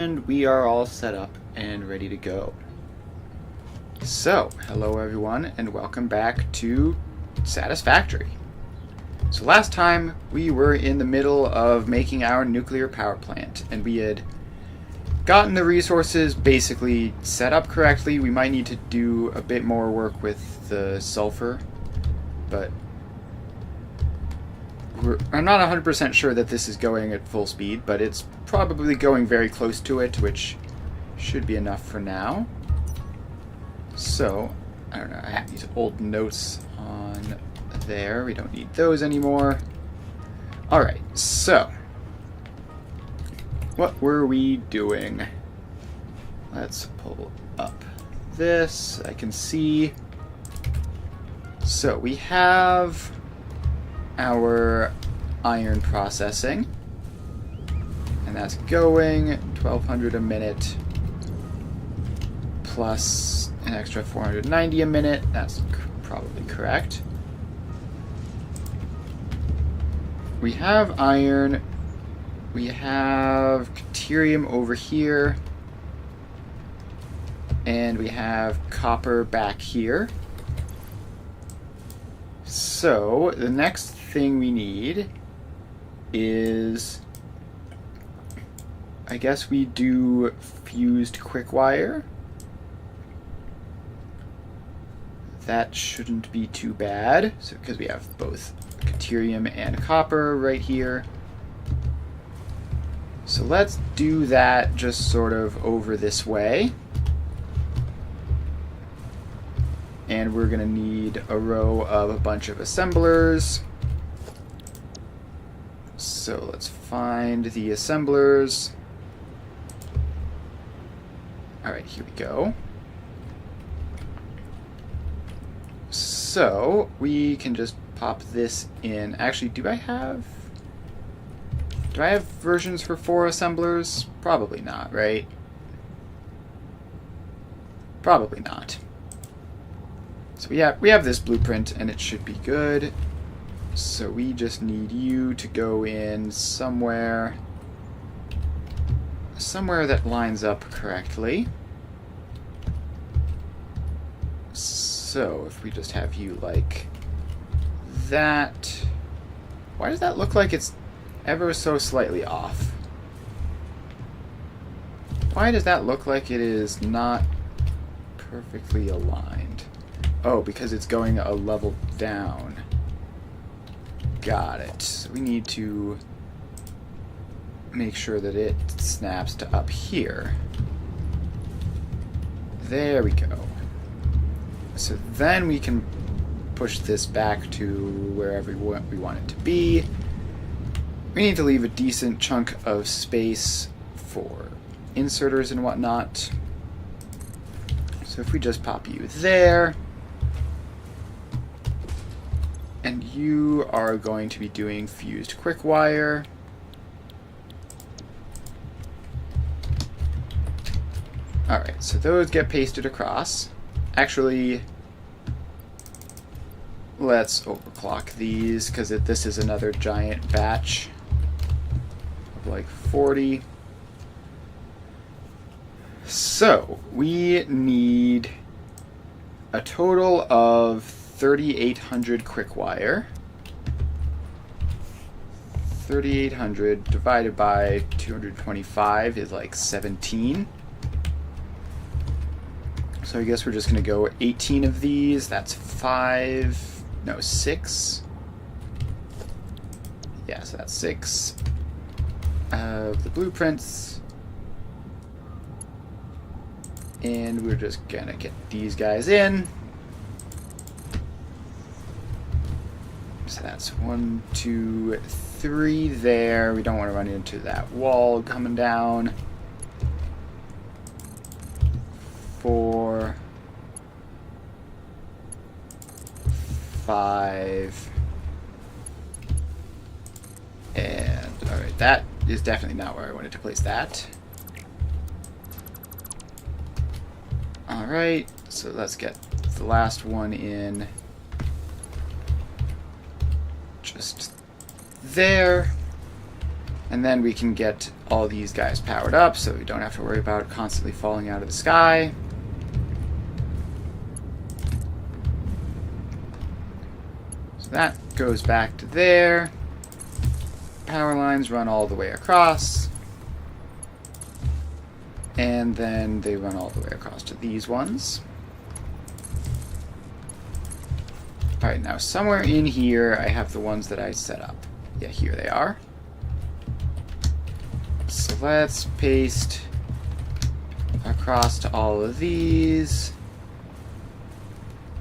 And we are all set up and ready to go. So, hello everyone, and welcome back to Satisfactory. So last time we were in the middle of making our nuclear power plant, and we had gotten the resources basically set up correctly. We might need to do a bit more work with the sulfur, but I'm not 100% sure that this is going at full speed, but it's probably going very close to it, which should be enough for now. So, I don't know, I have these old notes on there. We don't need those anymore. Alright, so, what were we doing? Let's pull up this. I can see. So, we have our iron processing, and that's going 1200 a minute plus an extra 490 a minute. That's probably correct. We have iron, we have deuterium over here, and we have copper back here. So the next thing we need is, I guess we do fused quick wire. That shouldn't be too bad, so because we have both deuterium and copper right here. So let's do that just sort of over this way. And we're going to need a row of a bunch of assemblers. So let's find the assemblers. Alright, here we go. So we can just pop this in. Actually, do I have versions for 4 assemblers? Probably not, right? Probably not. So we have this blueprint, and it should be good. So we just need you to go in somewhere that lines up correctly. So if we just have you like that, why does that look like it's ever so slightly off? Why does that look like it is not perfectly aligned? Oh, because it's going a level down. Got it. So we need to make sure that it snaps to up here. There we go. So then we can push this back to wherever we want it to be. We need to leave a decent chunk of space for inserters and whatnot. So if we just pop you there, and you are going to be doing fused quick wire. Alright, so those get pasted across. Actually, let's overclock these, because this is another giant batch of like 40. So, we need a total of 3,800 quick wire. 3,800 divided by 225 is like 17. So I guess we're just going to go 18 of these. That's 6. Yeah, so that's 6 of the blueprints. And we're just going to get these guys in. So that's 1, 2, 3 there. We don't want to run into that wall coming down. 4, 5, and alright, that is definitely not where I wanted to place that. Alright, so let's get the last one in. Just there. And then we can get all these guys powered up so we don't have to worry about constantly falling out of the sky. So that goes back to there. Power lines run all the way across. And then they run all the way across to these ones. Alright, now somewhere in here I have the ones that I set up. Yeah, here they are. So let's paste across to all of these.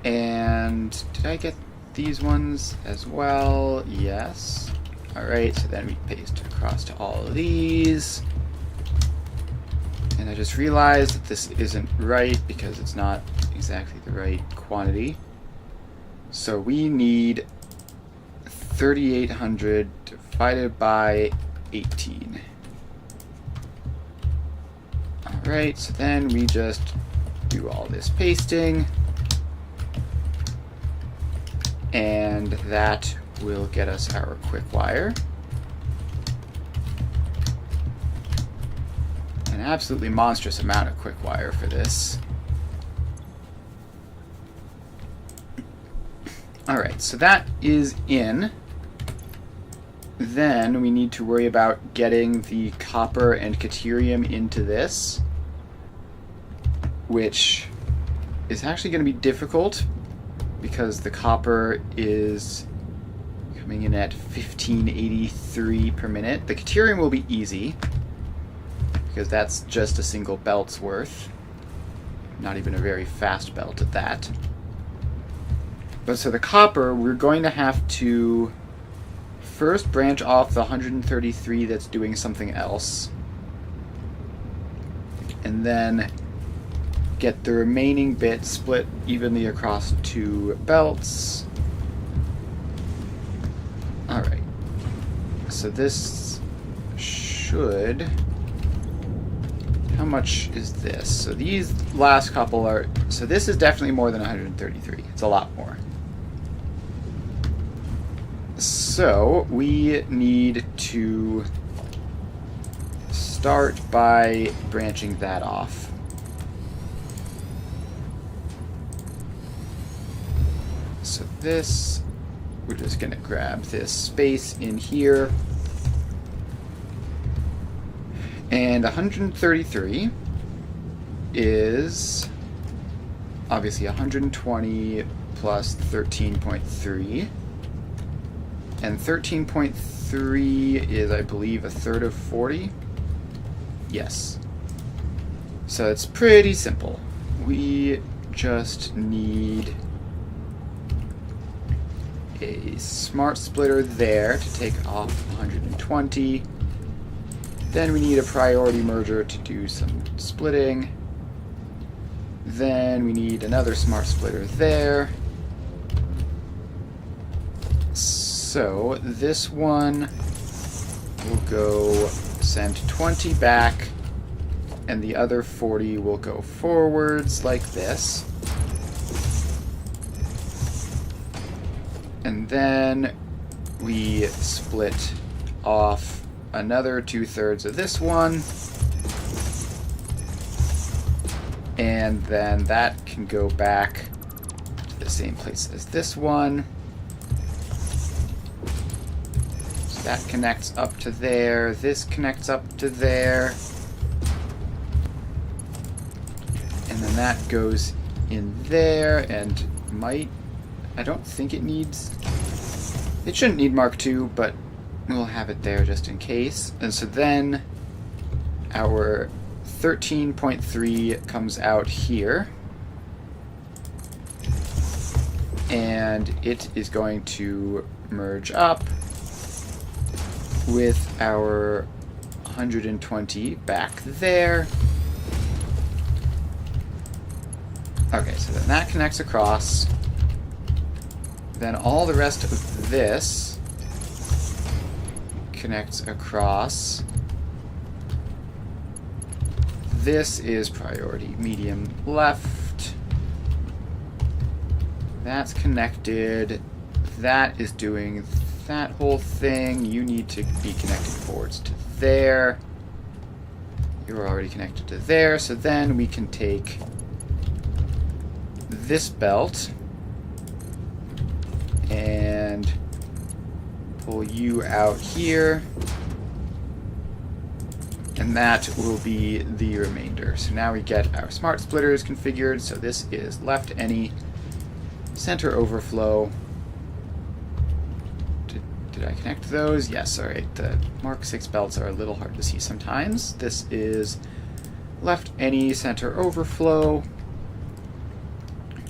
And did I get these ones as well? Yes. Alright, so then we paste across to all of these. And I just realized that this isn't right because it's not exactly the right quantity. So we need 3,800 divided by 18. Alright, so then we just do all this pasting. And that will get us our quick wire. An absolutely monstrous amount of quick wire for this. Alright, so that is in. Then we need to worry about getting the copper and caterium into this, which is actually going to be difficult because the copper is coming in at 1583 per minute. The caterium will be easy because that's just a single belt's worth. Not even a very fast belt at that. But so the copper, we're going to have to first branch off the 133 that's doing something else. And then get the remaining bit split evenly across two belts. Alright. So this should... How much is this? So these last couple are... So this is definitely more than 133. It's a lot more. So we need to start by branching that off. So this, we're just going to grab this space in here. And 133 is obviously 120 plus 13.3. And 13.3 is, I believe, a third of 40. Yes. So it's pretty simple. We just need a smart splitter there to take off 120. Then we need a priority merger to do some splitting. Then we need another smart splitter there. So this one will go send 20 back, and the other 40 will go forwards like this. And then we split off another 2/3 of this one. And then that can go back to the same place as this one. So that connects up to there. This connects up to there. And then that goes in there and might... I don't think it needs... It shouldn't need Mark II, but we'll have it there just in case. And so then our 13.3 comes out here. And it is going to merge up with our 120 back there. Okay, so then that connects across. Then all the rest of this connects across. This is priority medium left. That's connected. That is doing that whole thing. You need to be connected forwards to there. You're already connected to there, so then we can take this belt and pull you out here, and that will be the remainder. So now we get our smart splitters configured. So this is left any, center overflow. Did I connect those? Yes, alright. The Mark 6 belts are a little hard to see sometimes. This is left any, center overflow.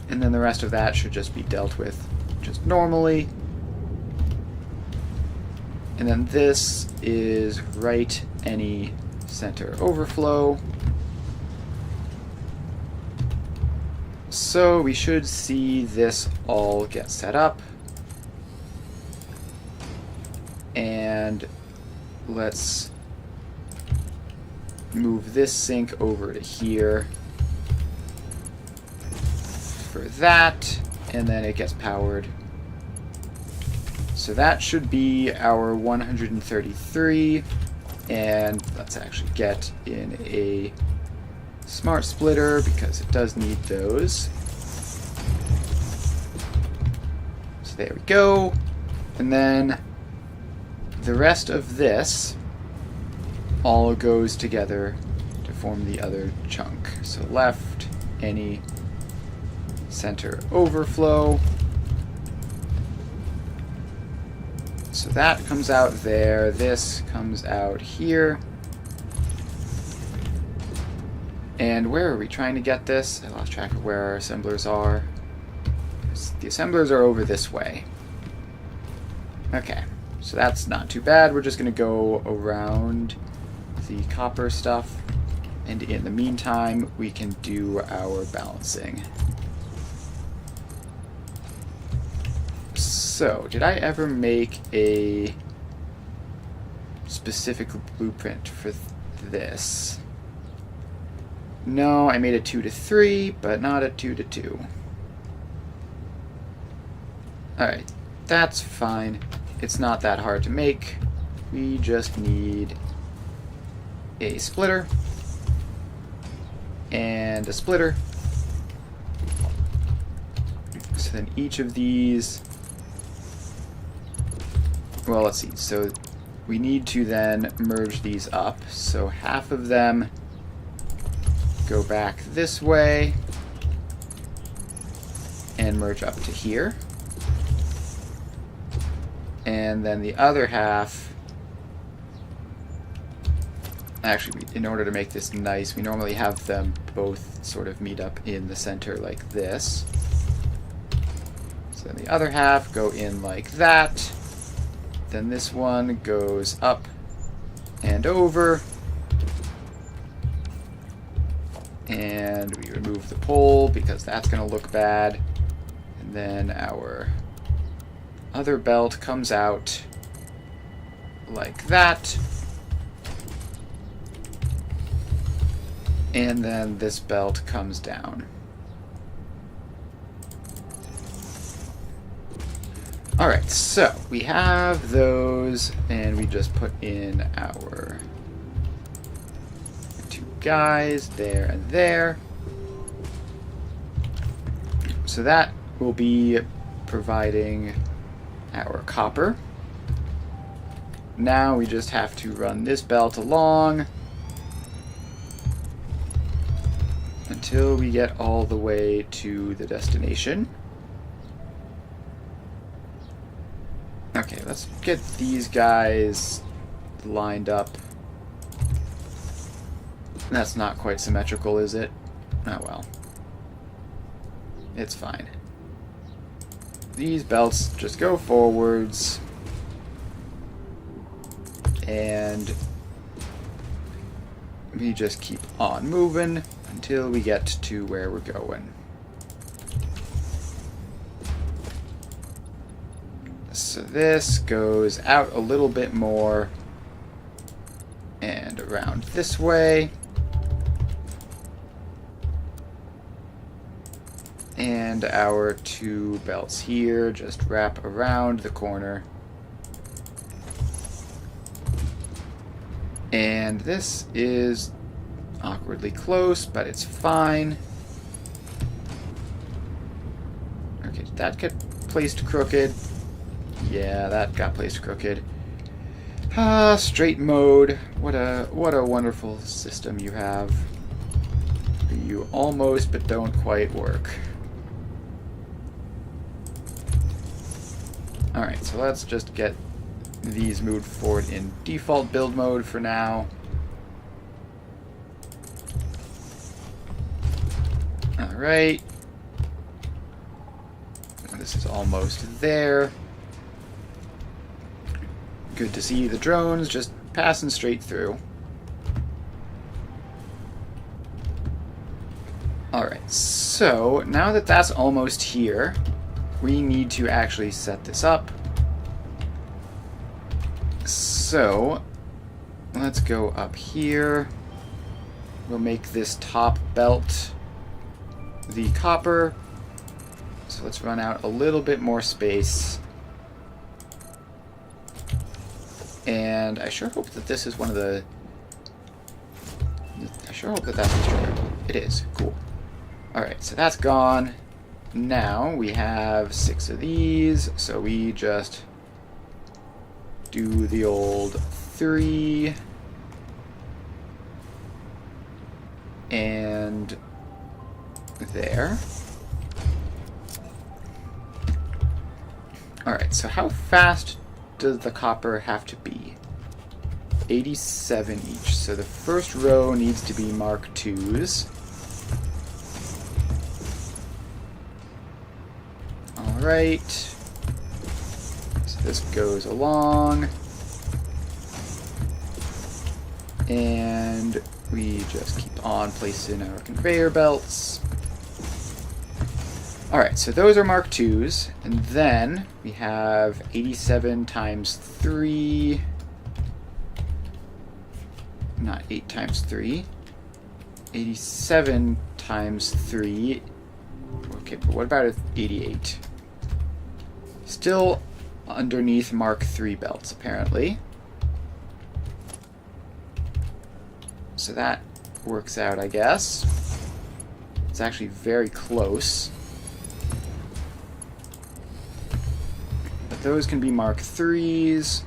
And then the rest of that should just be dealt with just normally. And then this is right any, center overflow. So we should see this all get set up. And let's move this sink over to here for that, and then it gets powered. So that should be our 133, and let's actually get in a smart splitter because it does need those. So there we go. And then the rest of this all goes together to form the other chunk. So left, any, center overflow. So that comes out there. This comes out here. And where are we trying to get this? I lost track of where our assemblers are. The assemblers are over this way. Okay, so that's not too bad. We're just going to go around the copper stuff. And in the meantime, we can do our balancing. So, did I ever make a specific blueprint for this? No, I made a 2 to 3, but not a 2 to 2. Alright, that's fine. It's not that hard to make. We just need a splitter and a splitter. So then each of these, well, let's see. So we need to then merge these up. So half of them go back this way and merge up to here. And then the other half, actually, in order to make this nice, we normally have them both sort of meet up in the center like this. So then the other half go in like that. Then this one goes up and over. And we remove the pole because that's going to look bad. And then our other belt comes out like that. And then this belt comes down. Alright, so we have those, and we just put in our two guys there and there. So that will be providing our copper. Now we just have to run this belt along until we get all the way to the destination. Okay, let's get these guys lined up. That's not quite symmetrical, is it? Oh well. It's fine. These belts just go forwards. And we just keep on moving until we get to where we're going. So this goes out a little bit more and around this way. And our two belts here just wrap around the corner. And this is Awkwardly close, but it's fine. Okay, did that get placed crooked? Yeah, that got placed crooked. Ah, straight mode. What a wonderful system you have. You almost but don't quite work. Alright, so let's just get these moved forward in default build mode for now. Alright. This is almost there. Good to see the drones just passing straight through. Alright, so now that that's almost here, we need to actually set this up. So, let's go up here. We'll make this top belt the copper. So let's run out a little bit more space. And I sure hope that this is one of the... I sure hope that that's the trigger. It is. Cool. Alright, so that's gone. Now we have 6 of these, so we just do the old 3. And there. Alright, so how fast does the copper have to be? 87 each. So the first row needs to be Mark IIs. Alright. So this goes along. And we just keep on placing our conveyor belts. Alright, so those are Mark IIs, and then we have 87 times 3, not 8 times 3, 87 times 3, okay, but what about 88? Still underneath Mark III belts, apparently. So that works out, I guess. It's actually very close. Those can be Mark IIIs.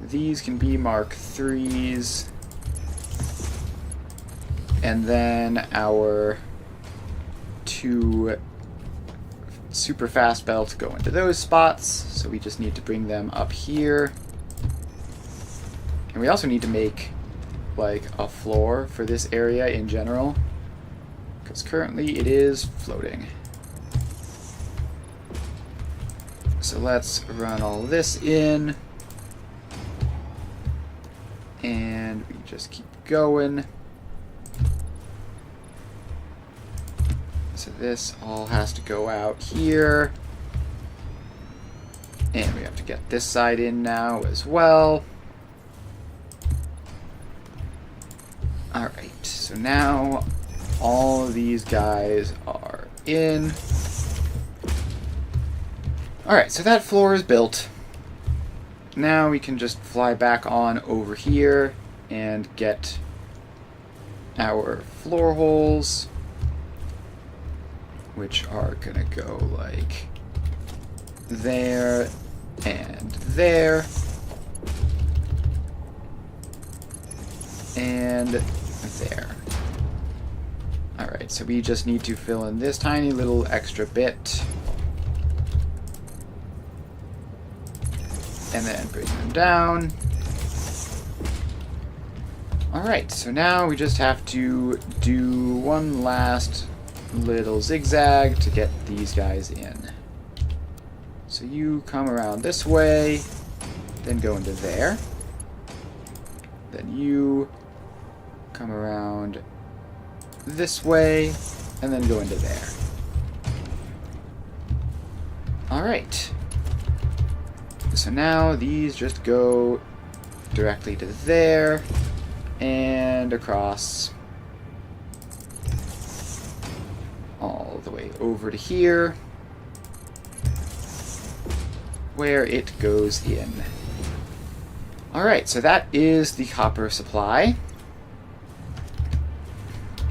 These can be Mark IIIs. And then our 2 super fast belts go into those spots. So we just need to bring them up here. And we also need to make like a floor for this area in general, because currently it is floating. So let's run all this in, and we just keep going. So this all has to go out here, and we have to get this side in now as well. Alright, so now all of these guys are in. Alright, so that floor is built. Now we can just fly back on over here and get our floor holes, which are gonna go like there and there and there. Alright, so we just need to fill in this tiny little extra bit. And then bring them down. Alright, so now we just have to do one last little zigzag to get these guys in. So you come around this way, then go into there. Then you come around this way, and then go into there. Alright. So now these just go directly to there and across all the way over to here where it goes in. Alright, so that is the copper supply.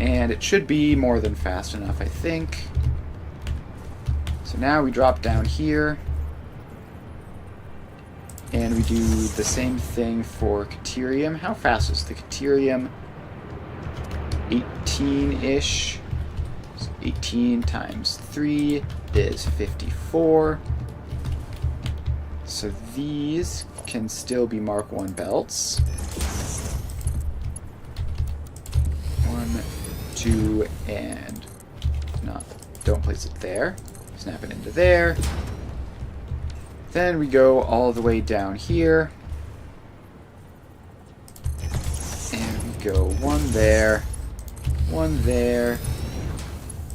And it should be more than fast enough, I think. So now we drop down here. And we do the same thing for Caterium. How fast is the Caterium? 18-ish. So 18 times 3 is 54. So these can still be Mark 1 belts. 1, 2, and don't place it there. Snap it into there. Then we go all the way down here. And we go 1 there, 1 there,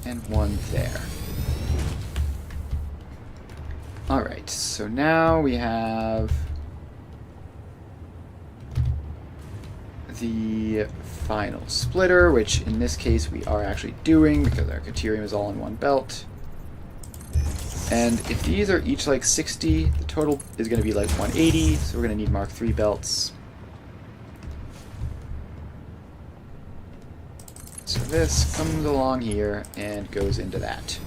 and 1 there. Alright, so now we have the final splitter, which in this case we are actually doing because our Caterium is all in 1 belt. And if these are each like 60, the total is going to be like 180, so we're going to need Mark 3 belts. So this comes along here and goes into that.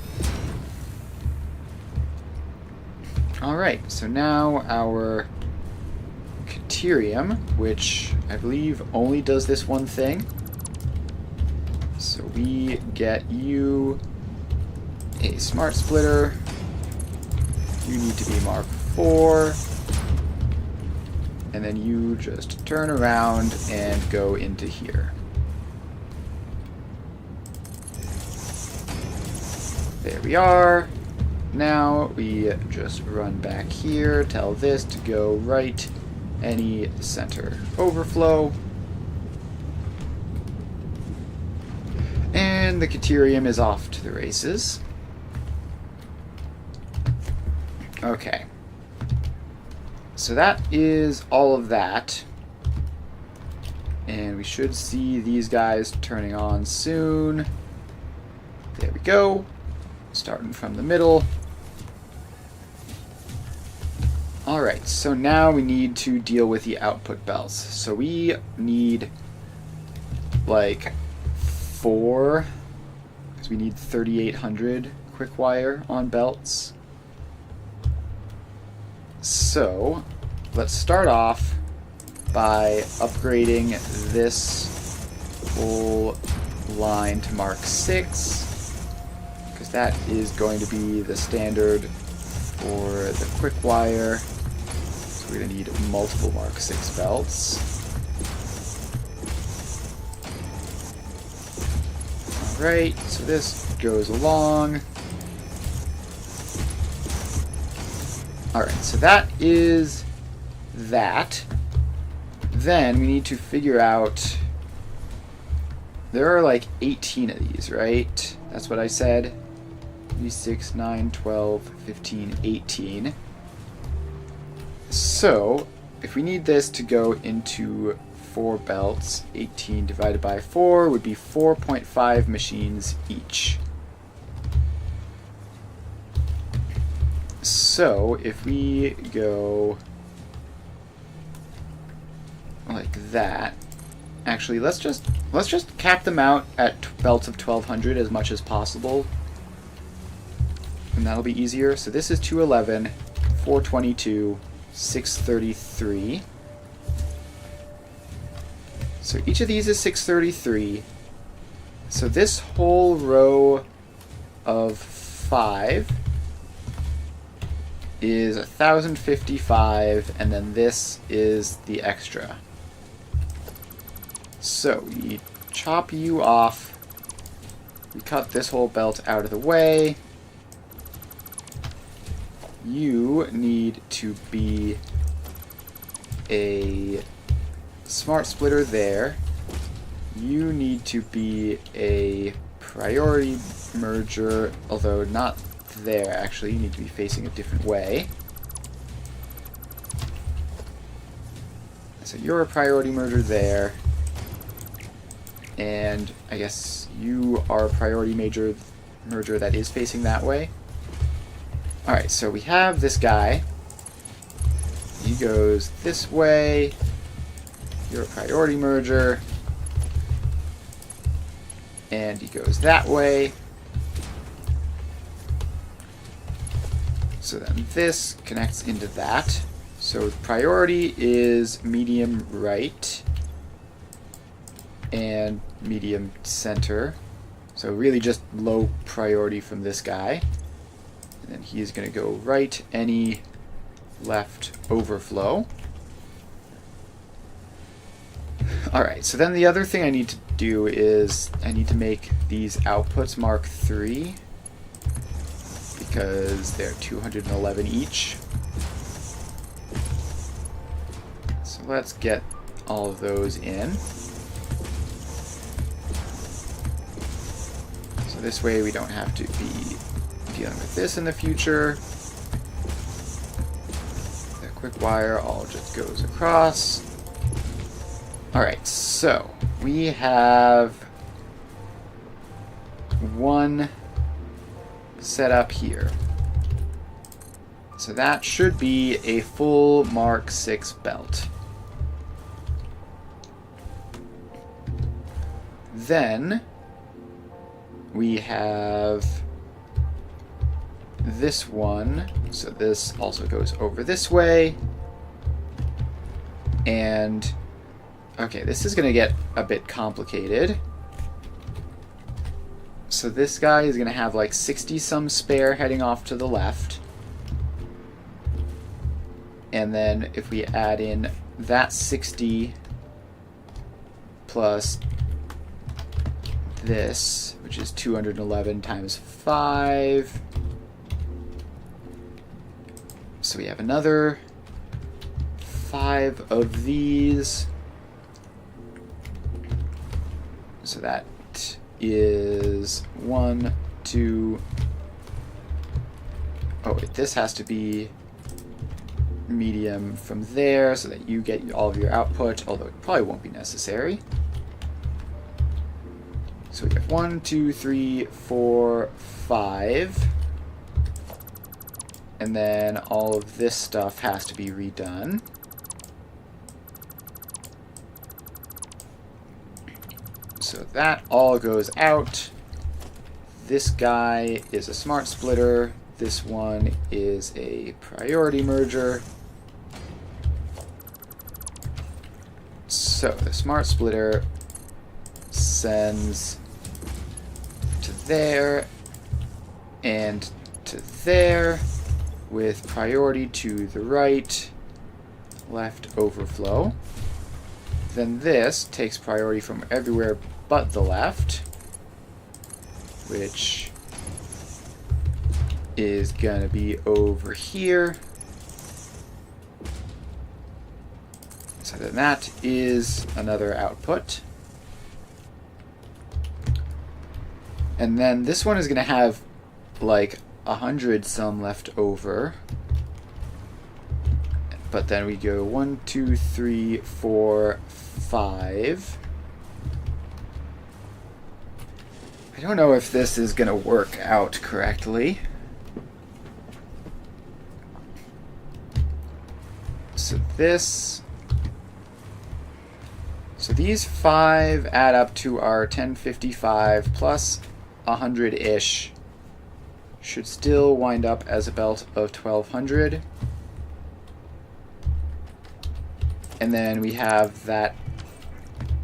Alright, so now our Caterium, which I believe only does this one thing. So we get you a Smart Splitter. You need to be Mark 4. And then you just turn around and go into here. There we are. Now we just run back here, tell this to go right, any center overflow. And the Caterium is off to the races. Okay. So that is all of that. And we should see these guys turning on soon. There we go. Starting from the middle. Alright, so now we need to deal with the output belts. So we need like 4, because we need 3800 quick wire on belts. So let's start off by upgrading this whole line to Mark 6, because that is going to be the standard for the quick wire. So we're going to need multiple Mark 6 belts. Alright, so this goes along. Alright, so that is that. Then we need to figure out... There are like 18 of these, right? That's what I said. 3, 6, 9, 12, 15, 18. So, if we need this to go into 4 belts, 18 divided by 4 would be 4.5 machines each. So, if we go like that, actually, let's just cap them out at belts of 1200 as much as possible, and that'll be easier. So this is 211, 422, 633. So each of these is 633. So this whole row of 5 is 1055, and then this is the extra. So we chop you off. We cut this whole belt out of the way. You need to be a smart splitter there. You need to be a priority merger, although not there actually. You need to be facing a different way. So you're a priority merger there. And I guess you are a priority merger that is facing that way. Alright, so we have this guy. He goes this way. You're a priority merger. and he goes that way. So then this connects into that. So priority is medium right and medium center. So really just low priority from this guy. And then he's going to go right, any, left, overflow. Alright, so then the other thing I need to do is I need to make these outputs Mark III because they're 211 each. So let's get all of those in. So this way we don't have to be dealing with this in the future. The quick wire all just goes across. Alright, so we have one set up here. So that should be a full Mark VI belt. Then we have this one. So this also goes over this way. And okay, this is going to get a bit complicated. So this guy is going to have like 60 some spare heading off to the left. And then if we add in that 60 plus this, which is 211 times 5. So we have another 5 of these. So that is 1, 2. Oh, wait, this has to be medium from there so that you get all of your output, although it probably won't be necessary. So we have 1, 2, 3, 4, 5. And then all of this stuff has to be redone. So that all goes out. This guy is a smart splitter. This one is a priority merger. So the smart splitter sends to there and to there with priority to the right, left overflow. Then this takes priority from everywhere but the left, which is gonna be over here. So then that is another output. And then this one is gonna have like 100 some left over. But then we go 1, 2, 3, 4, 5. I don't know if this is going to work out correctly. So these 5 add up to our 1055 plus 100-ish. Should still wind up as a belt of 1200. And then we have that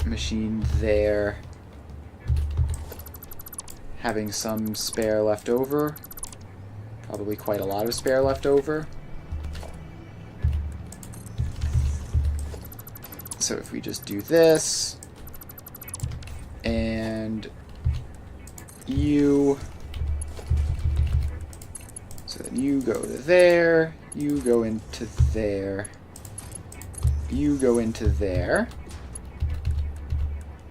machine there having some spare left over. Probably quite a lot of spare left over. So if we just do this, and you, so then you go to there, you go into there, you go into there,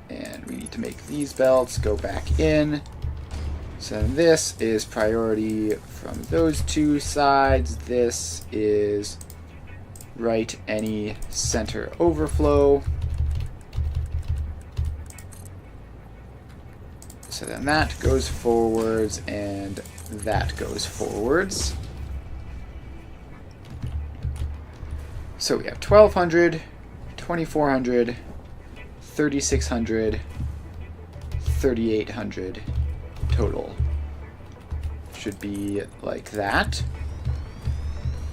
and we need to make these belts go back in. So this is priority from those two sides. This is right, any, center overflow. So then that goes forwards and that goes forwards. So we have 1200, 2400, 3600, 3,800 total. Should be like that.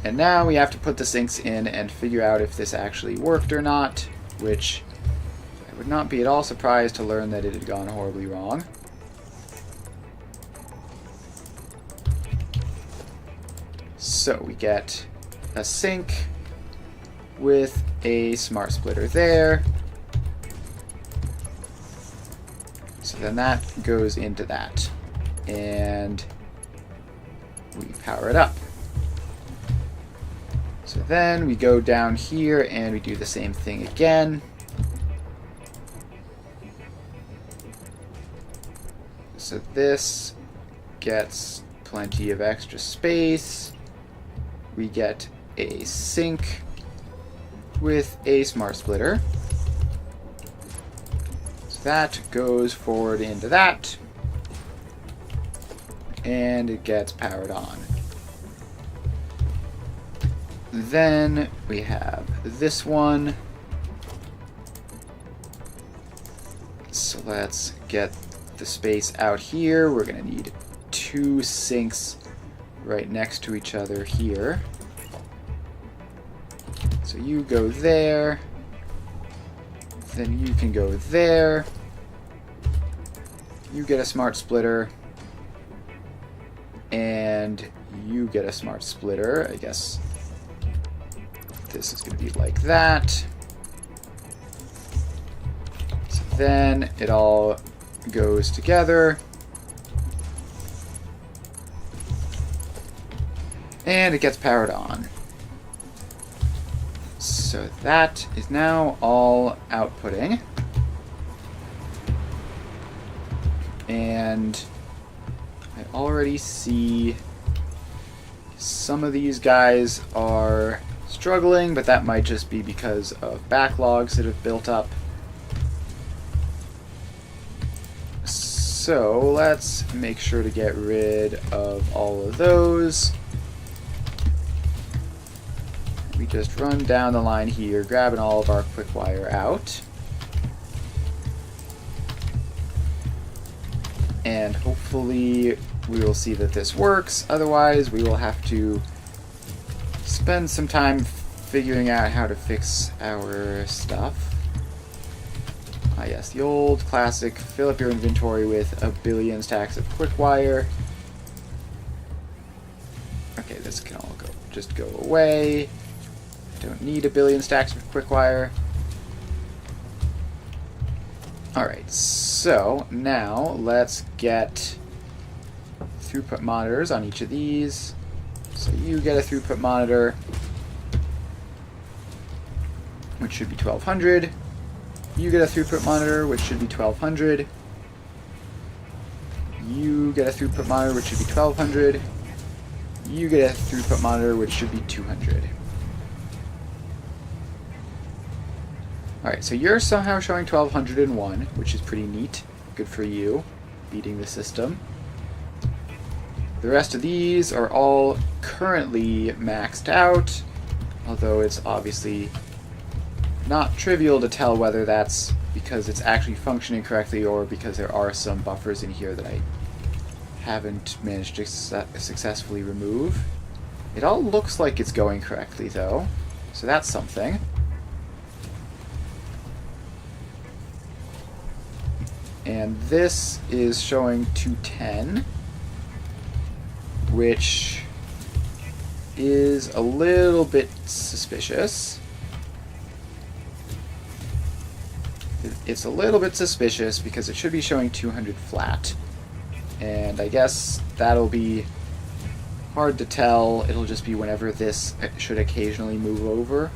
And now we have to put the sinks in and figure out if this actually worked or not, which I would not be at all surprised to learn that it had gone horribly wrong. So we get a sink with a smart splitter there. So then that goes into that. And we power it up. So then we go down here and we do the same thing again. So this gets plenty of extra space. We get a sink with a smart splitter. So that goes forward into that. And it gets powered on. Then we have this one. So let's get the space out here. We're going to need 2 sinks right next to each other here. So you go there. Then you can go there. You get a smart splitter. And you get a smart splitter, I guess. This is going to be like that. So then it all goes together. And it gets powered on. So that is now all outputting. And I already see some of these guys are struggling, but that might just be because of backlogs that have built up. So let's make sure to get rid of all of those. We just run down the line here, grabbing all of our quick wire out. And hopefully we will see that this works. Otherwise, we will have to spend some time figuring out how to fix our stuff. Ah yes, the old classic, fill up your inventory with a billion stacks of quick wire. Okay, this can all just go away. Don't need a billion stacks of quick wire. Alright, so now let's get throughput monitors on each of these. So you get a throughput monitor, which should be 1200. You get a throughput monitor, which should be 1200. You get a throughput monitor, which should be 1200. You get a throughput monitor, which should be 200. Alright, so you're somehow showing 1201, which is pretty neat. Good for you, beating the system. The rest of these are all currently maxed out, although it's obviously not trivial to tell whether that's because it's actually functioning correctly or because there are some buffers in here that I haven't managed to successfully remove. It all looks like it's going correctly though, so that's something. And this is showing 210, which is a little bit suspicious. It's a little bit suspicious because it should be showing 200 flat. And I guess that'll be hard to tell. It'll just be whenever this should occasionally move over.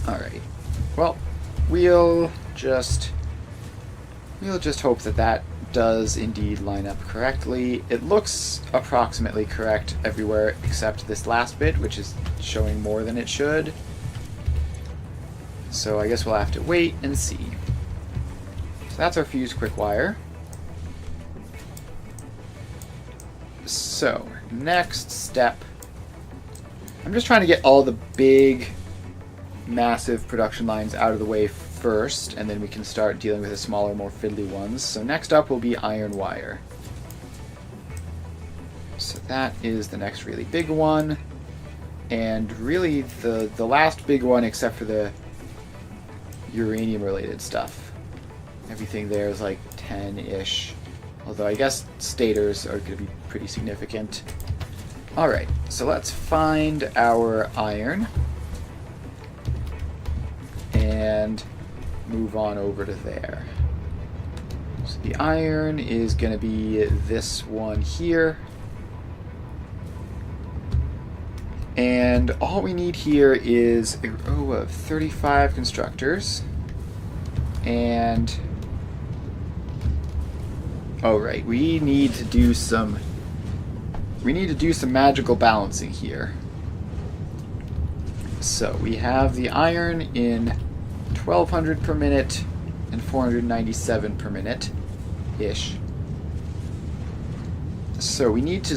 Alright. Well, we'll just hope that that does indeed line up correctly. It looks approximately correct everywhere except this last bit, which is showing more than it should. So I guess we'll have to wait and see. So that's our fuse quick wire. So, next step. I'm just trying to get all the big massive production lines out of the way first, and then we can start dealing with the smaller, more fiddly ones. So next up will be iron wire. So that is the next really big one. And really the last big one, except for the uranium-related stuff. Everything there is like 10-ish. Although I guess stators are going to be pretty significant. Alright, so let's find our iron. And move on over to there. So the iron is going to be this one here. And all we need here is a row of 35 constructors. And oh right, we need to do some magical balancing here. So we have the iron in 1200 per minute and 497 per minute ish. So we need to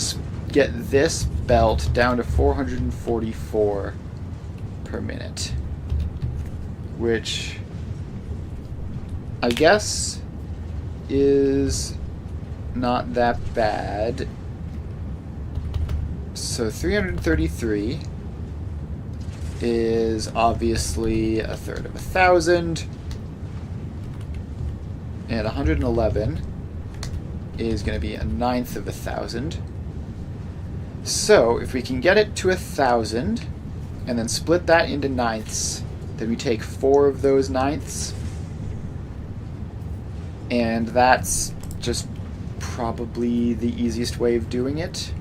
get this belt down to 444 per minute, which I guess is not that bad. So 333 is obviously a third of 1,000, and 111 is going to be a ninth of 1,000. So if we can get it to 1,000 and then split that into ninths, then we take 4 of those ninths, and that's just probably the easiest way of doing it.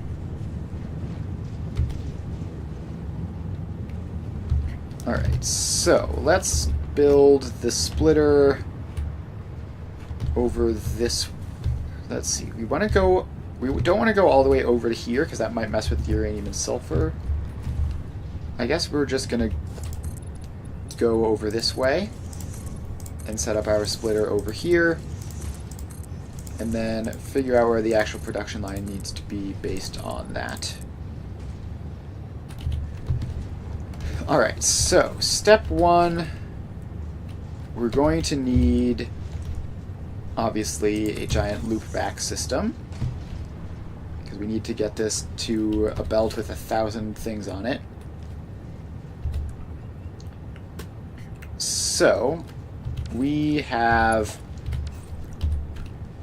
Alright, so let's build the splitter over this. Let's see, we don't want to go all the way over to here because that might mess with the uranium and sulfur. I guess we're just going to go over this way and set up our splitter over here, and then figure out where the actual production line needs to be based on that. Alright, so step 1, we're going to need, obviously, a giant loopback system, because we need to get this to a belt with 1,000 things on it. So we have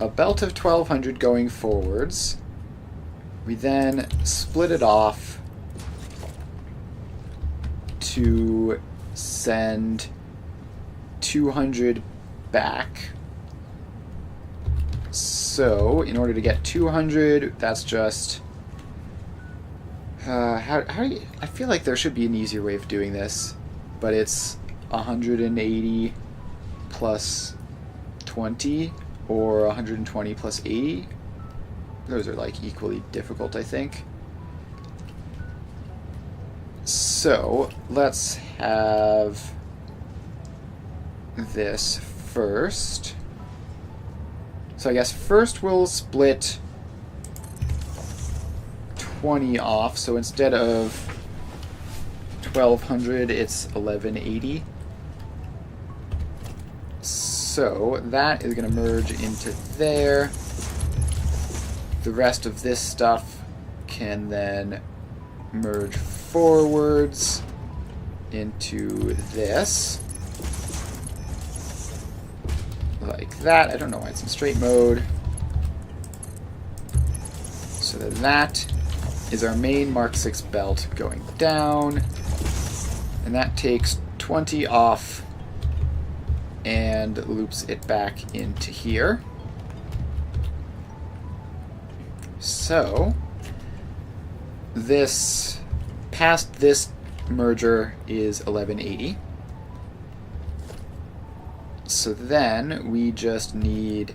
a belt of 1,200 going forwards. We then split it off to send 200 back. So in order to get 200, that's just how do you, I feel like there should be an easier way of doing this, but it's 180 plus 20 or 120 plus 80. Those are like equally difficult, I think. So let's have this first. So I guess first we'll split 20 off. So instead of 1,200, it's 1,180. So that is going to merge into there. The rest of this stuff can then merge forwards into this. Like that. I don't know why it's in straight mode. So then that is our main Mark 6 belt going down. And that takes 20 off and loops it back into here. So this, past this merger, is 1180. So then we just need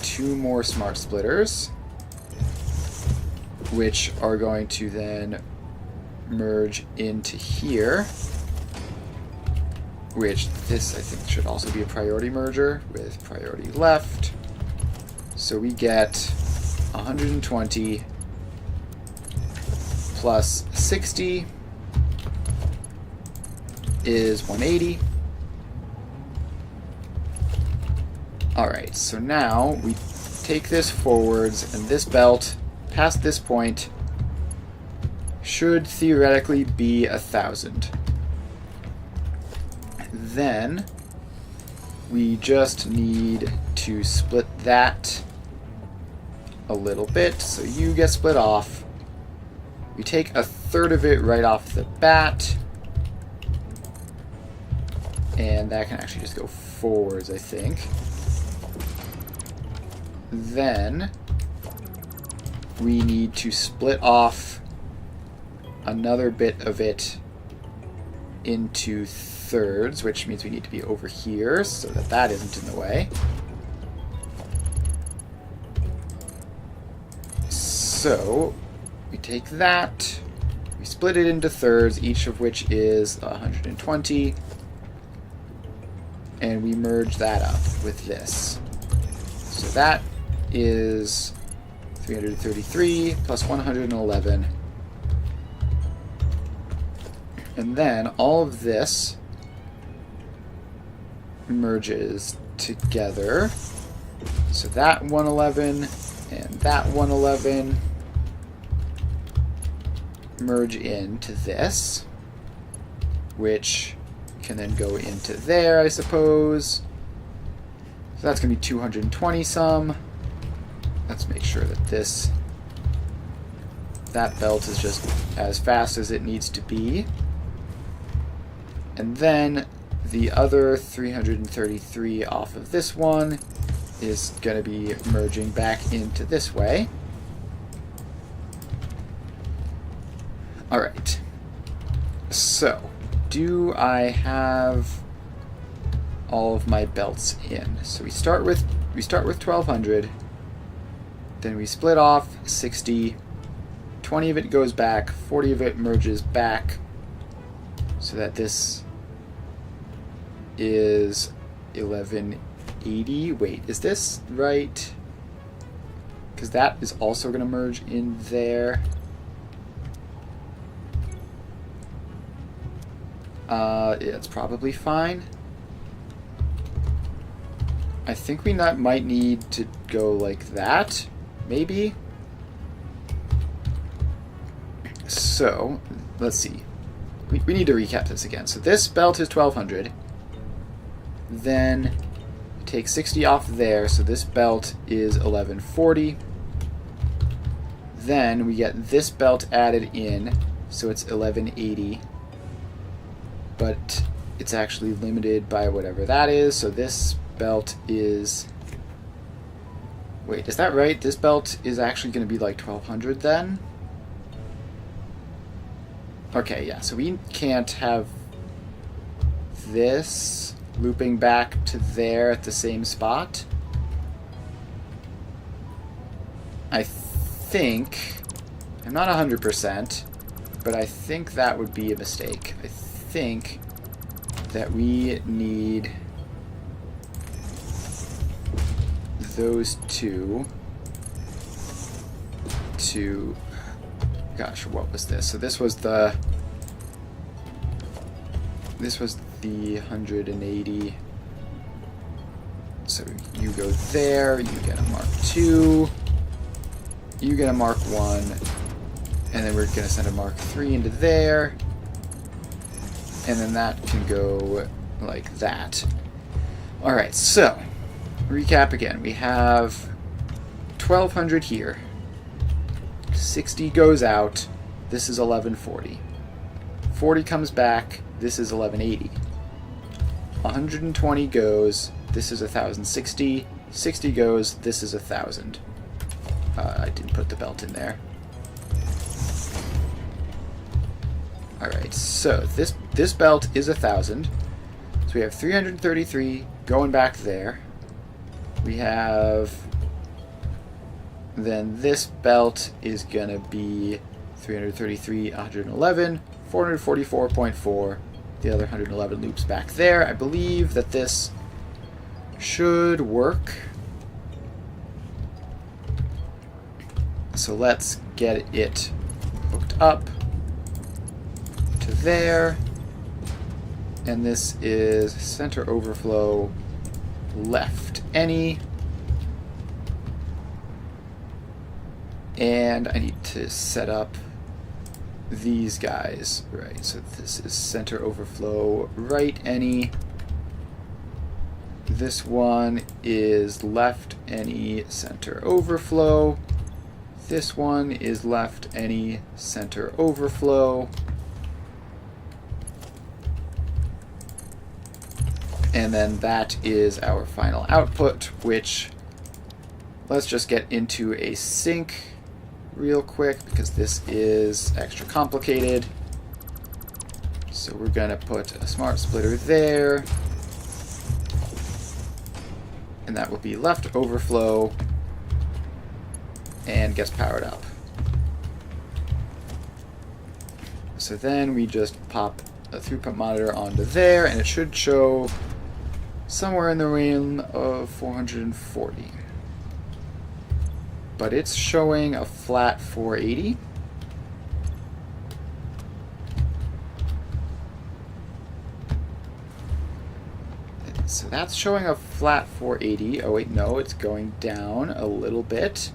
2 more smart splitters, which are going to then merge into here, which this I think should also be a priority merger with priority left. So we get 120 plus 60 is 180. Alright, so now we take this forwards, and this belt, past this point, should theoretically be 1,000. Then we just need to split that a little bit, so you get split off. We take a third of it right off the bat, and that can actually just go forwards, I think. Then we need to split off another bit of it into thirds, which means we need to be over here so that that isn't in the way. So we take that, we split it into thirds, each of which is 120, and we merge that up with this. So that is 333 plus 111. And then all of this merges together. So that 111 and that 111 merge into this, which can then go into there, I suppose. So that's going to be 220 some. Let's make sure that that belt is just as fast as it needs to be. And then the other 333 off of this one is going to be merging back into this way. Alright. So, do I have all of my belts in? So we start with 1200. Then we split off 60. 20 of it goes back, 40 of it merges back, so that this is 1180. Wait, is this right? Because that is also going to merge in there. Yeah, it's probably fine. I think we might need to go like that, maybe. So, let's see. We need to recap this again. So this belt is 1200. Then we take 60 off there, so this belt is 1140. Then we get this belt added in, so it's 1180. But it's actually limited by whatever that is, so this belt is... Wait, is that right? This belt is actually going to be like 1200 then? Okay, yeah, so we can't have this looping back to there at the same spot. I think, I'm not 100%, but I think that would be a mistake. I think that we need those two to... Gosh, what was this? So this was the 180. So you go there, you get a Mark 2, you get a Mark 1, and then we're going to send a Mark 3 into there, and then that can go like that. Alright, so, recap again. We have 1200 here. 60 goes out, this is 1140. 40 comes back, this is 1180. 120 goes, this is 1060. 60 goes, this is 1000. I didn't put the belt in there. Alright, so this belt is 1000. So we have 333 going back there. We have... Then this belt is going to be 333, 111, 444.4. The other 111 loops back there. I believe that this should work. So let's get it hooked up to there. And this is center overflow left any. And I need to set up these guys. Right, so this is center overflow right any. This one is left any center overflow. This one is left any center overflow. And then that is our final output, which, let's just get into a sync real quick because this is extra complicated. So we're going to put a smart splitter there. And that will be left overflow and gets powered up. So then we just pop a throughput monitor onto there, and it should show somewhere in the realm of 440. But it's showing a flat 480. So that's showing a flat 480. Oh wait, no, it's going down a little bit.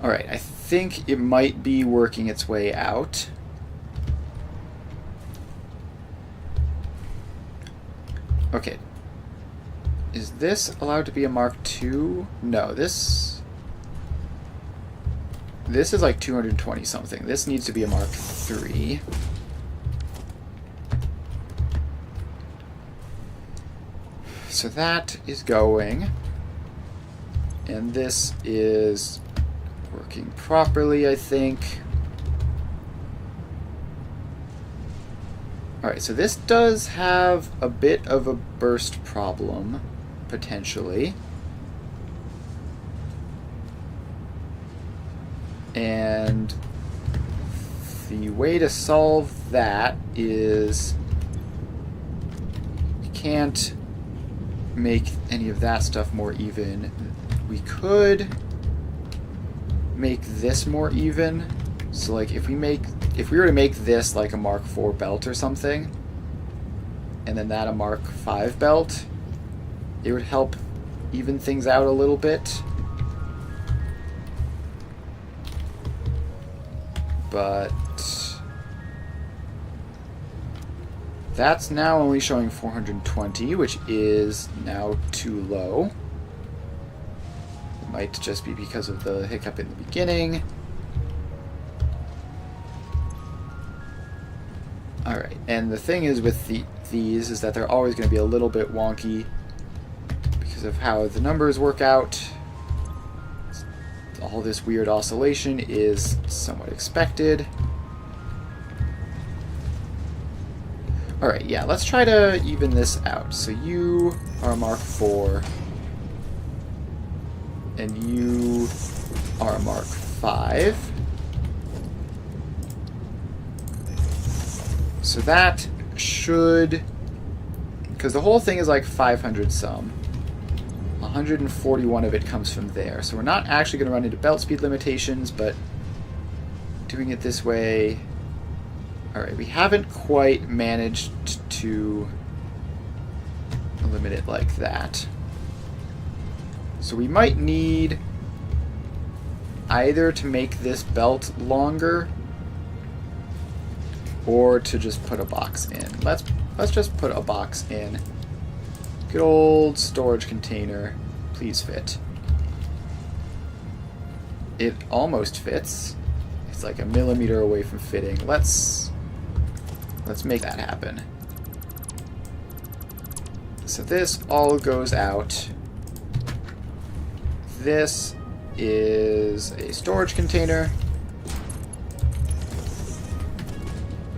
Alright, I think it might be working its way out. Okay. Is this allowed to be a Mark II? No, this is like 220 something. This needs to be a Mark III. So that is going. And this is working properly, I think. Alright, so this does have a bit of a burst problem, potentially. And the way to solve that is you can't make any of that stuff more even. We could make this more even. So like if we were to make this like a Mark IV belt or something, and then that a Mark V belt, it would help even things out a little bit. But that's now only showing 420, which is now too low. It might just be because of the hiccup in the beginning. Alright, and the thing is with these is that they're always going to be a little bit wonky because of how the numbers work out. All this weird oscillation is somewhat expected. Alright, yeah, let's try to even this out. So you are Mark IV, and you are Mark V. So that should, because the whole thing is like 500 some. 141 of it comes from there. So we're not actually going to run into belt speed limitations, but doing it this way... Alright, we haven't quite managed to limit it like that. So we might need either to make this belt longer or to just put a box in. Let's just put a box in. Good old storage container. Please fit. It almost fits. It's like a millimeter away from fitting. Let's make that happen. So this all goes out. This is a storage container.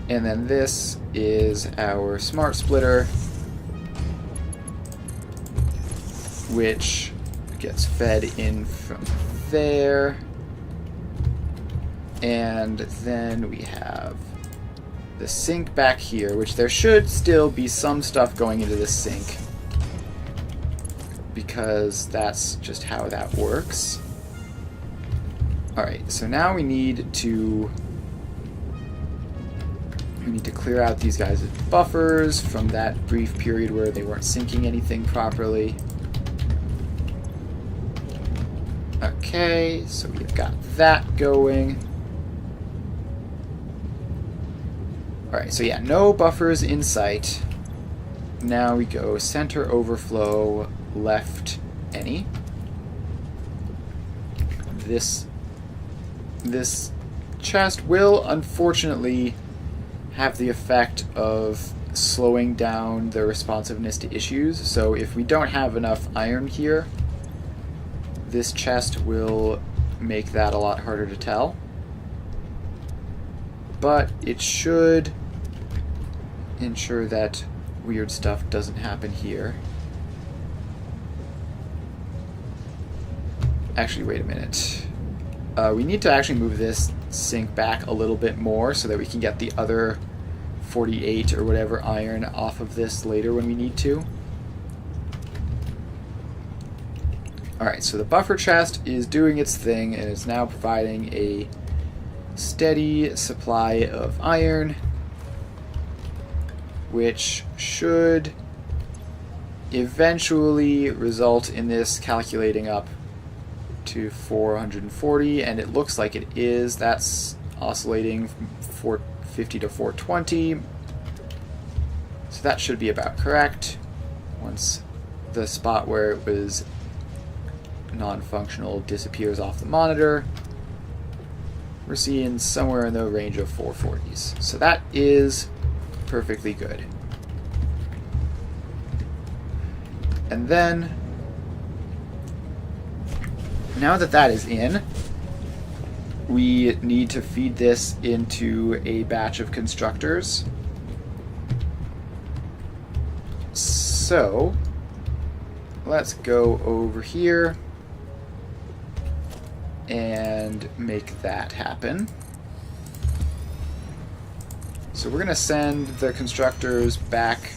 And then this is our smart splitter, which gets fed in from there. And then we have the sink back here, which there should still be some stuff going into the sink, because that's just how that works. Alright, so now we need to need to clear out these guys' buffers from that brief period where they weren't syncing anything properly. Okay, so we've got that going. Alright, so yeah, no buffers in sight. Now we go center overflow, left any. This chest will unfortunately have the effect of slowing down the responsiveness to issues. So if we don't have enough iron here, this chest will make that a lot harder to tell. But it should ensure that weird stuff doesn't happen here. Actually, wait a minute. We need to actually move this sink back a little bit more so that we can get the other 48 or whatever iron off of this later when we need to. Alright, so the buffer chest is doing its thing and is now providing a steady supply of iron, which should eventually result in this calculating up to 440, and it looks like it is. That's oscillating from 450 to 420, so that should be about correct. Once the spot where it was non-functional disappears off the monitor, we're seeing somewhere in the range of 440s, so that is perfectly good. And then, now that that is in, we need to feed this into a batch of constructors. So, let's go over here and make that happen. So we're going to send the constructors back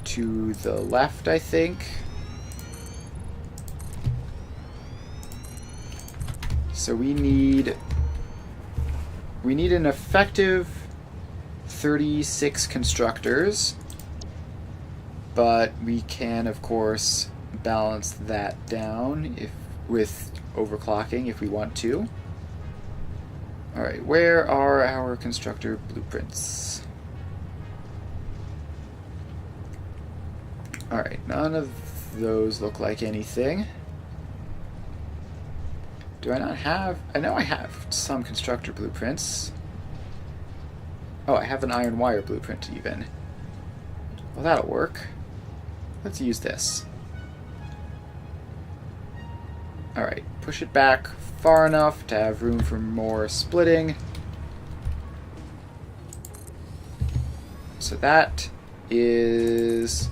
to the left, I think. So we need an effective 36 constructors, but we can of course balance that down with overclocking if we want to. Alright, where are our constructor blueprints? Alright, none of those look like anything. Do I not have... I know I have some constructor blueprints. Oh, I have an iron wire blueprint even. Well, that'll work. Let's use this. Alright, push it back far enough to have room for more splitting. So that is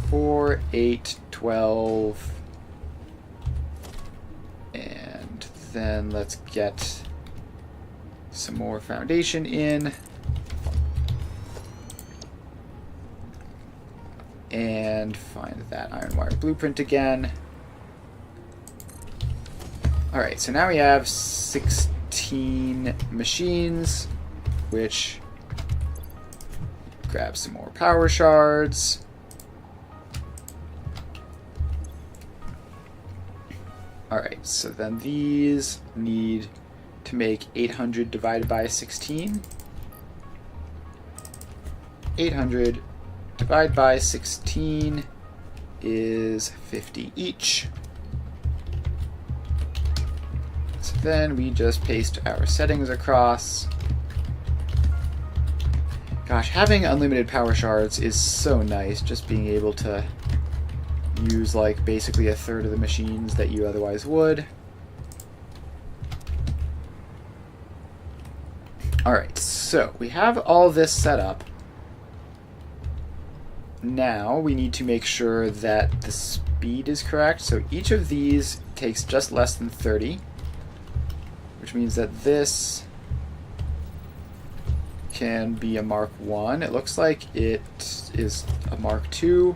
4, 8, 12... and then let's get some more foundation in. And find that iron wire blueprint again. Alright, so now we have 16 machines, which grab some more power shards. Alright, so then these need to make 800 divided by 16. 800 divided by 16 is 50 each. So then we just paste our settings across. Gosh, having unlimited power shards is so nice, just being able to use like basically a third of the machines that you otherwise would. Alright, so we have all this set up. Now we need to make sure that the speed is correct. So each of these takes just less than 30, which means that this can be a Mark 1. It looks like it is a Mark 2.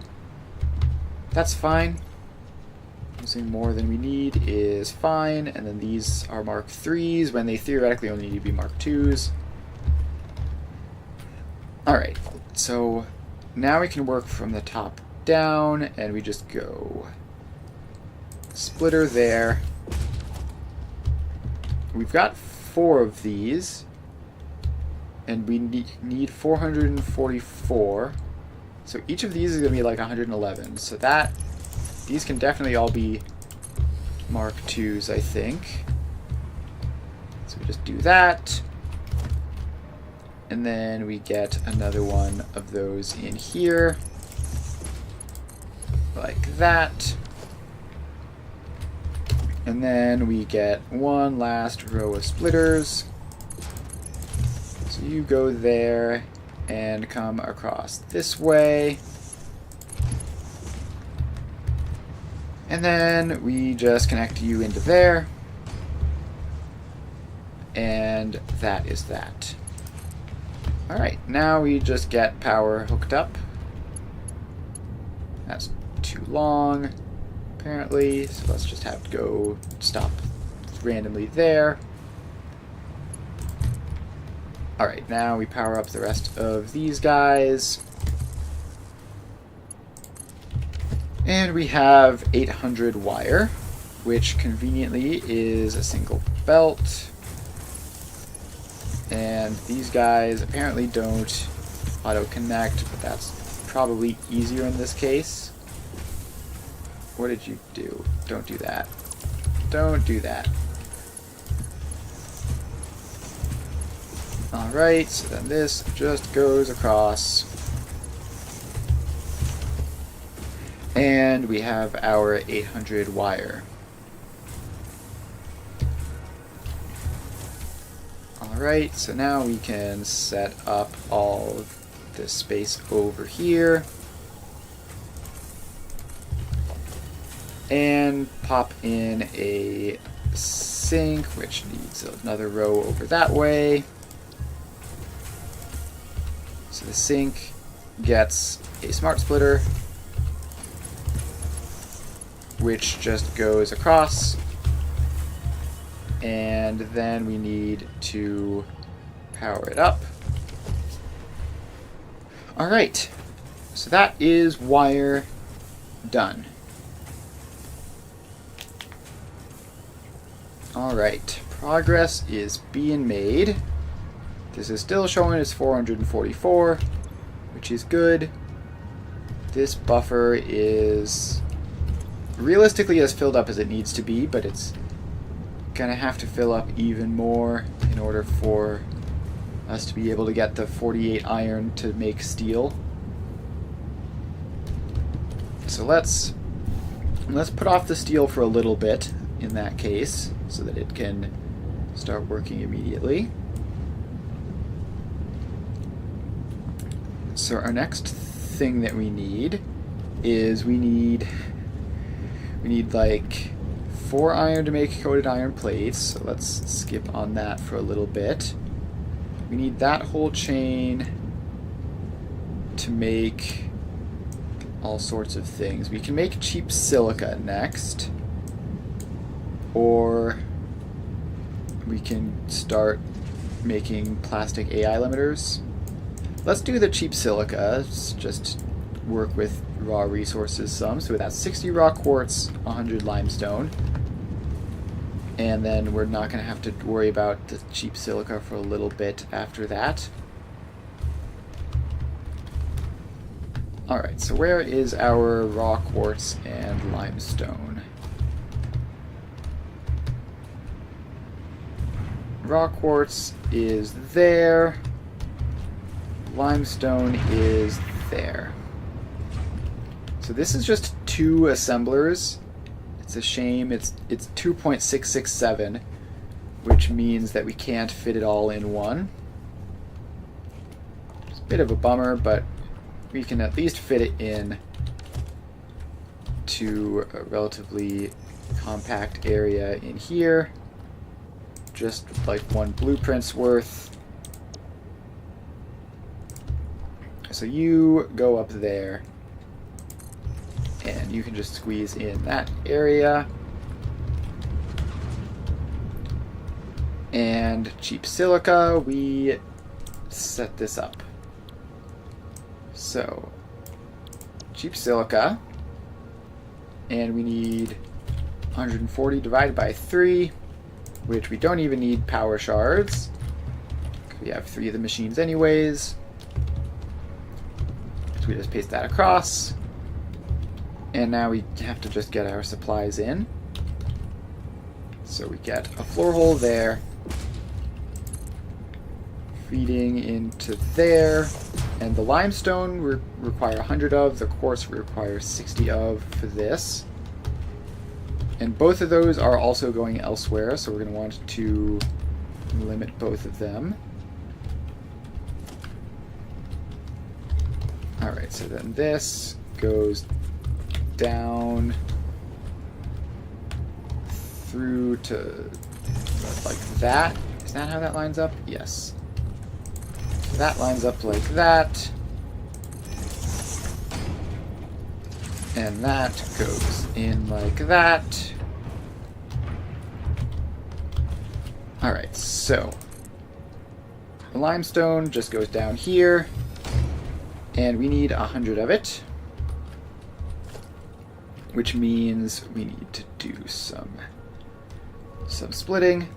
That's fine. Using more than we need is fine. And then these are Mark 3s when they theoretically only need to be Mark 2s. Alright, so now we can work from the top down, and we just go splitter there. We've got 4 of these, and we need 444. So each of these is going to be like 111. So these can definitely all be Mark IIs, I think. So we just do that. And then we get another one of those in here. Like that. And then we get one last row of splitters. So you go there and come across this way. And then we just connect you into there. And that is that. Alright, now we just get power hooked up. That's too long, apparently, so let's just have to go stop randomly there. Alright, now we power up the rest of these guys. And we have 800 wire, which conveniently is a single belt. And these guys apparently don't auto-connect, but that's probably easier in this case. What did you do? Don't do that. Don't do that. Alright, so then this just goes across. And we have our 800 wire. Alright, so now we can set up all of this space over here. And pop in a sink, which needs another row over that way. So the sink gets a smart splitter, which just goes across. And then we need to power it up. Alright, so that is wire done. Alright, progress is being made. This is still showing as 444, which is good. This buffer is realistically as filled up as it needs to be, but it's gonna have to fill up even more in order for us to be able to get the 48 iron to make steel. So let's put off the steel for a little bit in that case, so that it can start working immediately. So our next thing that we need is we need like 4 iron to make coated iron plates, so let's skip on that for a little bit. We need that whole chain to make all sorts of things. We can make cheap silica next, or we can start making plastic AI limiters. Let's do the cheap silica, just work with raw resources some. So that's 60 raw quartz, 100 limestone. And then we're not going to have to worry about the cheap silica for a little bit after that. Alright, so where is our raw quartz and limestone? Raw quartz is there. Limestone is there. So this is just 2 assemblers. It's a shame it's 2.667, which means that we can't fit it all in one. It's a bit of a bummer, but we can at least fit it in to a relatively compact area in here. Just like 1 blueprint's worth. So you go up there, and you can just squeeze in that area. And cheap silica, we set this up. So, cheap silica. And we need 140 divided by 3, which we don't even need power shards. We have 3 of the machines anyways. So we just paste that across. And now we have to just get our supplies in. So we get a floor hole there, feeding into there. And the limestone we require 100 of, the quartz we require 60 of for this. And both of those are also going elsewhere, so we're going to want to limit both of them. Alright, so then this goes down through to like that. Is that how that lines up? Yes. So that lines up like that. And that goes in like that. Alright, so the limestone just goes down here. And we need 100 of it. Which means we need to do some splitting.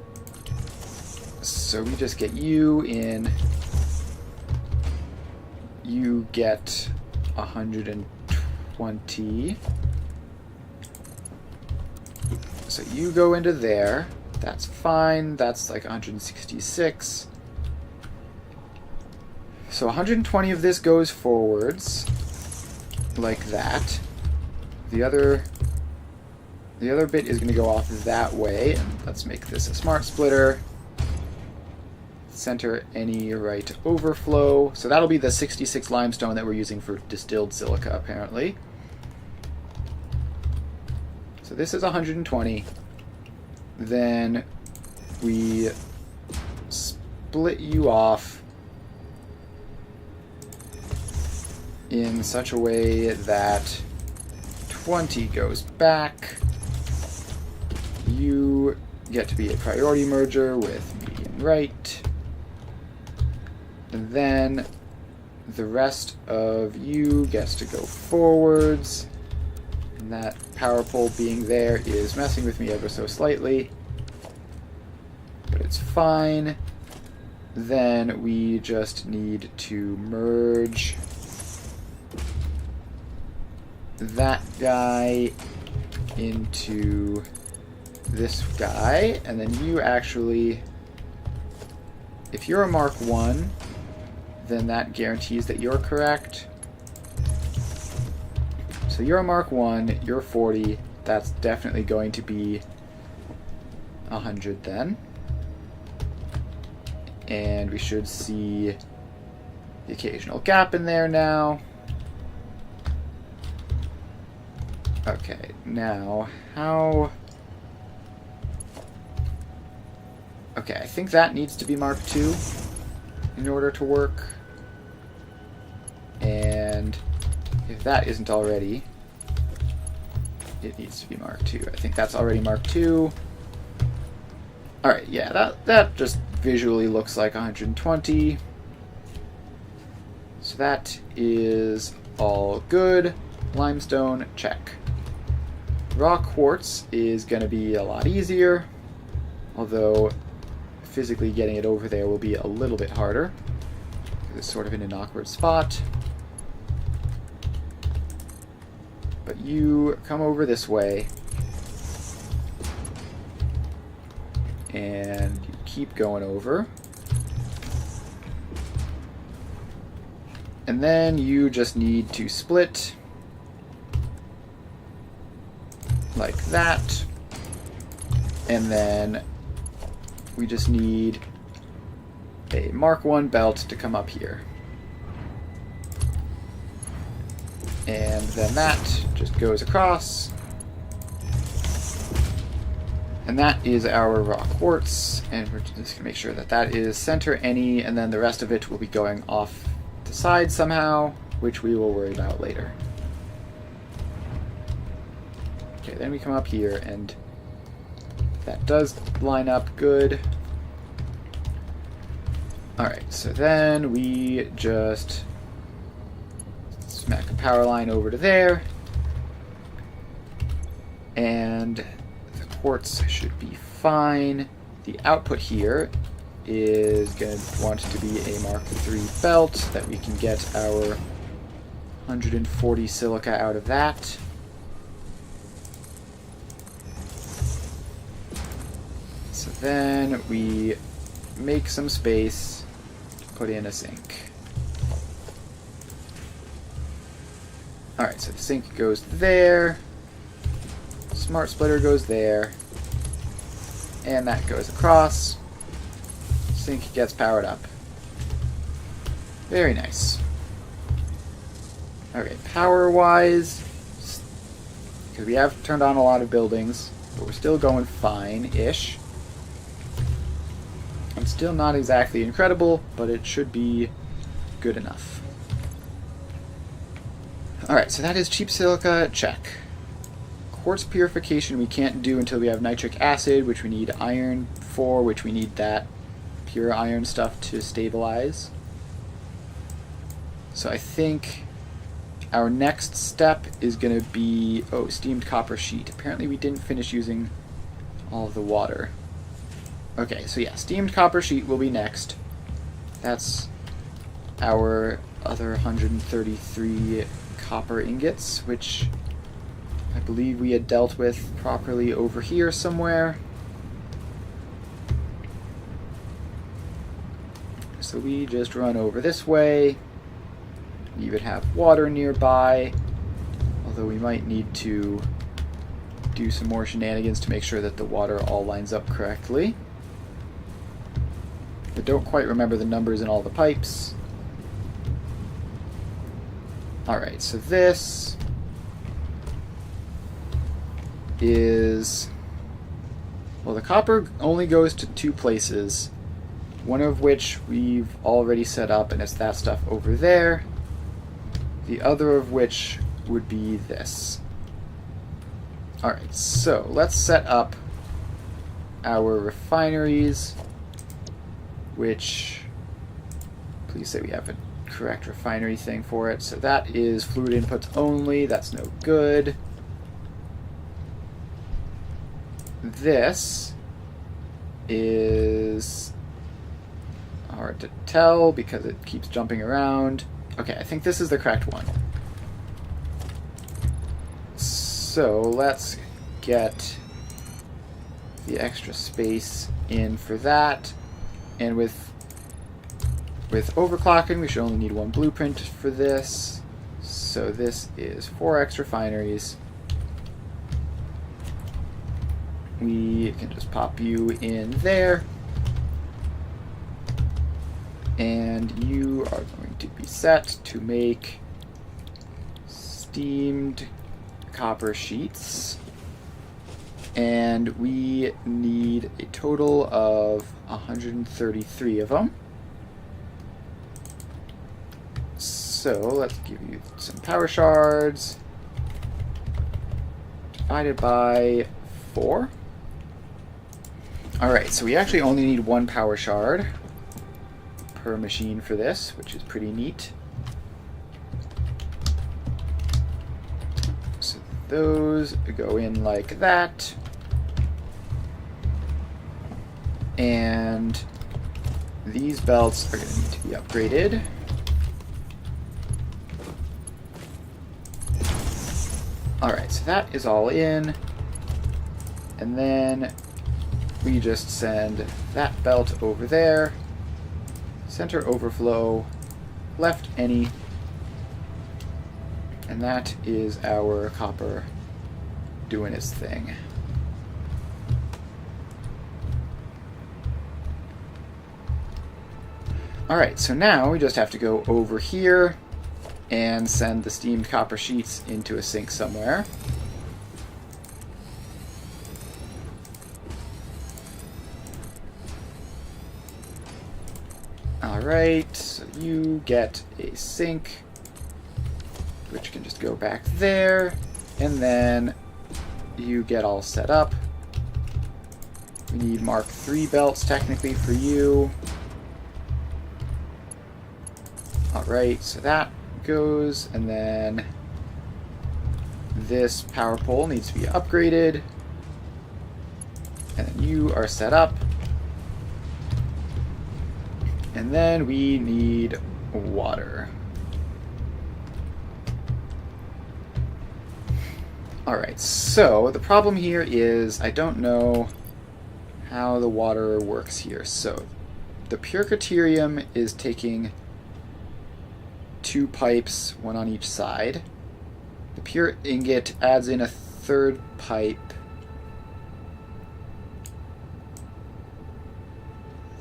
So we just get you in. You get 120. So you go into there. That's fine. That's like 166. So 120 of this goes forwards. Like that. The other bit is going to go off that way. And let's make this a smart splitter. Center any right overflow. So that'll be the 66 limestone that we're using for distilled silica, apparently. So this is 120. Then we split you off in such a way that 20 goes back. You get to be a priority merger with median right. And then the rest of you gets to go forwards. And that power pole being there is messing with me ever so slightly. But it's fine. Then we just need to merge that guy into this guy. And then you actually, if you're a Mark 1, then that guarantees that you're correct. So you're a Mark 1, you're 40, that's definitely going to be 100 then. And we should see the occasional gap in there now. Okay, now how... Okay, I think that needs to be Mark 2 in order to work. And if that isn't already, it needs to be Mark 2. I think that's already Mark 2. Alright, yeah, that just visually looks like 120. So that is all good. Limestone, check. Raw quartz is going to be a lot easier, although physically getting it over there will be a little bit harder. It's sort of in an awkward spot. But you come over this way, and you keep going over. And then you just need to split like that. And then we just need a Mark 1 belt to come up here. And then that just goes across. And that is our raw quartz. And we're just going to make sure that that is center any, and then the rest of it will be going off the side somehow, which we will worry about later. Okay, then we come up here, and that does line up good. Alright, so then we just smack a power line over to there. And the quartz should be fine. The output here is going to want to be a Mark III belt that we can get our 140 silica out of that. So then we make some space to put in a sink. Alright, so the sink goes there. Smart splitter goes there. And that goes across. Sink gets powered up. Very nice. Alright, power-wise, because we have turned on a lot of buildings, but we're still going fine-ish. It's still not exactly incredible, but it should be good enough. Alright, so that is cheap silica, check. Quartz purification we can't do until we have nitric acid, which we need iron for, which we need that pure iron stuff to stabilize. So I think our next step is going to be, steamed copper sheet. Apparently we didn't finish using all of the water. Okay, so yeah, steamed copper sheet will be next. That's our other 133 copper ingots, which I believe we had dealt with properly over here somewhere. So we just run over this way. We even have water nearby, although we might need to do some more shenanigans to make sure that the water all lines up correctly. I don't quite remember the numbers in all the pipes. Alright, so this is... well, the copper only goes to 2 places, one of which we've already set up, and it's that stuff over there. The other of which would be this. Alright, so let's set up our refineries, which... please say we have a correct refinery thing for it. So that is fluid inputs only. That's no good. This is hard to tell because it keeps jumping around. Okay, I think this is the correct one. So let's get the extra space in for that. And with overclocking, we should only need 1 blueprint for this. So this is 4 extra refineries. We can just pop you in there. And you are going to be set to make steamed copper sheets. And we need a total of 133 of them. So let's give you some power shards. Divided by 4. Alright, so we actually only need 1 power shard per machine for this, which is pretty neat. So those go in like that. And these belts are going to need to be upgraded. Alright, so that is all in. And then we just send that belt over there. Center overflow, left any. And that is our copper doing its thing. Alright, so now we just have to go over here and send the steamed copper sheets into a sink somewhere. Alright, so you get a sink, which can just go back there, and then you get all set up. We need Mark III belts technically for you. Alright, so that goes, and then this power pole needs to be upgraded. And then you are set up. And then we need water. Alright, so the problem here is I don't know how the water works here. So the pure Caterium is taking 2 pipes, 1 on each side. The pure ingot adds in a 3rd pipe.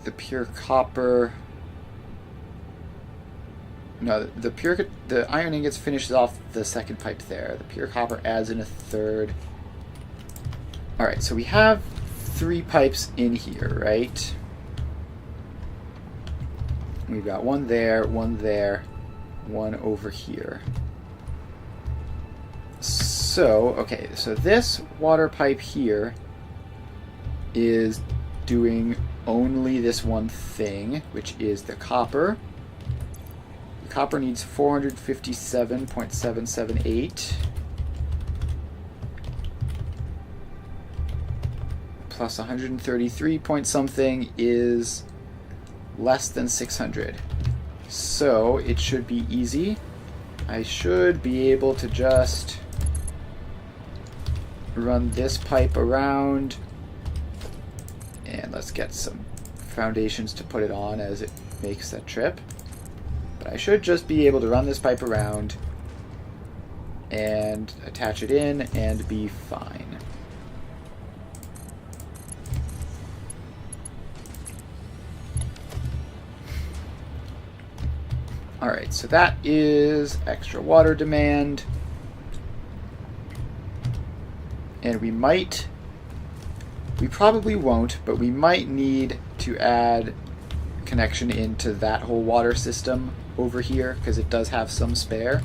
The pure copper... No, the iron ingots finishes off the 2nd pipe there. The pure copper adds in a 3rd. Alright, so we have 3 pipes in here, right? We've got 1 there, 1 there, 1 over here. So, okay, so this water pipe here is doing only this one thing, which is the copper. The copper needs 457.778 plus 133 point something is less than 600. So it should be easy. I should be able to just run this pipe around, and let's get some foundations to put it on as it makes that trip. But I should just be able to run this pipe around and attach it in and be fine. Alright, so that is extra water demand. And we probably won't, but we might need to add connection into that whole water system over here, because it does have some spare.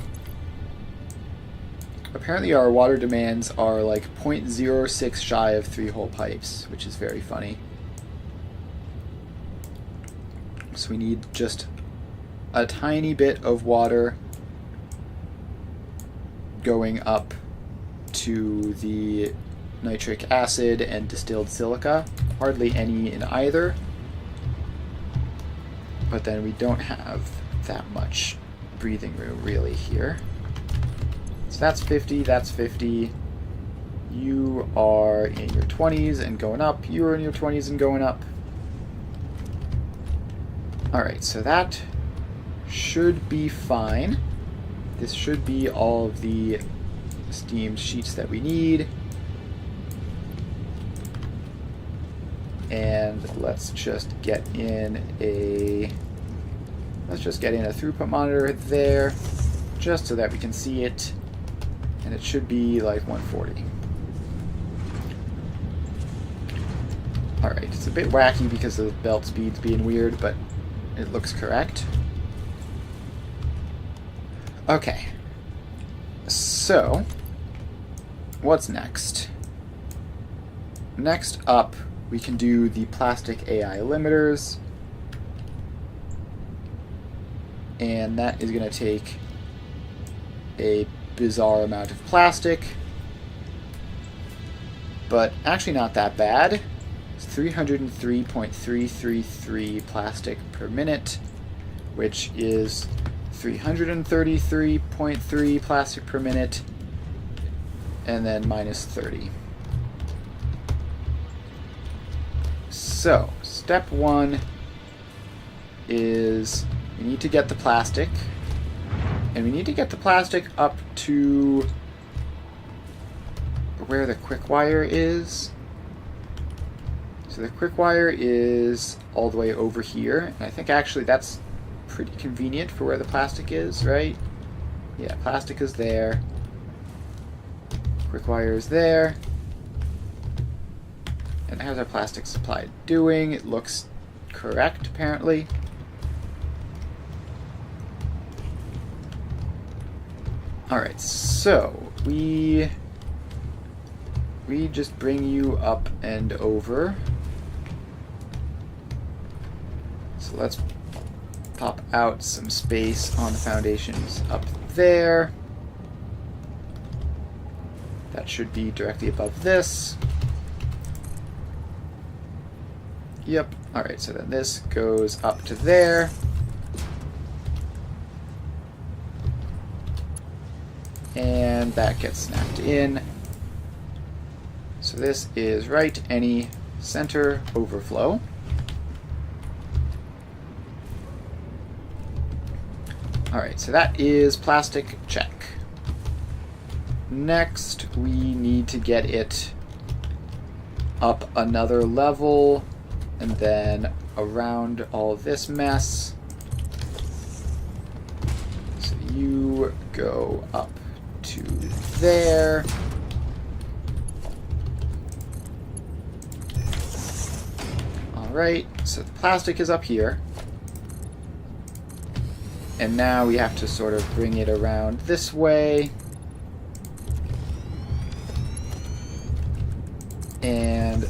Apparently our water demands are like 0.06 shy of 3 whole pipes, which is very funny. So we need just a tiny bit of water going up to the nitric acid and distilled silica. Hardly any in either. But then we don't have that much breathing room really here. So that's 50, that's 50. You are in your 20s and going up. You are in your 20s and going up. Alright, so that should be fine. This should be all of the steamed sheets that we need. And let's just get in a throughput monitor there, just so that we can see it. And it should be like 140. Alright, it's a bit wacky because of the belt speeds being weird, but it looks correct. Okay. So, what's next? Next up, we can do the plastic AI limiters. And that is going to take a bizarre amount of plastic. But actually not that bad. It's 303.333 plastic per minute, which is 333.3 plastic per minute, and then minus 30. So, step 1 is we need to get the plastic, and we need to get the plastic up to where the quick wire is. So the quick wire is all the way over here, and I think actually that's pretty convenient for where the plastic is, right? Yeah, plastic is there. Quick wire is there. And how's our plastic supply doing? It looks correct, apparently. Alright, so we just bring you up and over. So let's pop out some space on the foundations up there. That should be directly above this. Yep. Alright, so then this goes up to there. And that gets snapped in. So this is right any center overflow. Alright, so that is plastic check. Next, we need to get it up another level, and then around all this mess. So you go up to there. Alright, so the plastic is up here. And now we have to sort of bring it around this way. And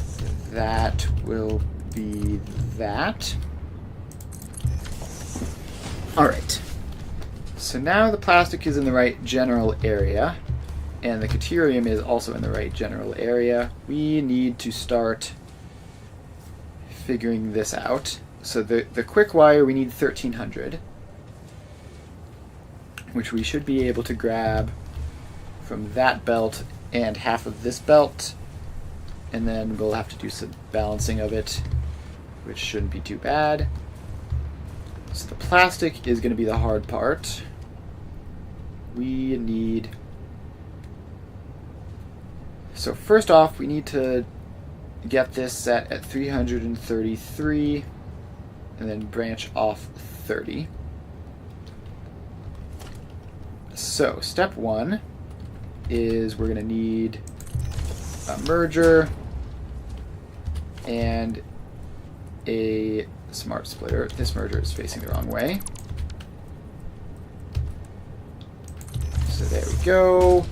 that will be that. Alright. So now the plastic is in the right general area, and the Caterium is also in the right general area. We need to start figuring this out. So the quick wire, we need 1300, which we should be able to grab from that belt and half of this belt. And then we'll have to do some balancing of it, which shouldn't be too bad. So the plastic is going to be the hard part. We need... So first off, we need to get this set at 333 and then branch off 30. So step one is we're going to need a merger and a smart splitter. This merger is facing the wrong way. So there we go.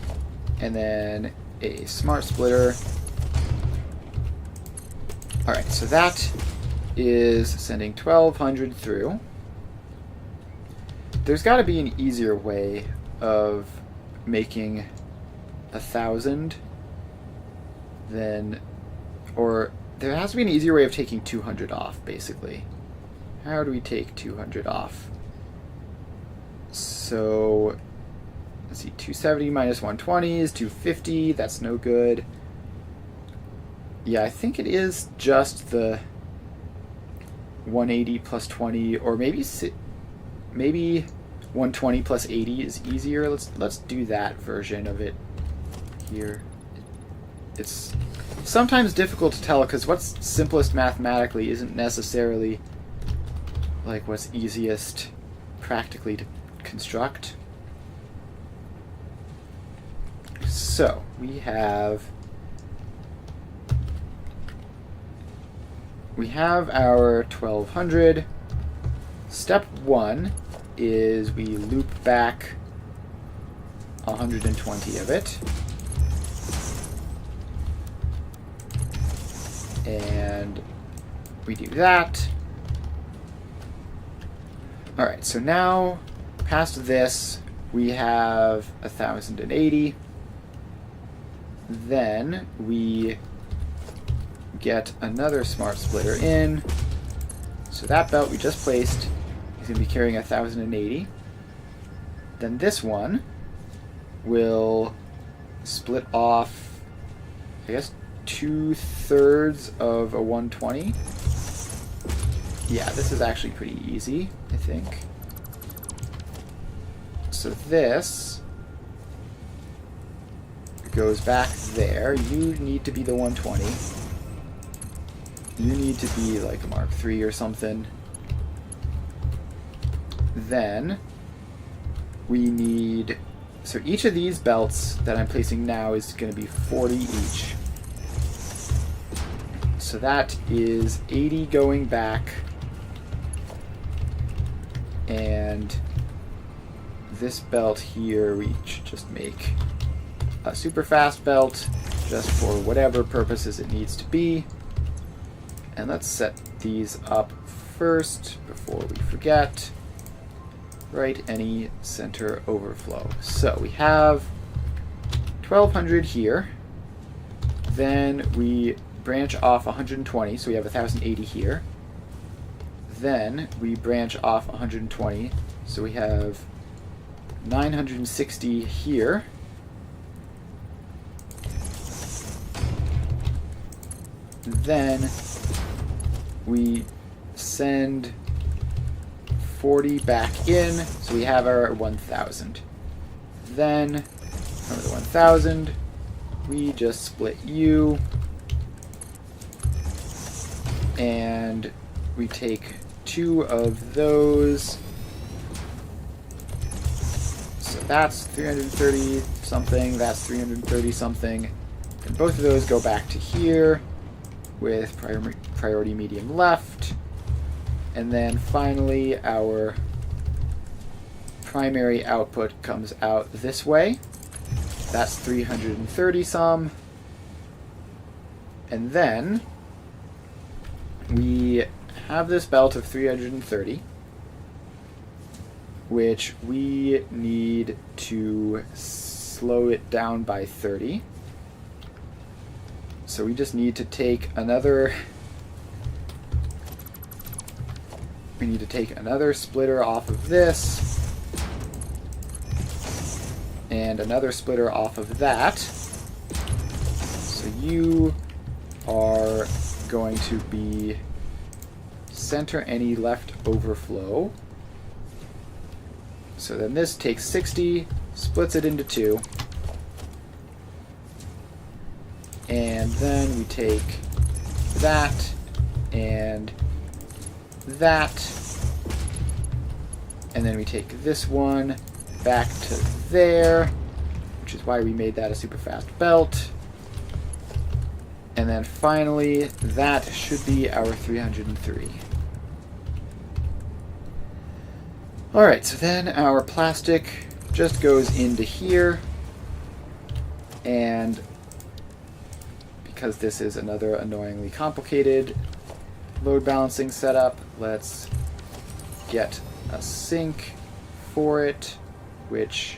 And then a smart splitter. Alright, so that is sending 1200 through. There's got to be an easier way of making 1000 than, or there has to be an easier way of taking 200 off, basically. How do we take 200 off? So, let's see, 270 minus 120 is 250, that's no good. Yeah, I think it is just the 180 plus 20, or maybe 120 plus 80 is easier. Let's do that version of it here. It's sometimes difficult to tell because what's simplest mathematically isn't necessarily like what's easiest practically to construct. So we have our 1200. Step one is we loop back 120 of it. And we do that. Alright, so now past this we have 1080. Then we get another smart splitter in. So that belt we just placed is going to be carrying 1080. Then this one will split off, I guess, 2/3 of a 120. Yeah, this is actually pretty easy, I think. So this goes back there. You need to be the 120. You need to be like a Mark III or something. Then we need... So each of these belts that I'm placing now is going to be 40 each. So that is 80 going back. And this belt here, we should just make a super fast belt just for whatever purposes it needs to be. And let's set these up first before we forget. write any center overflow. So we have 1200 here. Then we branch off 120, so we have 1080 here. Then we branch off 120, so we have 960 here. Then we send 40 back in, so we have our 1000. Then from the 1000, we just split U, and we take 2 of those. So that's 330 something, that's 330 something. And both of those go back to here with priority medium left. And then finally our primary output comes out this way. That's 330 some. And then we have this belt of 330, which we need to slow it down by 30. So we just need to take another splitter off of this and another splitter off of that. So you are going to be center any left overflow. So then this takes 60, splits it into 2. And then we take that and that. And then we take this one back to there, which is why we made that a super fast belt. And then finally, that should be our 303. Alright, so then our plastic just goes into here, and because this is another annoyingly complicated load balancing setup, let's get a sink for it, which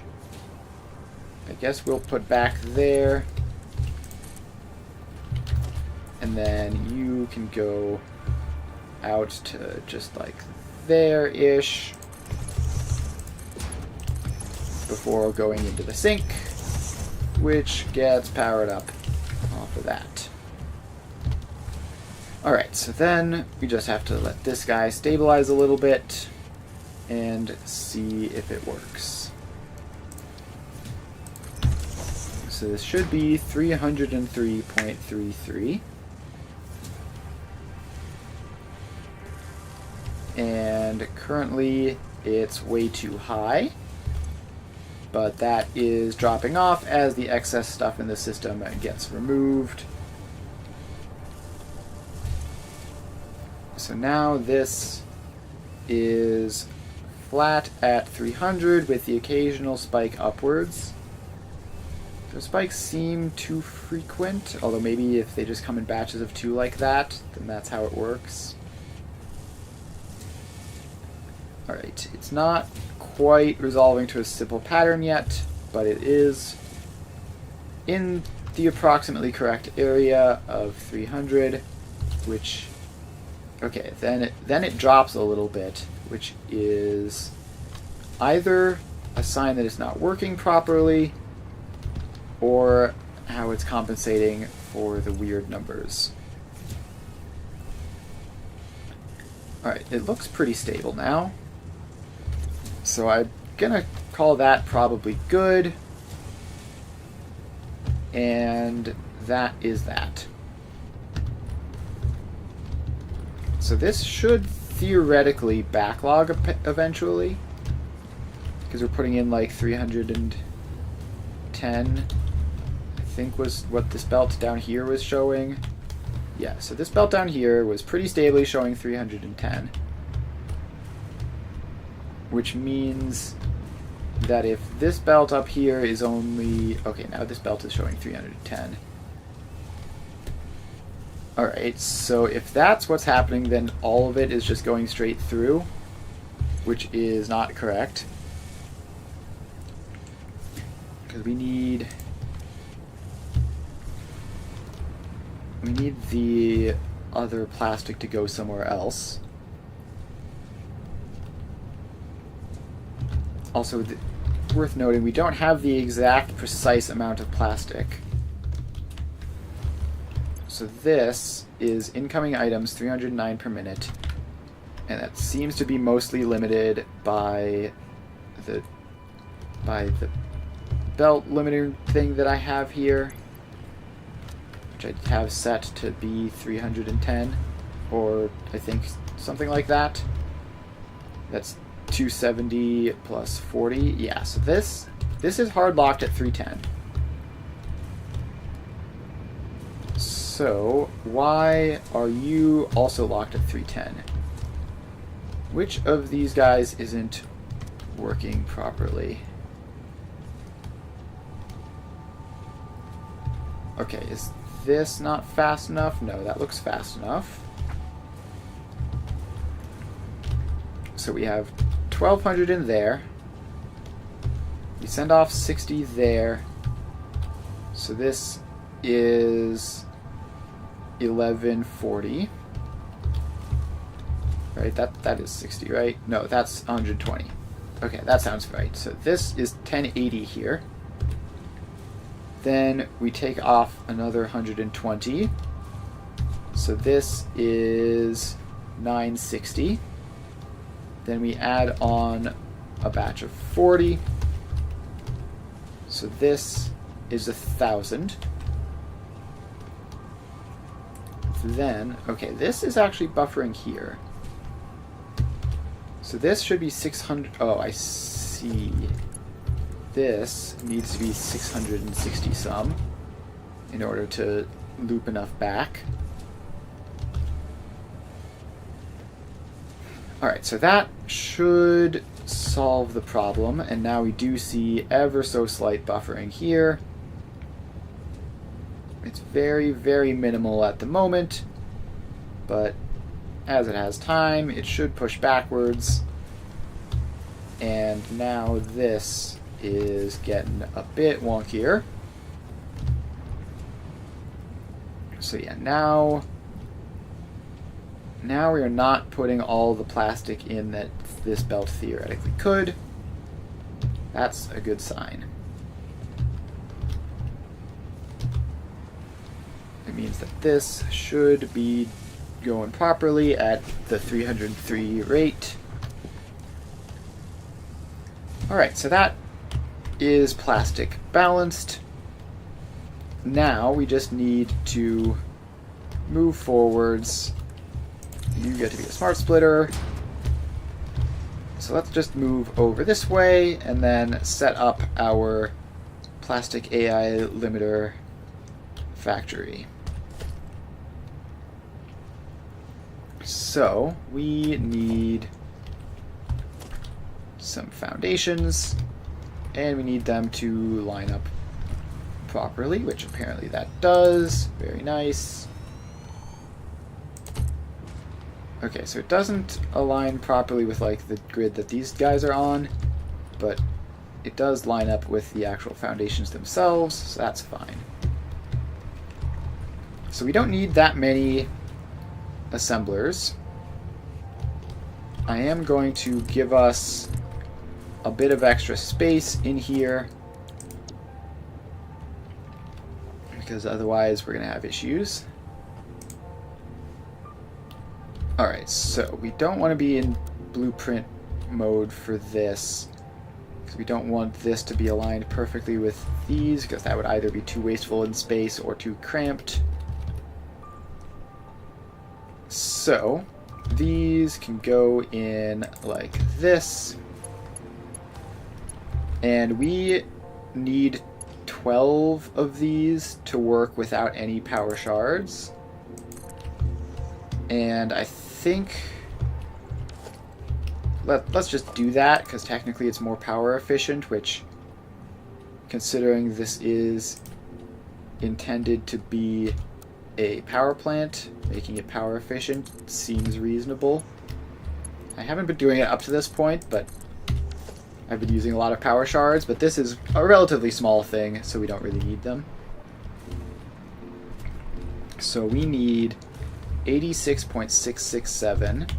I guess we'll put back there. And then you can go out to just like there-ish before going into the sink, which gets powered up off of that. Alright, so then we just have to let this guy stabilize a little bit and see if it works. So this should be 303.33. And currently it's way too high, but that is dropping off as the excess stuff in the system gets removed. So now this is flat at 300 with the occasional spike upwards. The spikes seem too frequent, although maybe if they just come in batches of 2 like that, then that's how it works. Alright, it's not quite resolving to a simple pattern yet, but it is in the approximately correct area of 300, which, okay, then it drops a little bit, which is either a sign that it's not working properly or how it's compensating for the weird numbers. Alright, it looks pretty stable now. So I'm gonna call that probably good. And that is that. So this should theoretically backlog eventually, because we're putting in like 310, I think was what this belt down here was showing. Yeah, so this belt down here was pretty stably showing 310. Which means that if this belt up here is only... Okay, now this belt is showing 310. Alright, so if that's what's happening, then all of it is just going straight through. which is not correct. Because we need the other plastic to go somewhere else. Also, worth noting, we don't have the exact precise amount of plastic. So this is incoming items 309 per minute, and that seems to be mostly limited by the belt limiter thing that I have here, which I have set to be 310, or I think something like that. That's 270 plus 40. Yeah, so this is hard locked at 310. So why are you also locked at 310? Which of these guys isn't working properly? Okay, is this not fast enough? No, that looks fast enough. So we have 1200 in there. We send off 60 there. So this is 1140. Right, that is 60, right? No, that's 120. Okay, that sounds right. So this is 1080 here. Then we take off another 120. So this is 960. Then we add on a batch of 40. So this is 1000. Then, okay, this is actually buffering here. So this should be 600. Oh, I see. This needs to be 660 some in order to loop enough back. Alright, so that should solve the problem, and now we do see ever so slight buffering here. It's very, very minimal at the moment, but as it has time, it should push backwards. And now this is getting a bit wonkier. So yeah, now we are not putting all the plastic in that this belt theoretically could. That's a good sign. It means that this should be going properly at the 303 rate. Alright, so that is plastic balanced. Now we just need to move forwards. You get to be a smart splitter. So let's just move over this way and then set up our plastic AI limiter factory. So we need some foundations, and we need them to line up properly, which apparently that does. Very nice. Okay, so it doesn't align properly with like the grid that these guys are on, but it does line up with the actual foundations themselves, so that's fine. So we don't need that many assemblers. I am going to give us a bit of extra space in here, because otherwise we're going to have issues. Alright, so we don't want to be in blueprint mode for this, because we don't want this to be aligned perfectly with these, because that would either be too wasteful in space or too cramped. So these can go in like this, and we need 12 of these to work without any power shards. And I think let's just do that, because technically it's more power efficient, which, considering this is intended to be a power plant, making it power efficient seems reasonable. I haven't been doing it up to this point, but I've been using a lot of power shards, but this is a relatively small thing, so we don't really need them. So we need 86.667.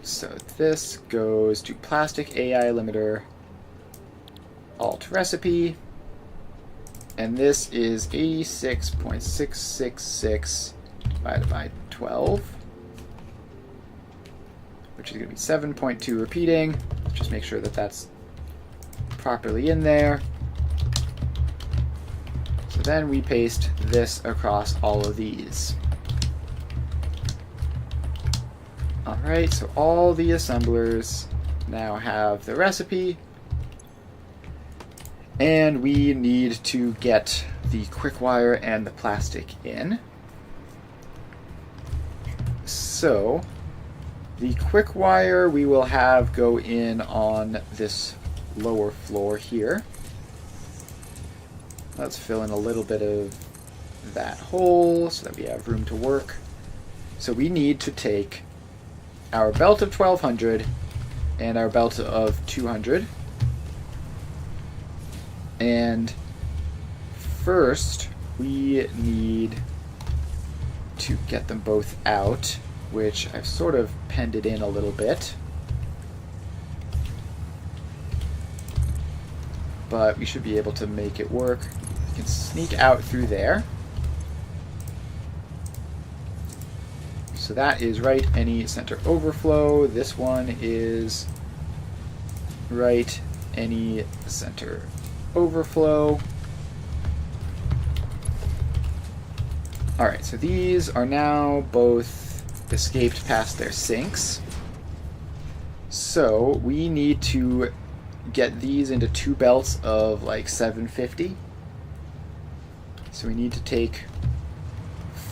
So this goes to plastic AI limiter, alt recipe, and this is 86.666 divided by 12, which is going to be 7.2 repeating. Just make sure that that's properly in there. So then we paste this across all of these. Alright, so all the assemblers now have the recipe, and we need to get the quick wire and the plastic in. So the quick wire we will have go in on this lower floor here. Let's fill in a little bit of that hole so that we have room to work. So we need to take our belt of 1200 and our belt of 200. And first we need to get them both out, which I've sort of penned it in a little bit. But we should be able to make it work. We can sneak out through there. So that is right any center overflow. This one is right any center overflow. Alright, so these are now both escaped past their sinks. So we need to get these into two belts of like 750. So we need to take,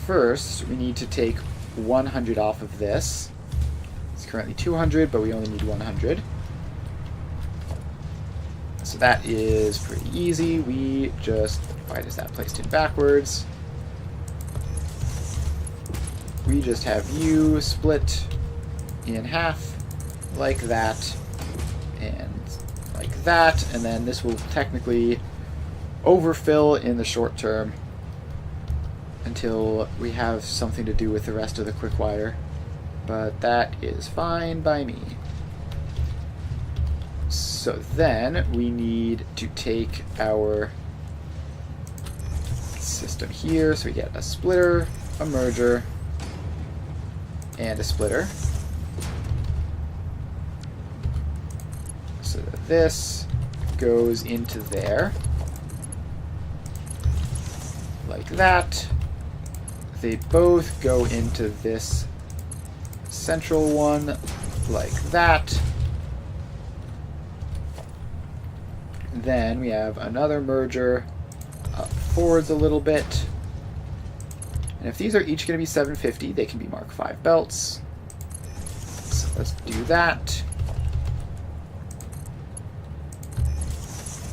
first we need to take 100 off of this. It's currently 200, but we only need 100. So that is pretty easy. We just, why is that placed in backwards? We just have you split in half like that and like that, and then this will technically overfill in the short term until we have something to do with the rest of the quick wire, but that is fine by me. So then we need to take our system here, so we get a splitter, a merger, and a splitter. So that this goes into there, like that. They both go into this central one, like that. Then we have another merger up forwards a little bit. And if these are each going to be 750, they can be Mark 5 belts. So let's do that.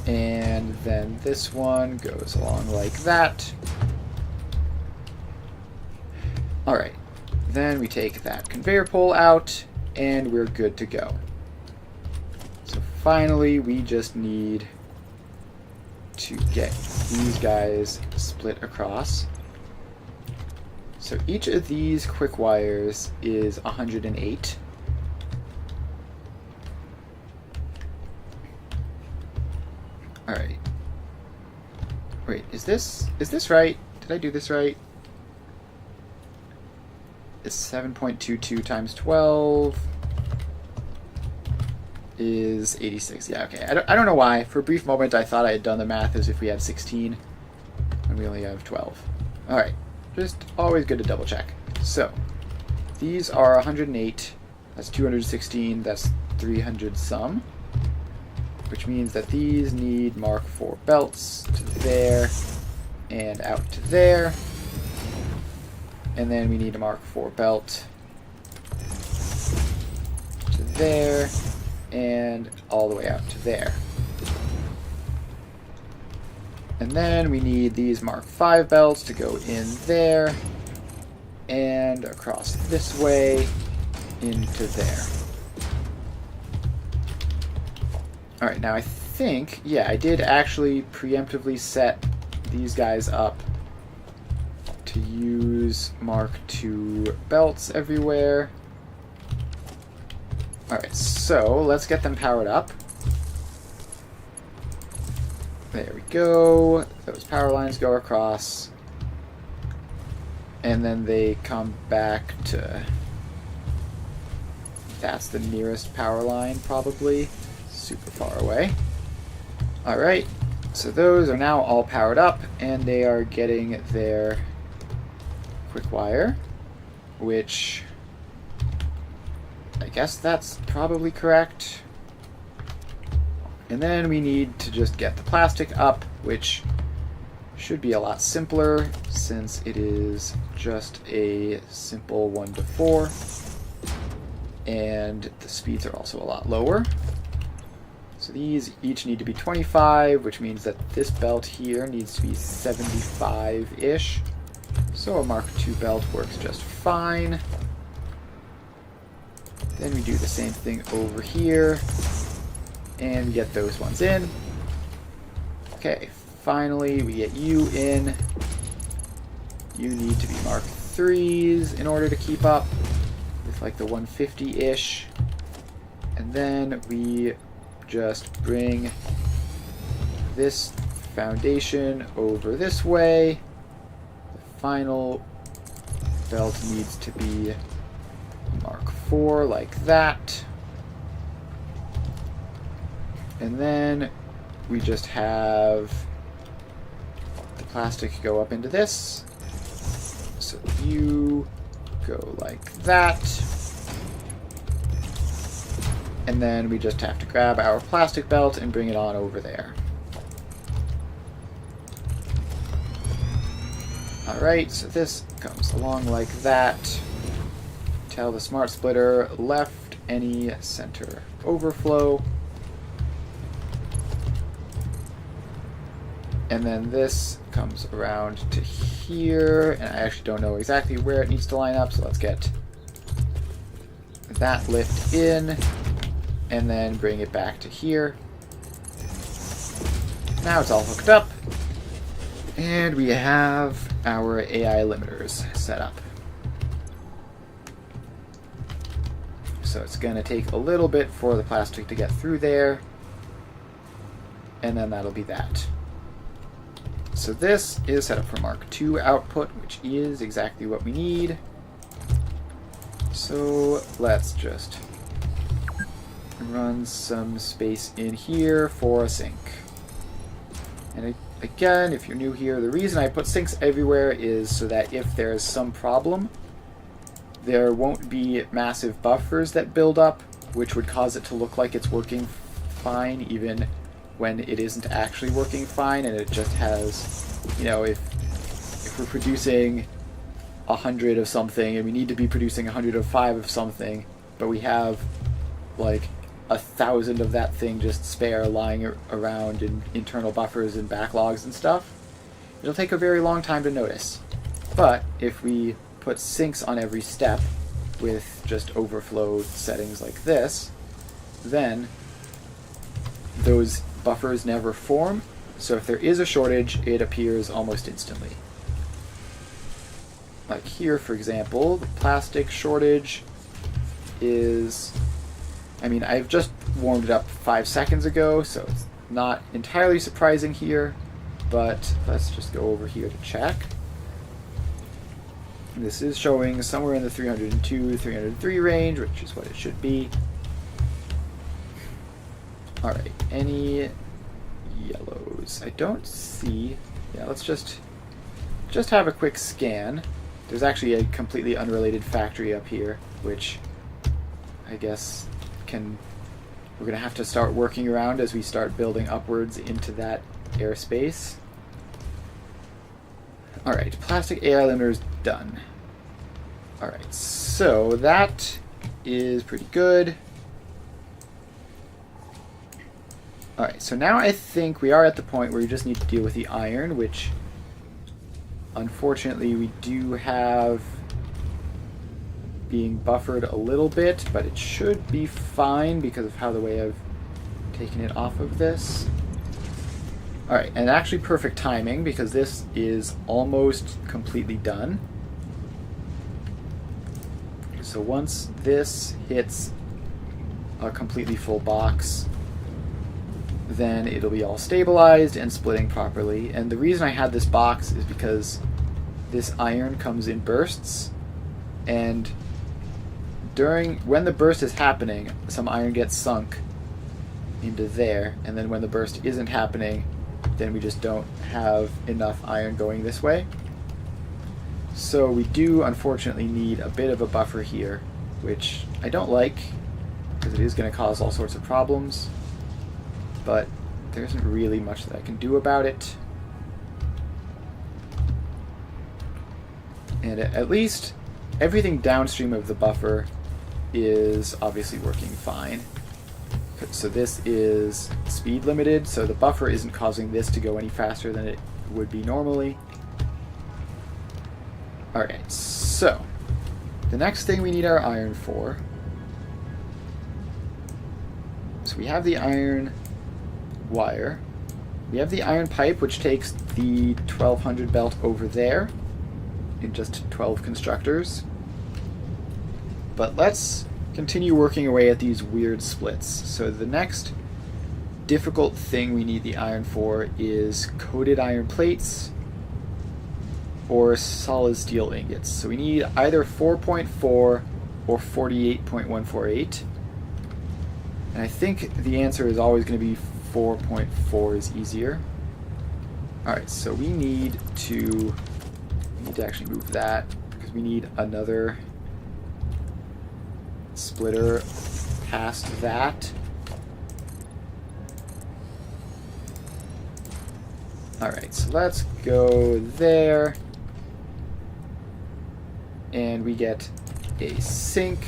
And then this one goes along like that. Alright, then we take that conveyor pole out, and we're good to go. So finally, we just need to get these guys split across. So each of these quick wires is 108. Alright. Wait, is this right? Did I do this right? It's 7.22 times 12 is 86. Yeah, okay. I don't know why. For a brief moment, I thought I had done the math as if we had 16, and we only have 12. Alright. Just always good to double check. So, these are 108. That's 216. That's 300 some. Which means that these need Mark 4 belts to there and out to there. And then we need a Mark 4 belt to there and all the way out to there. And then we need these Mark 5 belts to go in there and across this way into there. Alright, now I think, yeah, I did actually preemptively set these guys up to use Mark II belts everywhere. Alright, so let's get them powered up. There we go. Those power lines go across. And then they come back to... That's the nearest power line, probably. Super far away. Alright, so those are now all powered up, and they are getting their quick wire, which I guess that's probably correct. And then we need to just get the plastic up, which should be a lot simpler since it is just a simple 1 to 4. And the speeds are also a lot lower. So these each need to be 25, which means that this belt here needs to be 75-ish. So a Mark II belt works just fine. Then we do the same thing over here. And we get those ones in. Okay, finally we get you in. You need to be Mark IIIs in order to keep up with like the 150-ish. And then we just bring this foundation over this way. The final belt needs to be Mark IV like that. And then we just have the plastic go up into this. So you go like that. And then we just have to grab our plastic belt and bring it on over there. Alright, so this comes along like that. Tell the smart splitter left any center overflow. And then this comes around to here, and I actually don't know exactly where it needs to line up, so let's get that lift in, and then bring it back to here. Now it's all hooked up, and we have our AI limiters set up. So it's going to take a little bit for the plastic to get through there, and then that'll be that. So this is set up for Mark II output, which is exactly what we need. So let's just run some space in here for a sink. And again, if you're new here, the reason I put sinks everywhere is so that if there's some problem, there won't be massive buffers that build up, which would cause it to look like it's working fine, even when it isn't actually working fine, and it just has, you know, if we're producing 100 of something and we need to be producing 105 of something, but we have like 1,000 of that thing just spare lying around in internal buffers and backlogs and stuff, it'll take a very long time to notice. But if we put sinks on every step with just overflow settings like this, then those buffers never form, so if there is a shortage, it appears almost instantly. Like here, for example, the plastic shortage is... I mean, I've just warmed it up 5 seconds ago, so it's not entirely surprising here, but let's just go over here to check. This is showing somewhere in the 302, 303 range, which is what it should be. Alright, any yellows? I don't see... Yeah, let's just have a quick scan. There's actually a completely unrelated factory up here, which I guess we're going to have to start working around as we start building upwards into that airspace. Alright, plastic AI limiter is done. Alright, so that is pretty good. Alright, so now I think we are at the point where we just need to deal with the iron, which unfortunately we do have being buffered a little bit, but it should be fine because of how the way I've taken it off of this. Alright, and actually perfect timing because this is almost completely done. So once this hits a completely full box, then it'll be all stabilized and splitting properly. And the reason I had this box is because this iron comes in bursts, and when the burst is happening, some iron gets sunk into there, and then when the burst isn't happening, then we just don't have enough iron going this way. So we do unfortunately need a bit of a buffer here, which I don't like because it is going to cause all sorts of problems, but there isn't really much that I can do about it. And at least everything downstream of the buffer is obviously working fine. So this is speed limited, so the buffer isn't causing this to go any faster than it would be normally. Alright, so the next thing we need our iron for. So we have the iron wire. We have the iron pipe, which takes the 1200 belt over there in just 12 constructors. But let's continue working away at these weird splits. So the next difficult thing we need the iron for is coated iron plates or solid steel ingots. So we need either 4.4 or 48.148. And I think the answer is always going to be 4.4 is easier. Alright, so we need to actually move that because we need another splitter past that. Alright, so let's go there. And we get a sink.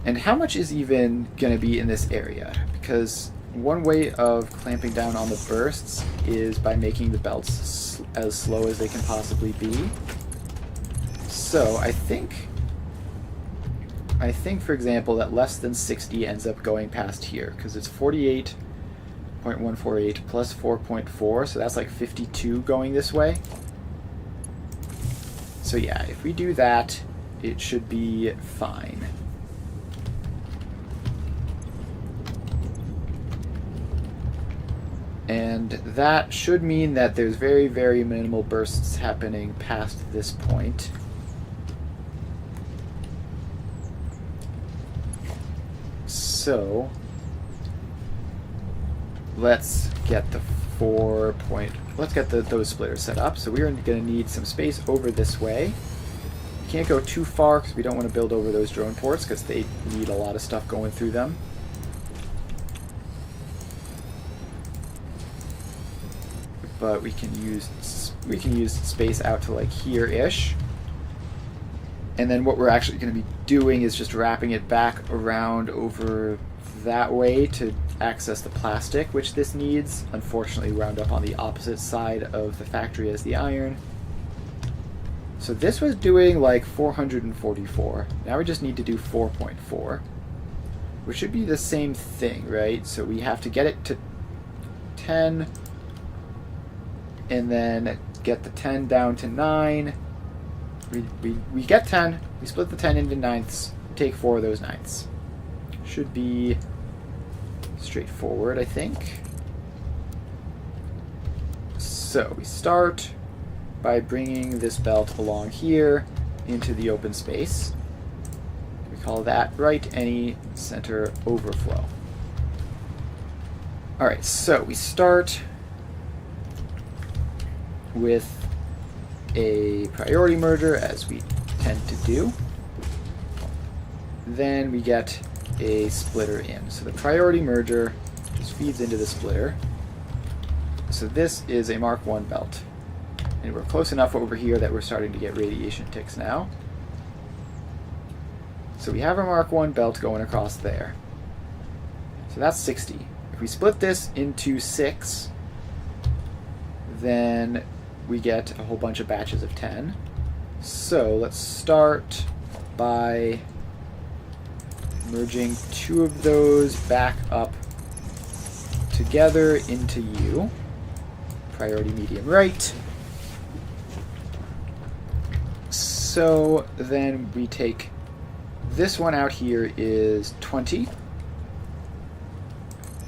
And how much is even going to be in this area? Because one way of clamping down on the bursts is by making the belts as slow as they can possibly be. So I think, for example, that less than 60 ends up going past here, because it's 48.148 plus 4.4, so that's like 52 going this way. So yeah, if we do that, it should be fine. And that should mean that there's very, very minimal bursts happening past this point. So let's get the those splitters set up. So we're going to need some space over this way. We can't go too far because we don't want to build over those drone ports because they need a lot of stuff going through them. But we can use space out to like here-ish. And then what we're actually going to be doing is just wrapping it back around over that way to access the plastic, which this needs. Unfortunately, wound up on the opposite side of the factory as the iron. So this was doing like 444. Now we just need to do 4.4, which should be the same thing, right? So we have to get it to 10, and then get the 10 down to 9. We get 10, we split the 10 into ninths, take 4 of those ninths. Should be straightforward, I think. So we start by bringing this belt along here into the open space. We call that right any center overflow. Alright, so we start with a priority merger, as we tend to do. Then we get a splitter in. So the priority merger just feeds into the splitter. So this is a Mark 1 belt. And we're close enough over here that we're starting to get radiation ticks now. So we have our Mark 1 belt going across there. So that's 60. If we split this into 6, then we get a whole bunch of batches of 10. So let's start by merging two of those back up together into U. Priority medium right. So then we take this one out here is 20.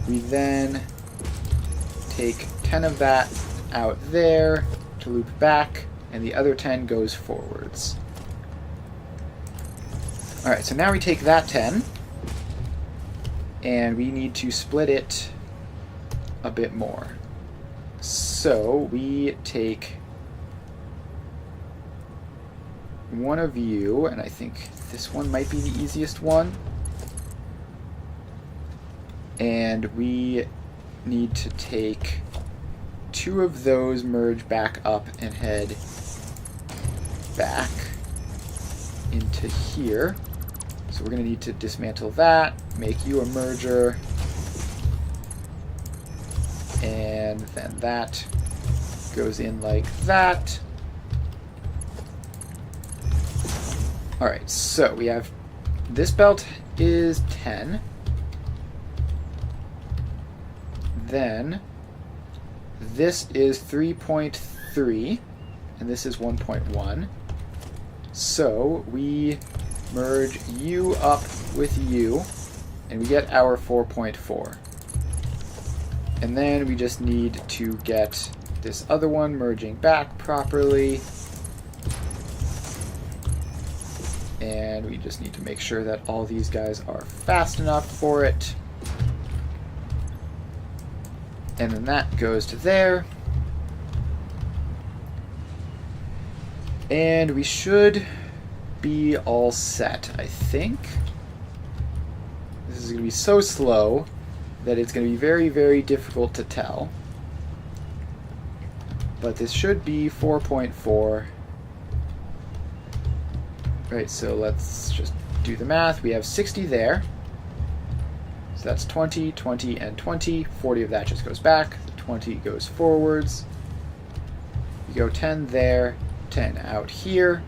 We then take 10 of that out there to loop back, and the other 10 goes forwards. Alright, so now we take that 10, and we need to split it a bit more. So we take one of you, and I think this one might be the easiest one. And we need to take two of those, merge back up, and head back into here. So we're going to need to dismantle that, make you a merger, and then that goes in like that. Alright, so we have this belt is 10. Then this is 3.3, and this is 1.1. So we merge U up with U, and we get our 4.4. And then we just need to get this other one merging back properly. And we just need to make sure that all these guys are fast enough for it. And then that goes to there. And we should be all set, I think. This is going to be so slow that it's going to be very, very difficult to tell. But this should be 4.4. Right, so let's just do the math. We have 60 there. So that's 20, 20, and 20. 40 of that just goes back. The 20 goes forwards. We go 10 there, 10 out here.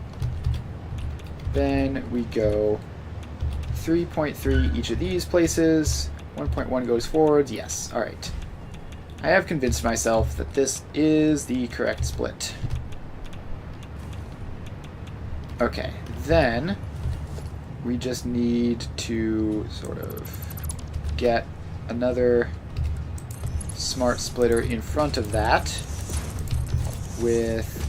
Then we go 3.3 each of these places. 1.1 goes forwards. Yes, all right. I have convinced myself that this is the correct split. Okay, then we just need to sort of get another smart splitter in front of that with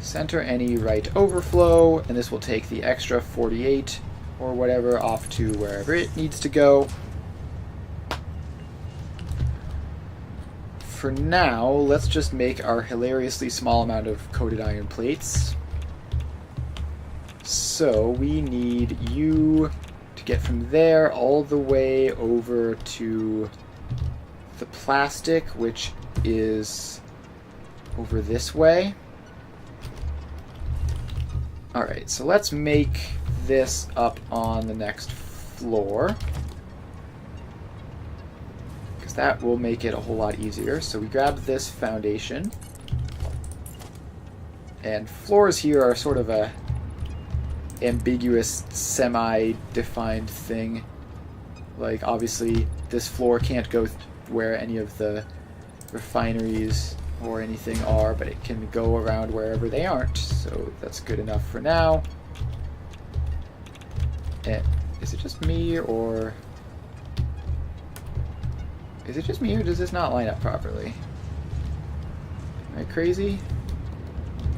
center any right overflow, and this will take the extra 48 or whatever off to wherever it needs to go. For now, let's just make our hilariously small amount of coated iron plates. So we need you to get from there all the way over to the plastic, which is over this way. Alright, so let's make this up on the next floor, because that will make it a whole lot easier. So we grab this foundation, and floors here are sort of a ambiguous, semi-defined thing. Like, obviously, this floor can't go where any of the refineries or anything are, but it can go around wherever they aren't, so that's good enough for now. And is it just me, or... Is it just me, or does this not line up properly? Am I crazy?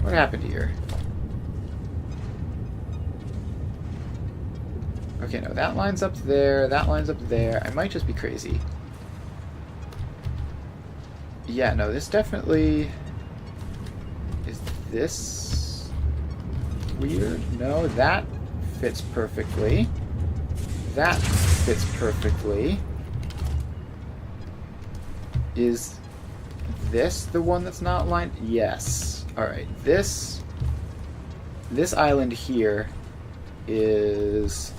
What happened here? Okay, no, that lines up there, that lines up there. I might just be crazy. Yeah, no, this definitely... Is this weird? No, that fits perfectly. That fits perfectly. Is this the one that's not lined? Yes. Alright, this island here is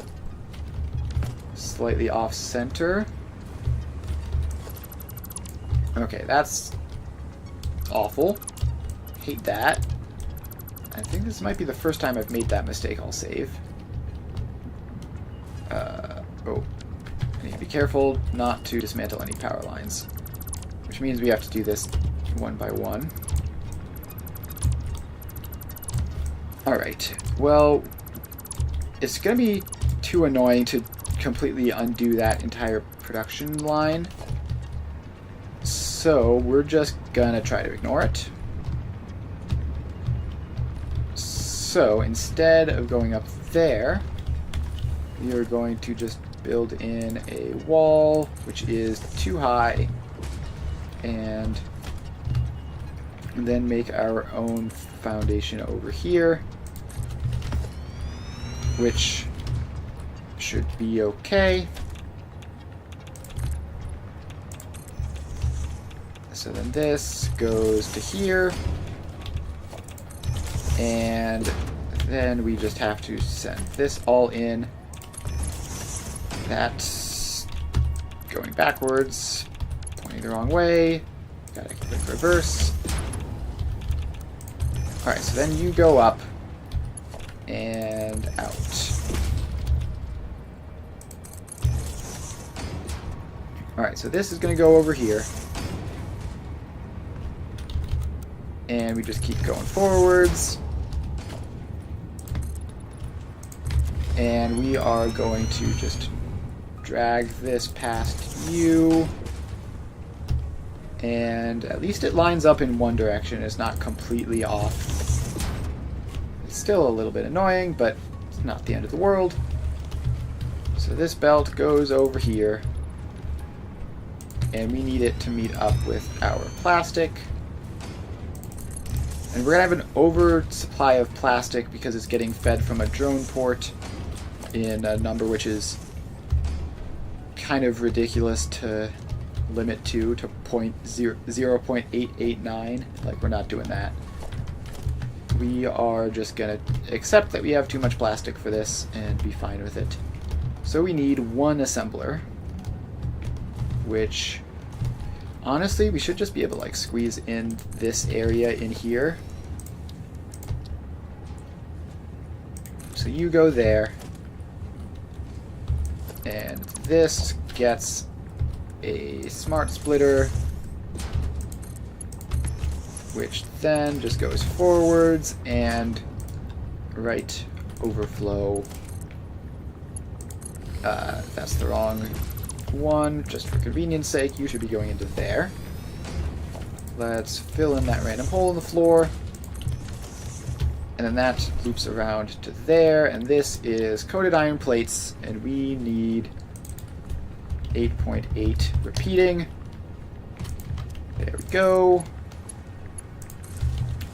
slightly off-center. Okay, that's awful. Hate that. I think this might be the first time I've made that mistake. I'll save. be careful not to dismantle any power lines, which means we have to do this one by one. Alright, well, it's going to be too annoying to completely undo that entire production line, so we're just going to try to ignore it. So instead of going up there, we are going to just build in a wall, which is too high, and then make our own foundation over here, which should be okay. So then this goes to here, and then we just have to send this all in. That's going backwards, pointing the wrong way. Gotta click reverse. Alright, so then you go up and out. Alright, so this is going to go over here. And we just keep going forwards. And we are going to just drag this past you. And at least it lines up in one direction. It's not completely off. It's still a little bit annoying, but it's not the end of the world. So this belt goes over here. And we need it to meet up with our plastic. And we're going to have an oversupply of plastic because it's getting fed from a drone port in a number which is kind of ridiculous to limit to 0.889. Like, we're not doing that. We are just going to accept that we have too much plastic for this and be fine with it. So we need one assembler, which honestly we should just be able to like squeeze in this area in here. So you go there, and this gets a smart splitter, which then just goes forwards and right overflow. That's the wrong one. Just for convenience sake, you should be going into there. Let's fill in that random hole in the floor. And then that loops around to there, and this is coated iron plates, and we need 8.8 repeating. There we go.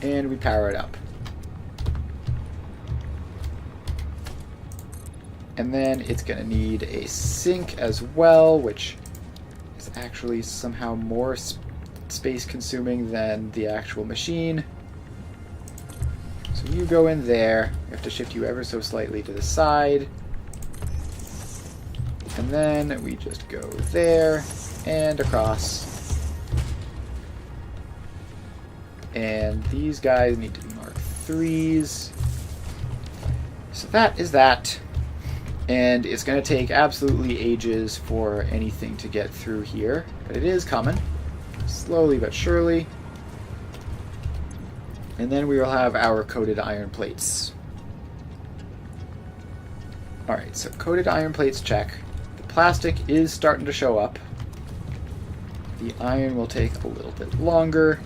And we power it up. And then it's going to need a sink as well, which is actually somehow more space consuming than the actual machine. So you go in there. We have to shift you ever so slightly to the side. And then we just go there and across. And these guys need to be Mark 3s. So that is that. And it's going to take absolutely ages for anything to get through here. But it is coming. Slowly but surely. And then we will have our coated iron plates. Alright, so coated iron plates check. The plastic is starting to show up. The iron will take a little bit longer.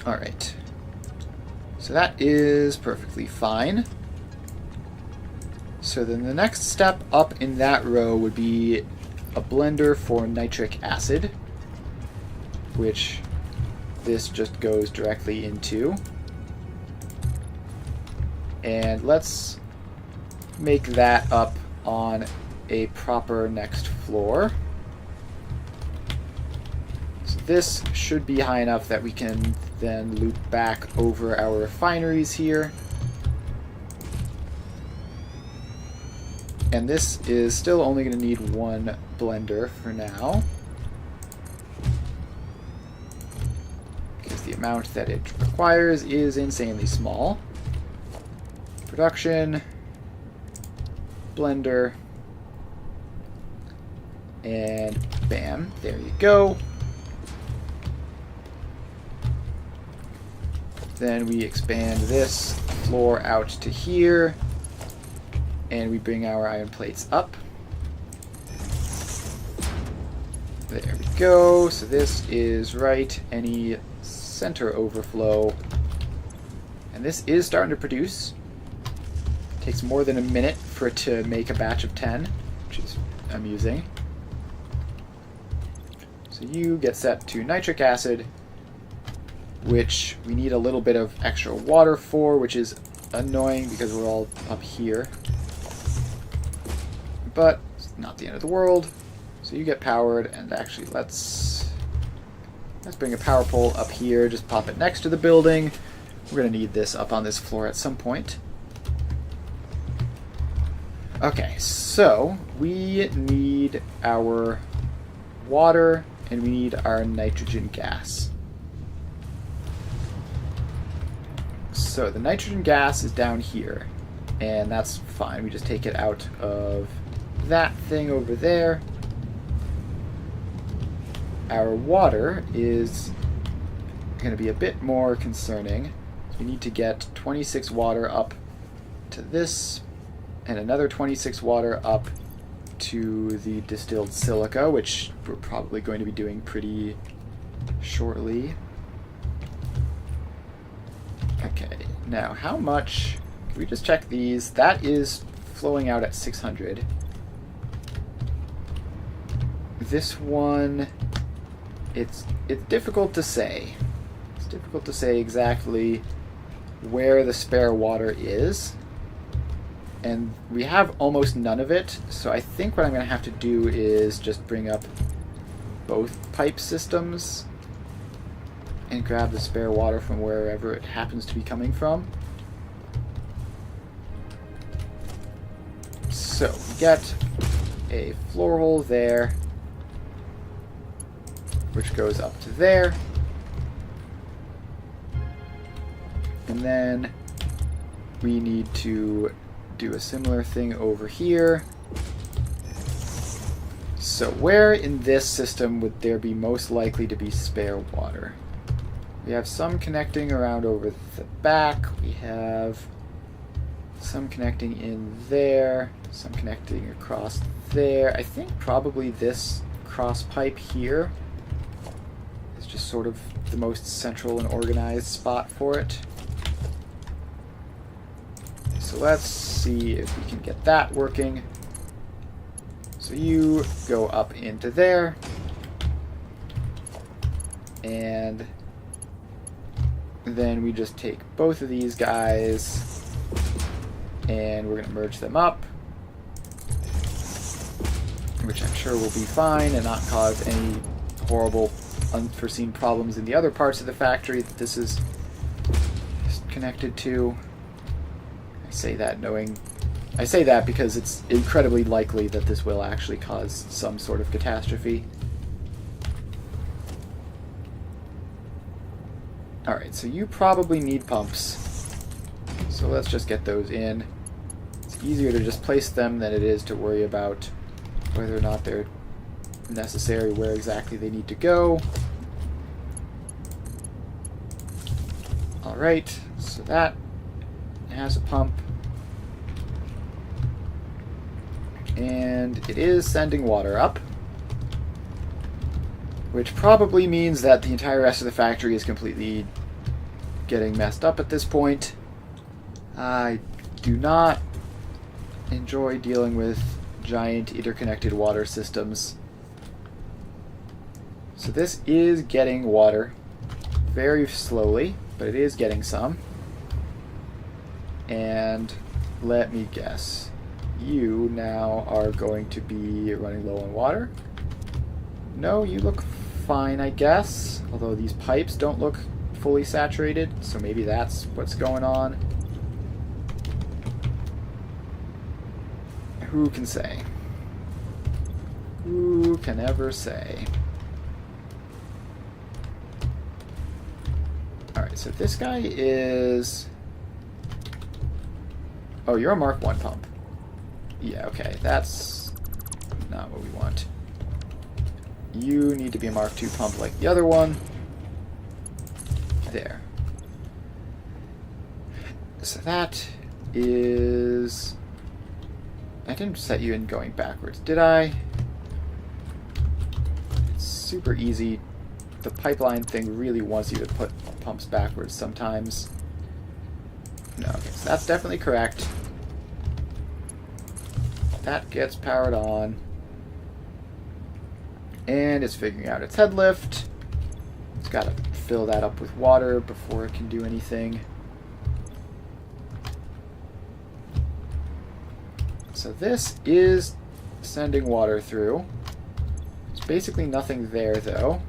Alright. So that is perfectly fine. So then the next step up in that row would be a blender for nitric acid, which this just goes directly into. And let's make that up on a proper next floor. So this should be high enough that we can then loop back over our refineries here. And this is still only going to need one blender for now, because the amount that it requires is insanely small. Production, blender. And bam, there you go. Then we expand this floor out to here. And we bring our iron plates up. There we go. So this is right any center overflow. And this is starting to produce. It takes more than a minute for it to make a batch of 10, which is amusing. So you get set to nitric acid, which we need a little bit of extra water for, which is annoying because we're all up here. But it's not the end of the world. So you get powered, and actually let's bring a power pole up here, just pop it next to the building. We're going to need this up on this floor at some point. Okay, so we need our water and we need our nitrogen gas. So the nitrogen gas is down here, and that's fine. We just take it out of that thing over there. Our water is going to be a bit more concerning. We need to get 26 water up to this, and another 26 water up to the distilled silica, which we're probably going to be doing pretty shortly. Okay, now how much... Can we just check these? That is flowing out at 600. This one, it's difficult to say. It's difficult to say exactly where the spare water is. And we have almost none of it, so I think what I'm going to have to do is just bring up both pipe systems and grab the spare water from wherever it happens to be coming from. So we get a floor hole there, which goes up to there. And then we need to do a similar thing over here. So where in this system would there be most likely to be spare water? We have some connecting around over the back. We have some connecting in there, some connecting across there. I think probably this cross pipe here is just sort of the most central and organized spot for it. So let's see if we can get that working. So you go up into there, and then we just take both of these guys and we're going to merge them up, which I'm sure will be fine and not cause any horrible unforeseen problems in the other parts of the factory that this is connected to. I say that because it's incredibly likely that this will actually cause some sort of catastrophe. Alright, so you probably need pumps. So let's just get those in. It's easier to just place them than it is to worry about whether or not they're necessary, where exactly they need to go. Alright, so that has a pump. And it is sending water up, which probably means that the entire rest of the factory is completely getting messed up at this point. I do not enjoy dealing with giant interconnected water systems. So this is getting water very slowly, but it is getting some. And let me guess, you now are going to be running low on water? No, you look fine, I guess. Although these pipes don't look fully saturated, so maybe that's what's going on. Who can say? Who can ever say? Alright, so this guy is... Oh, you're a Mark 1 pump. Yeah, okay, that's not what we want. You need to be a Mark II pump like the other one. There. So that is... I didn't set you in going backwards, did I? It's super easy. The pipeline thing really wants you to put pumps backwards sometimes. No, okay, so that's definitely correct. That gets powered on. And it's figuring out its head lift. It's got to fill that up with water before it can do anything. So this is sending water through. There's basically nothing there, though.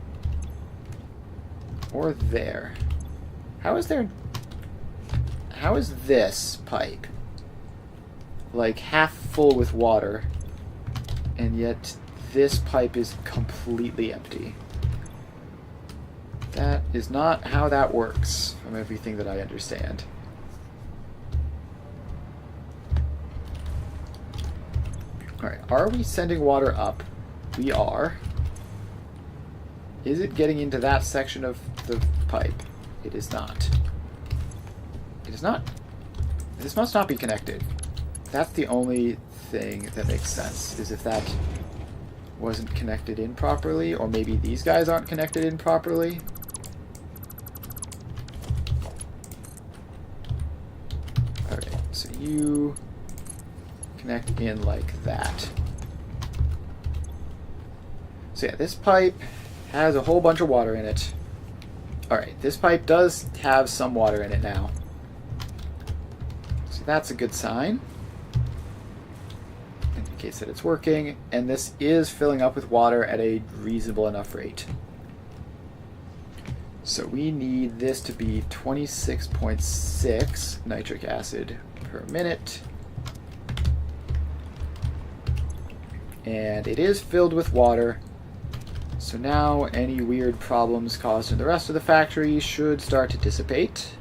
Or there. How is this pipe like half full with water, and yet this pipe is completely empty? That is not how that works, from everything that I understand. Alright, are we sending water up? We are. Is it getting into that section of the pipe? It is not. It is not. This must not be connected. That's the only thing that makes sense, is if that wasn't connected in properly, or maybe these guys aren't connected in properly. Okay, so you connect in like that. So yeah, this pipe has a whole bunch of water in it. Alright, this pipe does have some water in it now. So that's a good sign. Indicates that it's working, and this is filling up with water at a reasonable enough rate. So we need this to be 26.6 nitric acid per minute. And it is filled with water. So now any weird problems caused in the rest of the factory should start to dissipate.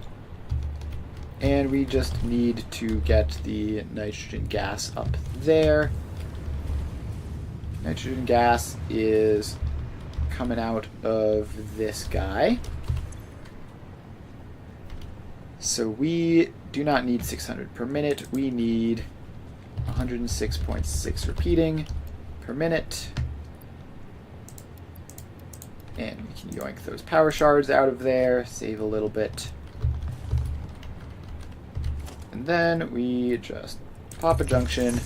And we just need to get the nitrogen gas up there. Nitrogen gas is coming out of this guy. So we do not need 600 per minute. We need 106.6 repeating per minute. And we can yoink those power shards out of there, save a little bit. And then we just pop a junction,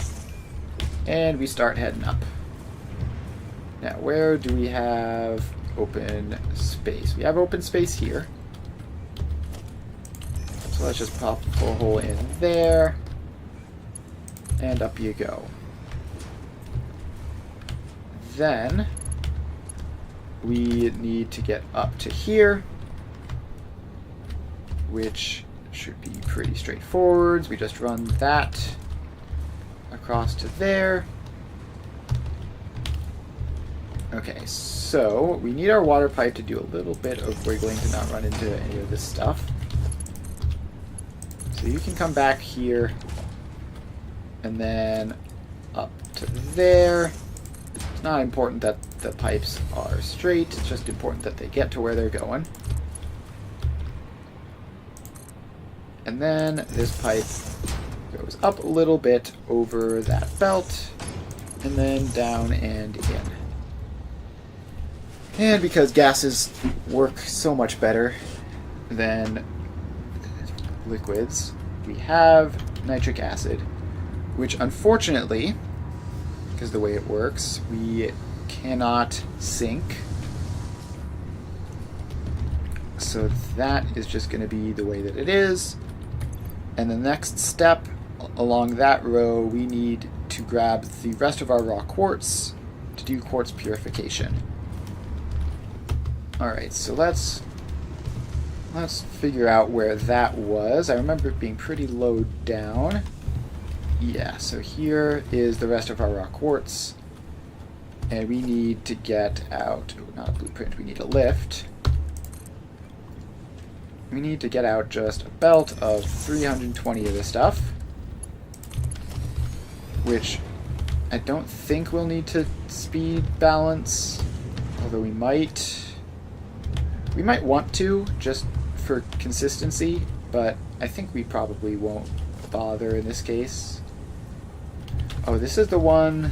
and we start heading up. Now, where do we have open space? We have open space here. So let's just pop a full hole in there, and up you go. Then we need to get up to here, which should be pretty straightforward. We just run that across to there. Okay, so we need our water pipe to do a little bit of wiggling to not run into any of this stuff. So you can come back here and then up to there. It's not important that the pipes are straight, it's just important that they get to where they're going. And then this pipe goes up a little bit over that belt, and then down and in. And because gases work so much better than liquids, we have nitric acid, which unfortunately, because the way it works, we cannot sink. So that is just going to be the way that it is. And the next step along that row, we need to grab the rest of our raw quartz to do quartz purification. Alright, so let's figure out where that was. I remember it being pretty low down. Yeah, so here is the rest of our raw quartz. And we need to get out, not a blueprint, we need a lift. We need to get out just a belt of 320 of this stuff. which I don't think we'll need to speed balance, although we might want to, just for consistency, but I think we probably won't bother in this case. Oh, this is the one...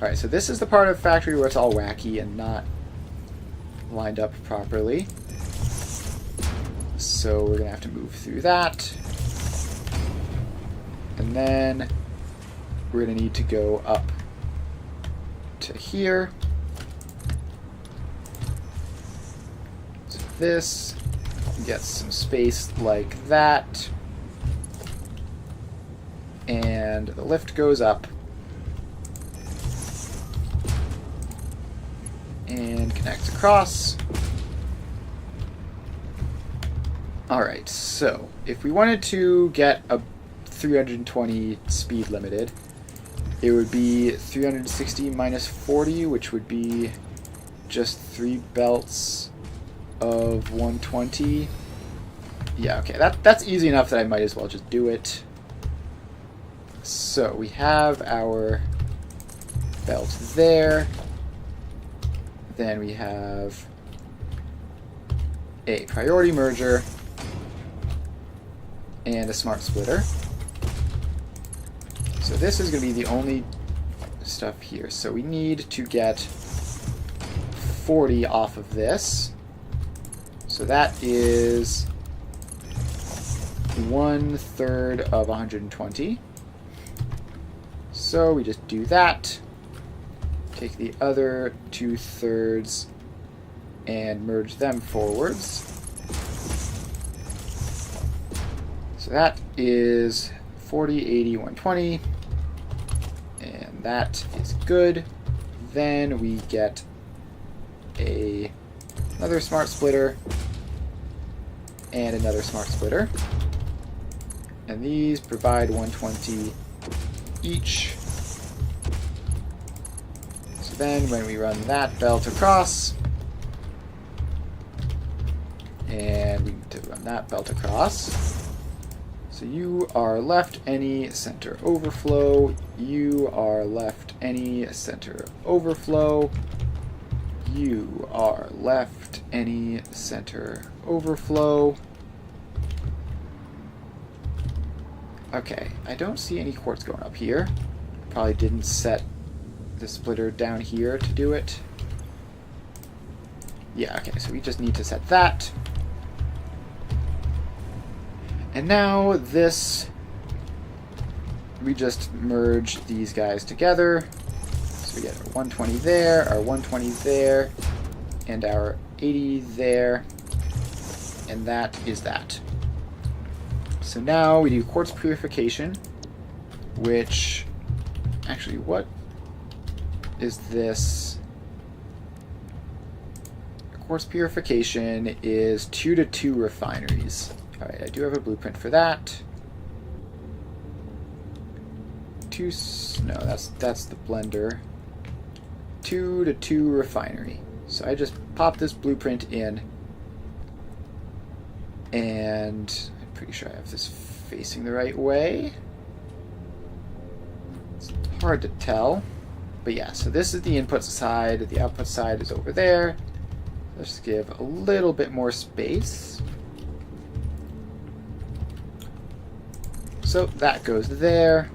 Alright, so this is the part of factory where it's all wacky and not lined up properly. So we're going to have to move through that. And then we're going to need to go up to here. So this gets some space like that. And the lift goes up. And connects across. Alright, so if we wanted to get a 320 speed limited, it would be 360 minus 40, which would be just 3 belts of 120. Yeah, okay, that's easy enough that I might as well just do it. So we have our belt there. Then we have a priority merger and a smart splitter. So this is going to be the only stuff here. So we need to get 40 off of this. So that is 1/3 of 120. So we just do that. Take the other 2/3 and merge them forwards. So that is 40, 80, 120. And that is good. Then we get another smart splitter and another smart splitter. And these provide 120 each. So then when we run that belt across, and we need to run that belt across. So you are left any center overflow. You are left any center overflow. You are left any center overflow. Okay, I don't see any quartz going up here. Probably didn't set the splitter down here to do it. Yeah, okay, so we just need to set that. And now this, we just merge these guys together. So we get our 120 there, our 120 there, and our 80 there. And that is that. So now we do quartz purification, which, actually, what is this? Quartz purification is 2 to 2 refineries. Alright, I do have a blueprint for that. No, that's the blender. 2 to 2 refinery. So I just pop this blueprint in, and I'm pretty sure I have this facing the right way. It's hard to tell, but yeah, so this is the input side, the output side is over there. Let's give a little bit more space. So that goes there.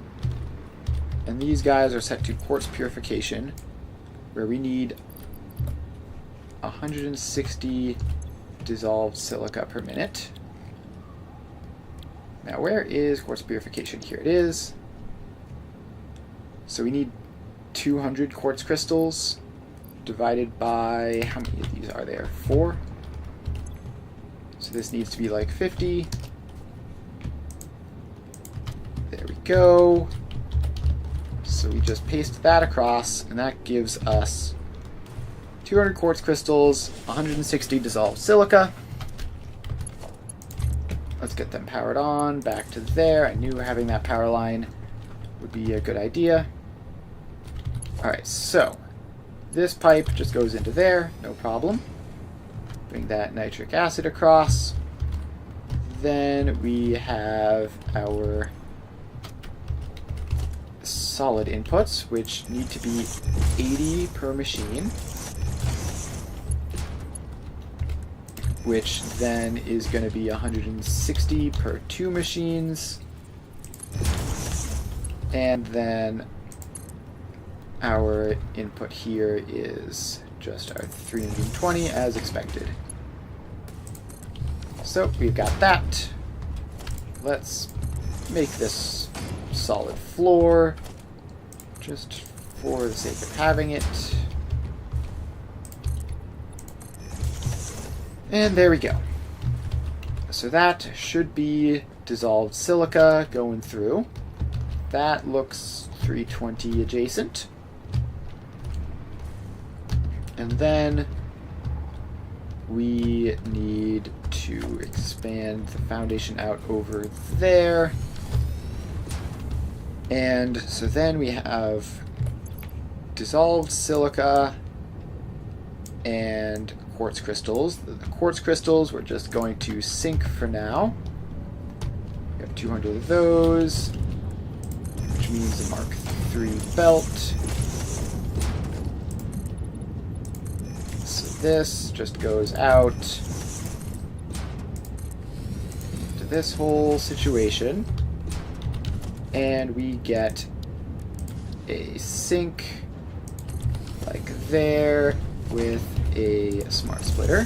And these guys are set to quartz purification, where we need 160 dissolved silica per minute. Now where is quartz purification? Here it is. So we need 200 quartz crystals divided by, how many of these are there? 4. So this needs to be like 50. There we go. So we just paste that across, and that gives us 200 quartz crystals, 160 dissolved silica. Let's get them powered on, back to there. I knew having that power line would be a good idea. Alright, so this pipe just goes into there, no problem. Bring that nitric acid across. Then we have our solid inputs, which need to be 80 per machine, which then is going to be 160 per 2 machines, and then our input here is just our 320 as expected. So we've got that. Let's make this solid floor just for the sake of having it. And there we go. So that should be dissolved silica going through. That looks 320 adjacent. And then we need to expand the foundation out over there. And so then we have dissolved silica and quartz crystals. The quartz crystals we're just going to sink for now. We have 200 of those, which means a Mark III belt. So this just goes out to this whole situation, and we get a sink like there with a smart splitter.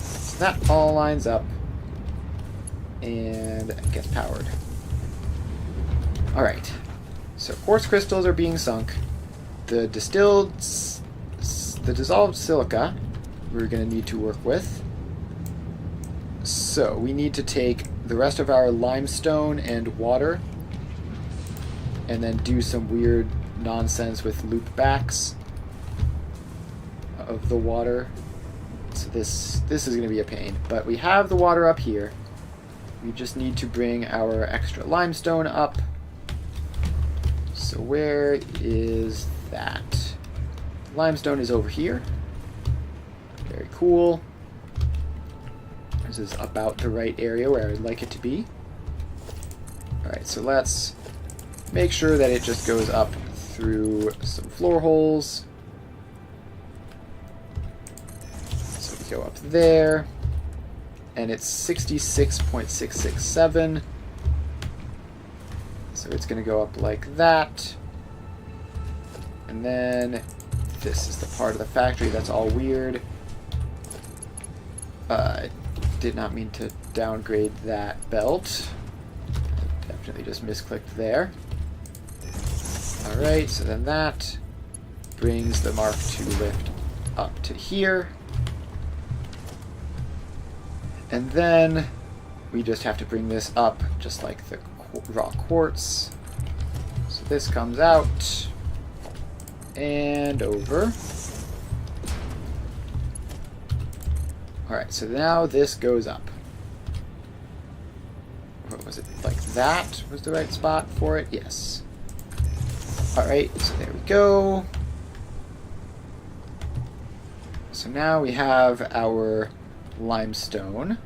So that all lines up and gets powered. Alright, so quartz crystals are being sunk. The dissolved silica we're going to need to work with. So we need to take the rest of our limestone and water and then do some weird nonsense with loop backs of the water. So this is going to be a pain, but we have the water up here. We just need to bring our extra limestone up. So where is that? Limestone is over here. Very cool. This is about the right area where I would like it to be. Alright, so let's make sure that it just goes up through some floor holes. So we go up there, and it's 66.667. So it's going to go up like that. And then this is the part of the factory that's all weird. Did not mean to downgrade that belt. Definitely just misclicked there. Alright, so then that brings the Mark II lift up to here. And then we just have to bring this up just like the raw quartz. So this comes out and over. Alright, so now this goes up. What was it? Like that was the right spot for it? Yes. Alright, so there we go. So now we have our limestone.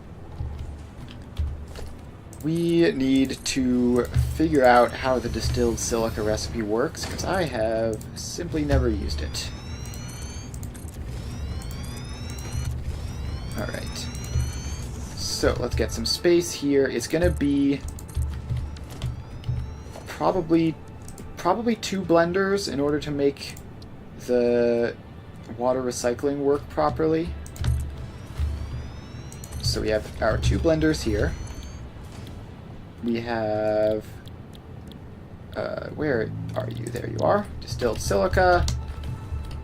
We need to figure out how the distilled silica recipe works, because I have simply never used it. Alright. So let's get some space here. It's going to be probably 2 blenders in order to make the water recycling work properly. So we have our 2 blenders here. We have... where are you? There you are. Distilled silica.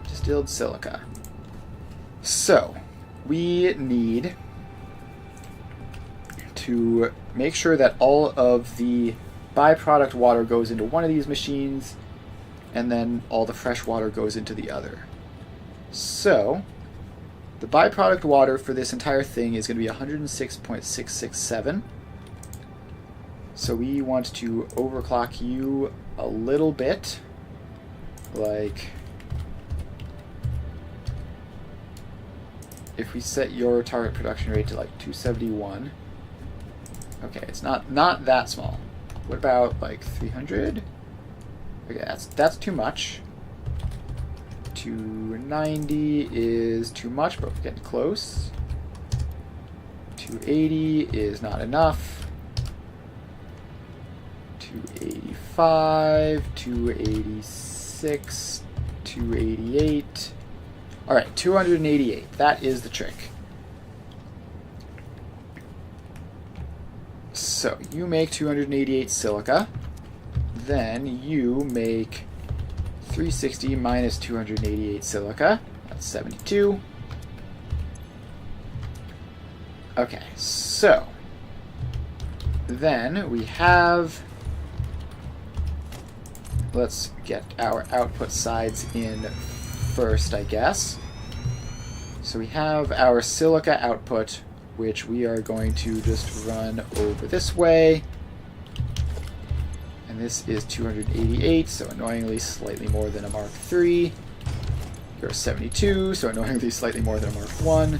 Distilled silica. So, we need to make sure that all of the byproduct water goes into one of these machines, and then all the fresh water goes into the other. So, the byproduct water for this entire thing is going to be 106.667. So we want to overclock you a little bit, like if we set your target production rate to like 271. Okay, it's not that small. What about like 300? Okay, that's too much. 290 is too much, but we're getting close. 280 is not enough. 285, 286, 288. All right, 288. That is the trick. So you make 288 silica. Then you make 360 minus 288 silica. That's 72. Okay, so then we have, let's get our output sides in first, I guess. So we have our silica output, which we are going to just run over this way. And this is 288, so annoyingly slightly more than a Mark III. You're 72, so annoyingly slightly more than a Mark I.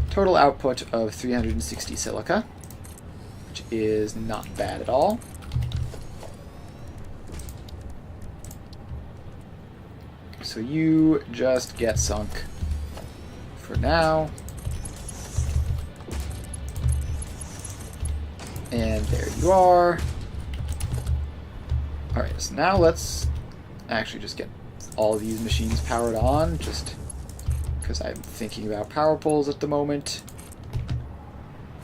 Total output of 360 silica, which is not bad at all. So you just get sunk for now. And there you are. Alright, so now let's actually just get all of these machines powered on, just because I'm thinking about power poles at the moment.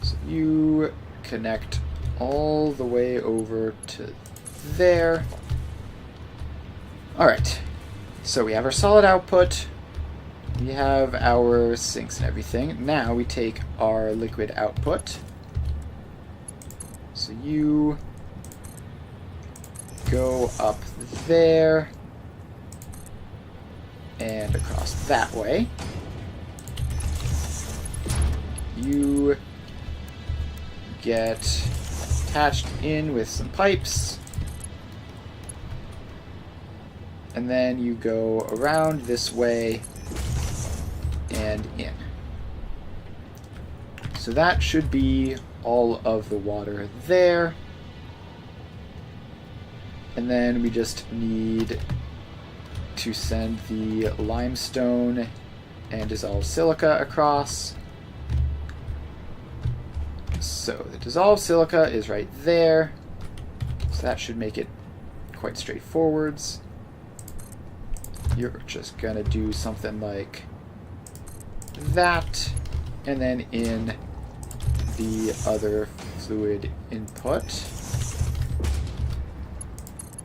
So you connect all the way over to there. Alright, so we have our solid output, we have our sinks and everything. Now we take our liquid output. So you go up there and across that way. You get attached in with some pipes, and then you go around this way and in. So that should be all of the water there. And then we just need to send the limestone and dissolved silica across. So the dissolved silica is right there. So that should make it quite straightforwards. You're just gonna do something like that, and then in the other fluid input.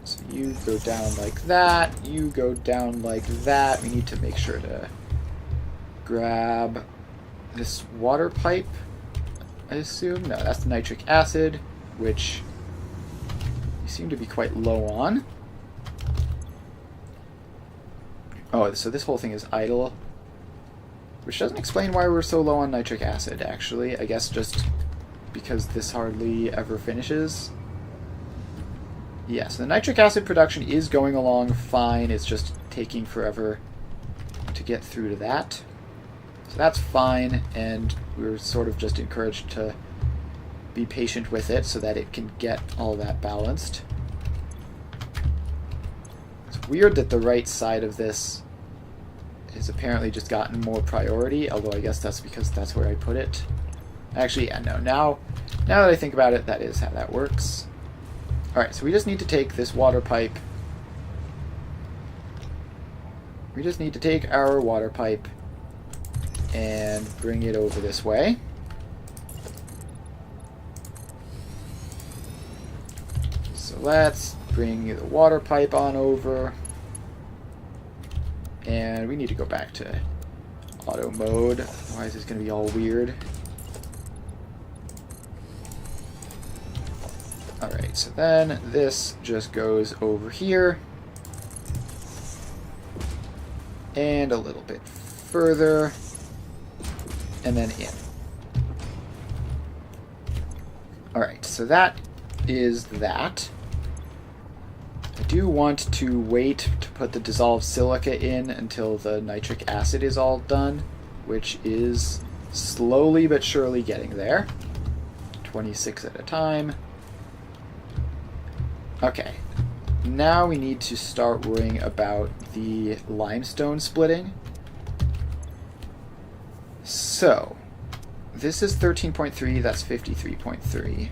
So you go down like that, you go down like that. We need to make sure to grab this water pipe, I assume. No, that's the nitric acid, which you seem to be quite low on. Oh, so this whole thing is idle, which doesn't explain why we're so low on nitric acid, actually. I guess just because this hardly ever finishes. Yeah, so the nitric acid production is going along fine. It's just taking forever to get through to that. So that's fine, and we're sort of just encouraged to be patient with it so that it can get all that balanced. It's weird that the right side of this has apparently just gotten more priority, although I guess that's because that's where I put it. Actually, yeah, no, now that I think about it, that is how that works. Alright, so we just need to take this water pipe. We just need to take our water pipe and bring it over this way. So let's bring the water pipe on over. And we need to go back to auto mode, otherwise it's going to be all weird. Alright, so then this just goes over here. And a little bit further. And then in. Alright, so that is that. I do want to wait to put the dissolved silica in until the nitric acid is all done, which is slowly but surely getting there. 26 at a time. Okay. Now we need to start worrying about the limestone splitting. So, this is 13.3, that's 53.3.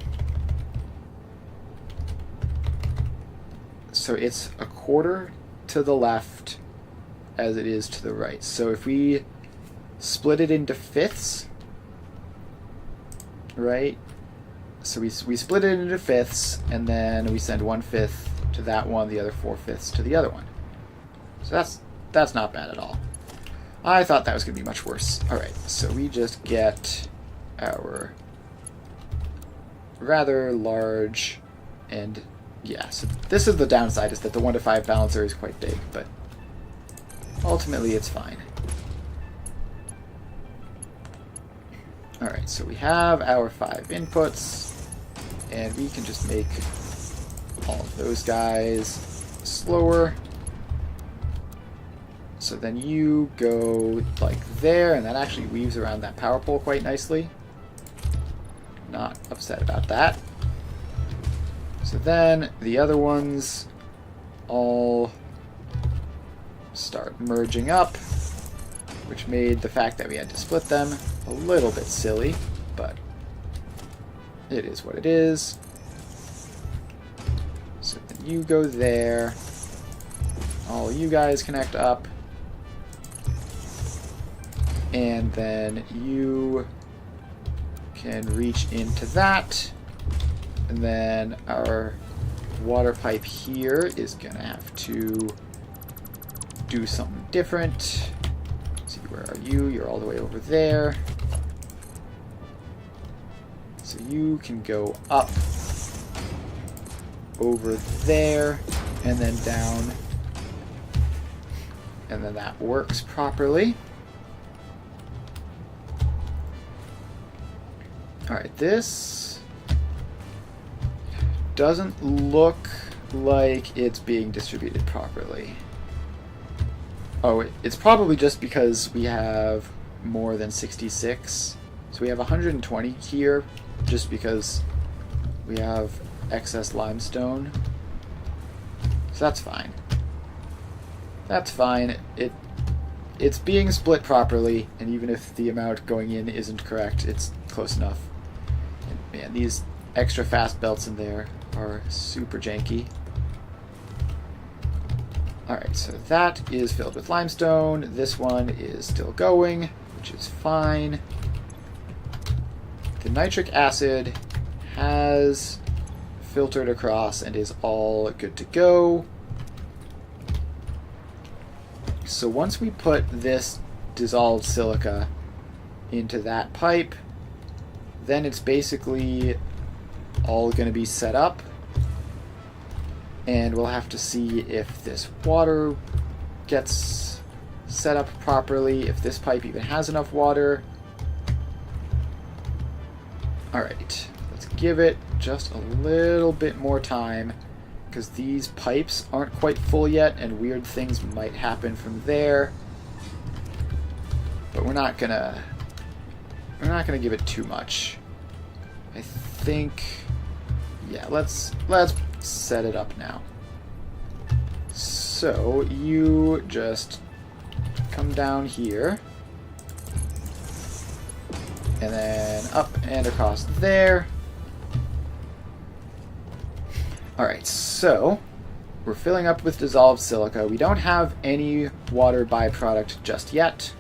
So it's a quarter to the left as it is to the right. So if we split it into fifths, right? So we split it into fifths, and then we send 1/5 to that one, the other 4/5 to the other one. So that's not bad at all. I thought that was going to be much worse. Alright, so we just get our rather large, and yeah, so this is the downside, is that the 1-to-5 balancer is quite big, but ultimately it's fine. Alright, so we have our 5 inputs, and we can just make all of those guys slower. So then you go like there, and that actually weaves around that power pole quite nicely. Not upset about that. So then the other ones all start merging up, which made the fact that we had to split them a little bit silly, but it is what it is. So then you go there, all you guys connect up, and then you can reach into that, and then our water pipe here is gonna have to do something different. Let's see, where are you? You're all the way over there. So you can go up over there and then down, and then that works properly. Alright, this doesn't look like it's being distributed properly. Oh, it's probably just because we have more than 66. So we have 120 here just because we have excess limestone. So that's fine. That's fine. It's being split properly, and even if the amount going in isn't correct, it's close enough. And man, these extra fast belts in there are super janky. Alright, so that is filled with limestone. This one is still going, which is fine. The nitric acid has filtered across and is all good to go. So once we put this dissolved silica into that pipe, then it's basically all going to be set up. And we'll have to see if this water gets set up properly, if this pipe even has enough water. Alright, let's give it just a little bit more time, because these pipes aren't quite full yet, and weird things might happen from there. But we're not gonna give it too much. I think, yeah, let's set it up now. So you just come down here, and then up and across there. Alright, so we're filling up with dissolved silica. We don't have any water byproduct just yet.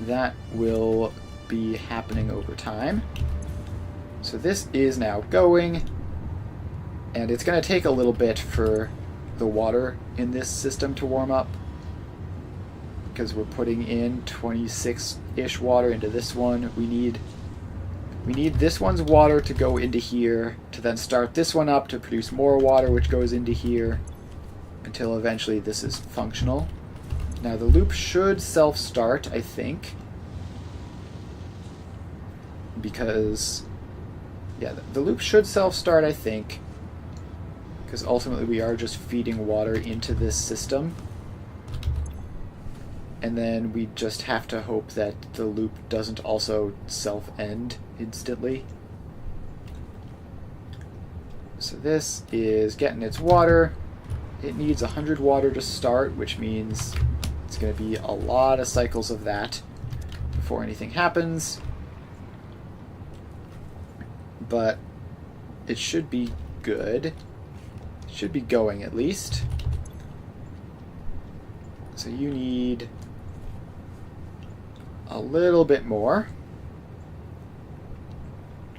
That will be happening over time. So this is now going, and it's going to take a little bit for the water in this system to warm up, because we're putting in 26-ish water into this one. We need this one's water to go into here, to then start this one up to produce more water, which goes into here, until eventually this is functional. Now the loop should self-start, I think, because, yeah, the loop should self-start, I think, because ultimately we are just feeding water into this system. And then we just have to hope that the loop doesn't also self-end instantly. So this is getting its water. It needs 100 water to start, which means it's going to be a lot of cycles of that before anything happens. But it should be good. It should be going at least. So you need a little bit more.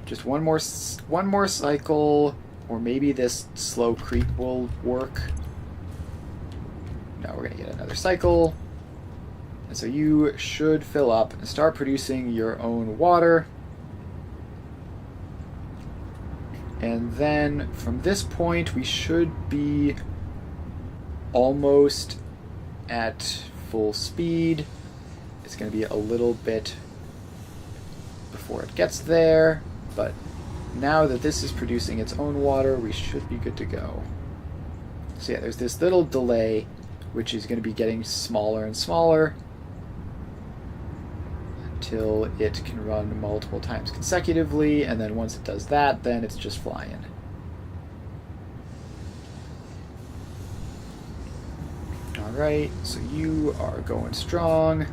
Just one more cycle, or maybe this slow creep will work. No, we're gonna get another cycle. And so you should fill up and start producing your own water. And then from this point, we should be almost at full speed. It's going to be a little bit before it gets there, but now that this is producing its own water, we should be good to go. So yeah, there's this little delay, which is going to be getting smaller and smaller until it can run multiple times consecutively, and then once it does that, then it's just flying. Alright, so you are going strong.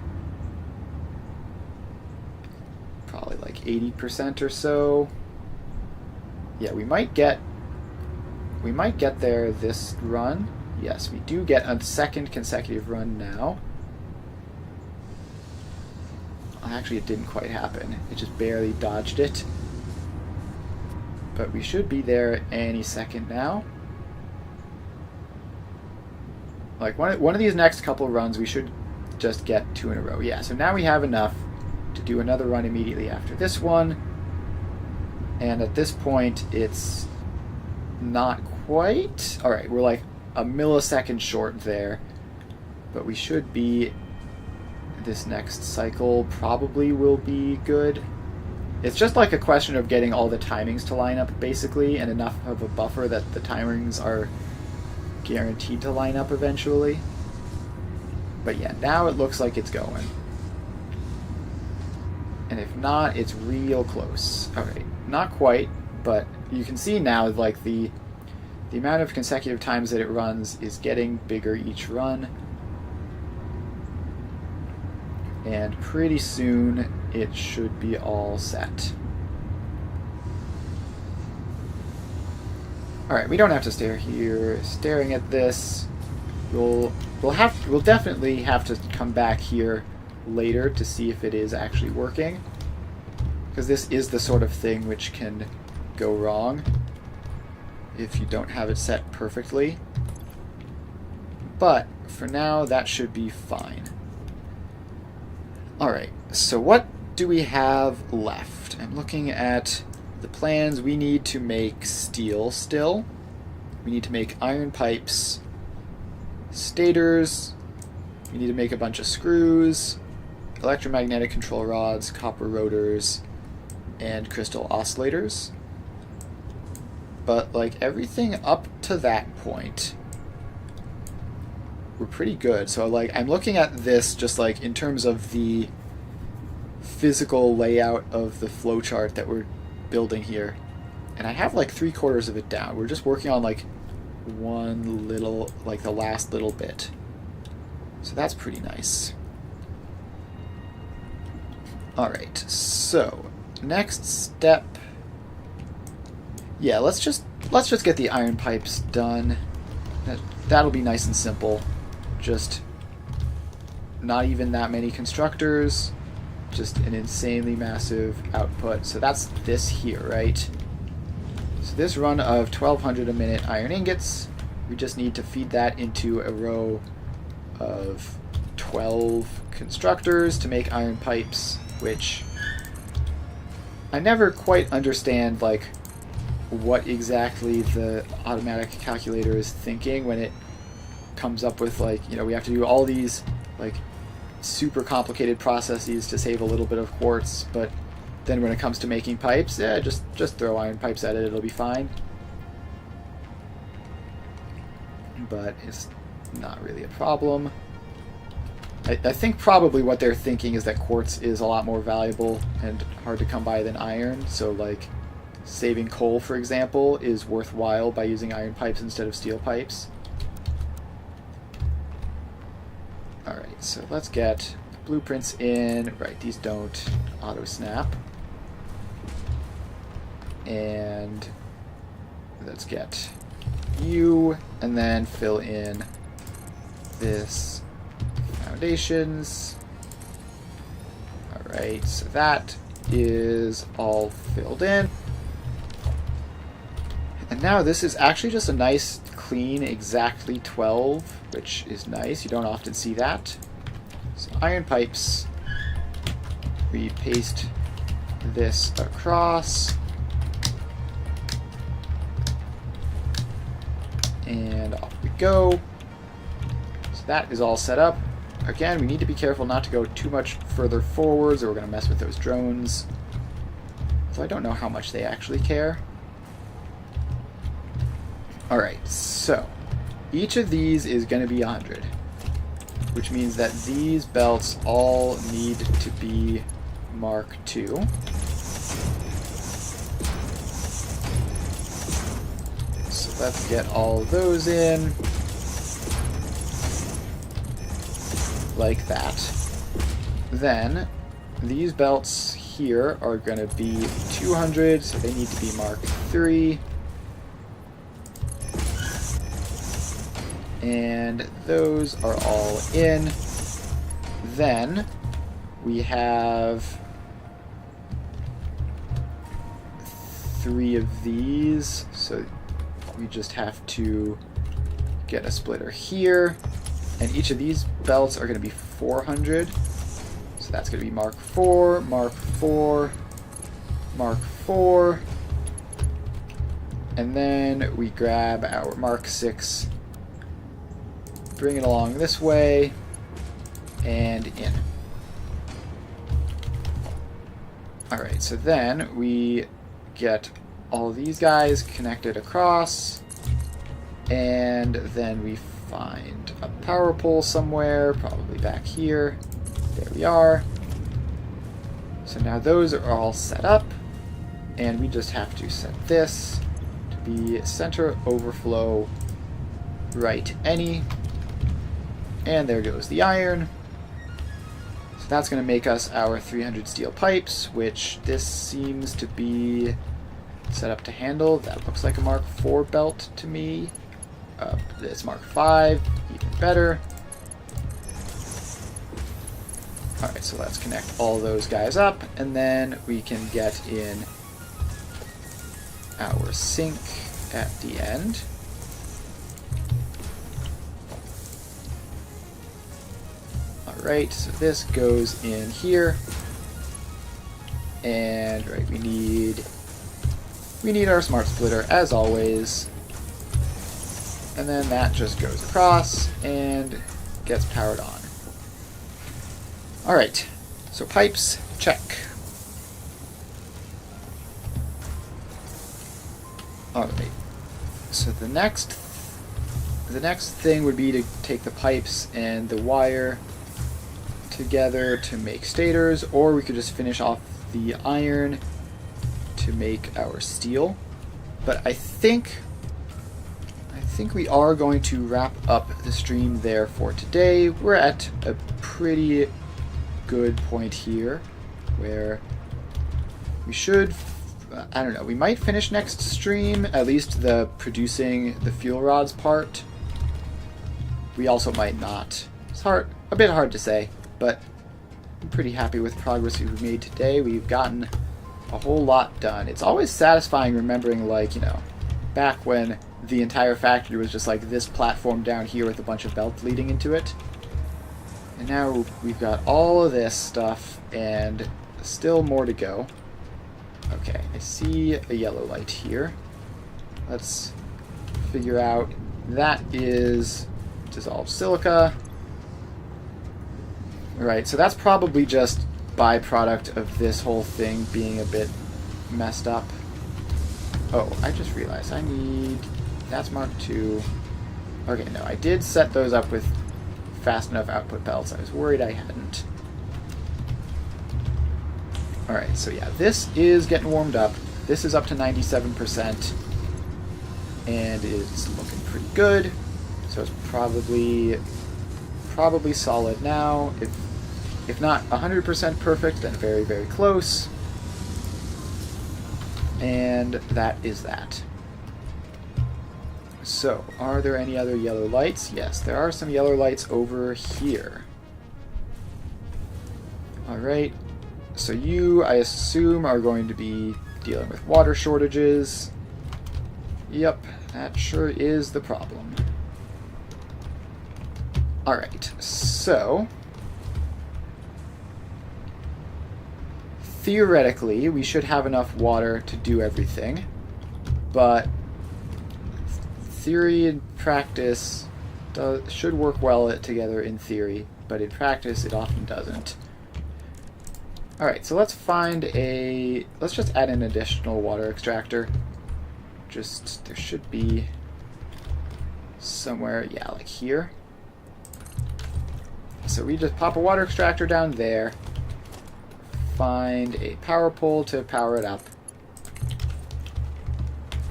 Probably like 80% or so. Yeah, we might get there this run. Yes, we do get a second consecutive run now. Actually, it didn't quite happen. It just barely dodged it. But we should be there any second now. Like one of these next couple runs, we should just get 2 in a row. Yeah, so now we have enough to do another run immediately after this one. And at this point, it's not quite. All right, we're like a millisecond short there. But we should be... This next cycle probably will be good. It's just like a question of getting all the timings to line up, basically, and enough of a buffer that the timings are guaranteed to line up eventually. But yeah, now it looks like it's going. And if not, it's real close. Alright, not quite, but you can see now, like, the amount of consecutive times that it runs is getting bigger each run. And pretty soon, it should be all set. Alright, we don't have to stare here staring at this. We'll definitely have to come back here later to see if it is actually working. Because this is the sort of thing which can go wrong if you don't have it set perfectly. But for now, that should be fine. Alright, so what do we have left? I'm looking at the plans. We need to make steel still. We need to make iron pipes, stators. We need to make a bunch of screws, electromagnetic control rods, copper rotors, and crystal oscillators. But like everything up to that point, we're pretty good. So like I'm looking at this just like in terms of the physical layout of the flowchart that we're building here, and I have like 3/4 of it down. We're just working on like one little, like the last little bit. So that's pretty nice. Alright, so next step. Yeah, let's just get the iron pipes done. That'll be nice and simple. Just not even that many constructors, just an insanely massive output. So that's this here, right? So this run of 1200 a minute iron ingots, we just need to feed that into a row of 12 constructors to make iron pipes, which I never quite understand like what exactly the automatic calculator is thinking when it comes up with like, you know, we have to do all these like super complicated processes to save a little bit of quartz, but then when it comes to making pipes, yeah, just throw iron pipes at it, it'll be fine. But it's not really a problem. I think probably what they're thinking is that quartz is a lot more valuable and hard to come by than iron, so like saving coal, for example, is worthwhile by using iron pipes instead of steel pipes. Alright, so let's get blueprints in. Right, these don't auto-snap. And let's get you, and then fill in this foundations. Alright, so that is all filled in. And now this is actually just a nice, clean, exactly 12, which is nice. You don't often see that. So iron pipes. We paste this across. And off we go. So that is all set up. Again, we need to be careful not to go too much further forwards or we're going to mess with those drones. So I don't know how much they actually care. Alright, so each of these is going to be 100, which means that these belts all need to be Mark II. So let's get all those in, like that. Then these belts here are going to be 200, so they need to be Mark III. And those are all in. Then we have 3 of these, so we just have to get a splitter here. And each of these belts are going to be 400. So that's going to be Mark IV, Mark IV, Mark IV. And then we grab our Mark VI, bring it along this way, and in. Alright, so then we get all these guys connected across, and then we find a power pole somewhere, probably back here. There we are. So now those are all set up, and we just have to set this to be center overflow right any. And there goes the iron. So that's going to make us our 300 steel pipes, which this seems to be set up to handle. That looks like a Mark IV belt to me. It's Mark V, even better. Alright, so let's connect all those guys up, and then we can get in our sink at the end. Alright, so this goes in here. And right, we need our smart splitter as always. And then that just goes across and gets powered on. Alright, so pipes, check. Alright, so the next thing would be to take the pipes and the wire together to make stators, or we could just finish off the iron to make our steel. But I think we are going to wrap up the stream there for today. We're at a pretty good point here where we should, I don't know, we might finish next stream, at least the producing the fuel rods part. We also might not. It's a bit hard to say, but I'm pretty happy with the progress we've made today. We've gotten a whole lot done. It's always satisfying remembering, like, you know, back when the entire factory was just like this platform down here with a bunch of belts leading into it. And now we've got all of this stuff and still more to go. Okay, I see a yellow light here. Let's figure out, that is dissolved silica. Alright, so that's probably just byproduct of this whole thing being a bit messed up. Oh, I just realized I need... That's Mark II. Okay, no, I did set those up with fast enough output belts. I was worried I hadn't. Alright, so yeah, this is getting warmed up. This is up to 97%, and it's looking pretty good. So it's probably solid now. If not 100% perfect, then very, very close. And that is that. So, are there any other yellow lights? Yes, there are some yellow lights over here. Alright, so you, I assume, are going to be dealing with water shortages. Yep, that sure is the problem. Alright, so theoretically, we should have enough water to do everything, but theory and practice should work well together in theory, but in practice it often doesn't. Alright, so let's just add an additional water extractor. There should be somewhere, yeah, like here. So we just pop a water extractor down there, find a power pole to power it up,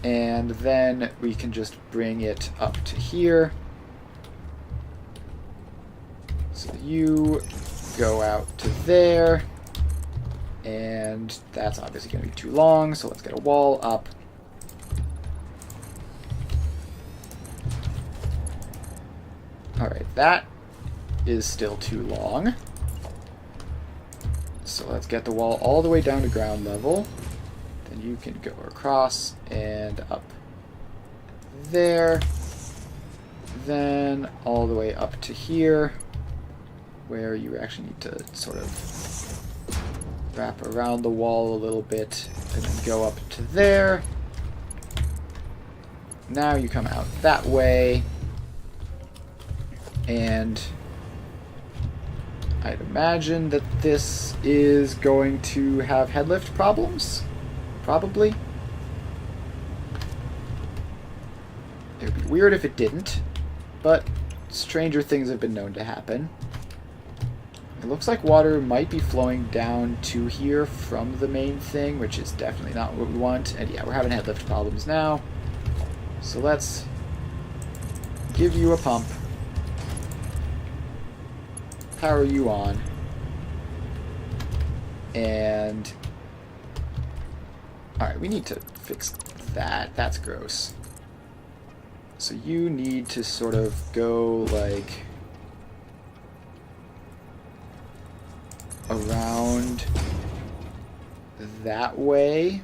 and then we can just bring it up to here. So you go out to there, and that's obviously going to be too long, so let's get a wall up. Alright, that is still too long. So let's get the wall all the way down to ground level. Then you can go across and up there. Then all the way up to here, where you actually need to sort of wrap around the wall a little bit and then go up to there. Now you come out that way, and I'd imagine that this is going to have headlift problems. Probably. It would be weird if it didn't, but stranger things have been known to happen. It looks like water might be flowing down to here from the main thing, which is definitely not what we want. And yeah, we're having headlift problems now. So let's give you a pump. Power you on, and alright, we need to fix that. That's gross. So you need to sort of go like around that way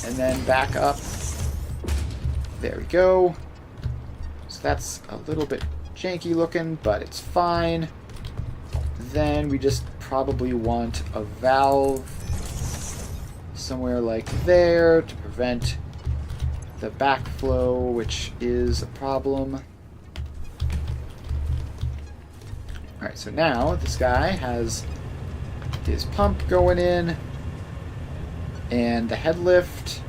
and then back up. There we go. So that's a little bit janky looking, but it's fine. Then we just probably want a valve somewhere like there to prevent the backflow, which is a problem. Alright, so now this guy has his pump going in, and the head lift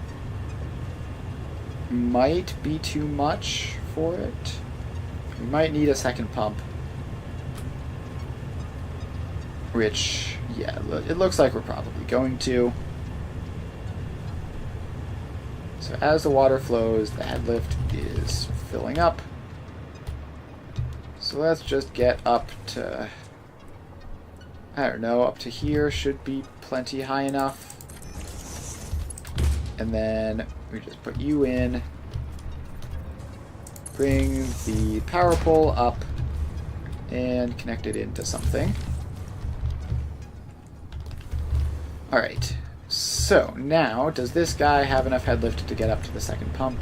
might be too much for it. We might need a second pump. Which, yeah, it looks like we're probably going to. So as the water flows, the head lift is filling up. So let's just get up to, I don't know, up to here should be plenty high enough. And then we just put you in, bring the power pole up, and connect it into something. Alright, so now, does this guy have enough headlift to get up to the second pump?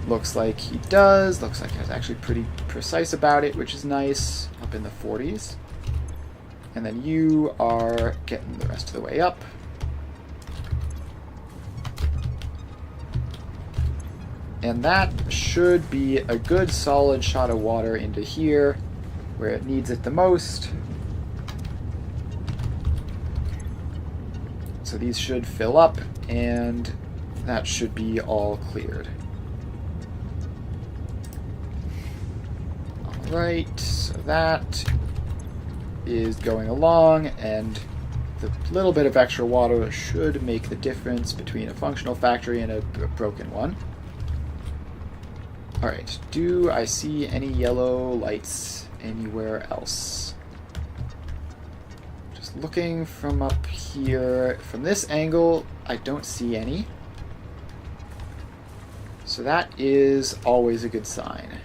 Looks like he does. Looks like he's actually pretty precise about it, which is nice. Up in the 40s. And then you are getting the rest of the way up. And that should be a good solid shot of water into here, where it needs it the most. So these should fill up, and that should be all cleared. Alright, so that is going along, and the little bit of extra water should make the difference between a functional factory and a broken one. Alright, do I see any yellow lights anywhere else? Just looking from up here. From this angle, I don't see any. So that is always a good sign.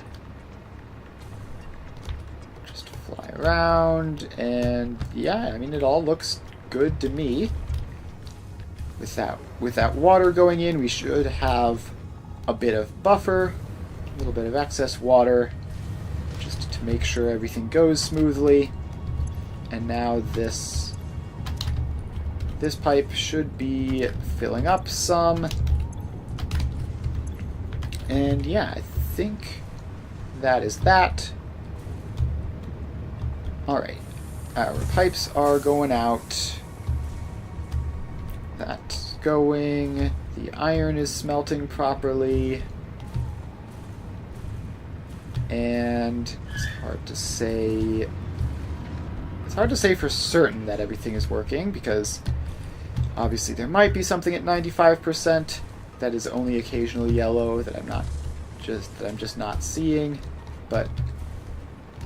Just fly around, and yeah, I mean, it all looks good to me. With that water going in, we should have a bit of buffer, a little bit of excess water, just to make sure everything goes smoothly. And now this pipe should be filling up some. And yeah, I think that is that. Alright, our pipes are going out. That's going. The iron is smelting properly. And it's hard to say. It's hard to say for certain that everything is working, because obviously there might be something at 95% that is only occasionally yellow that I'm just not seeing, but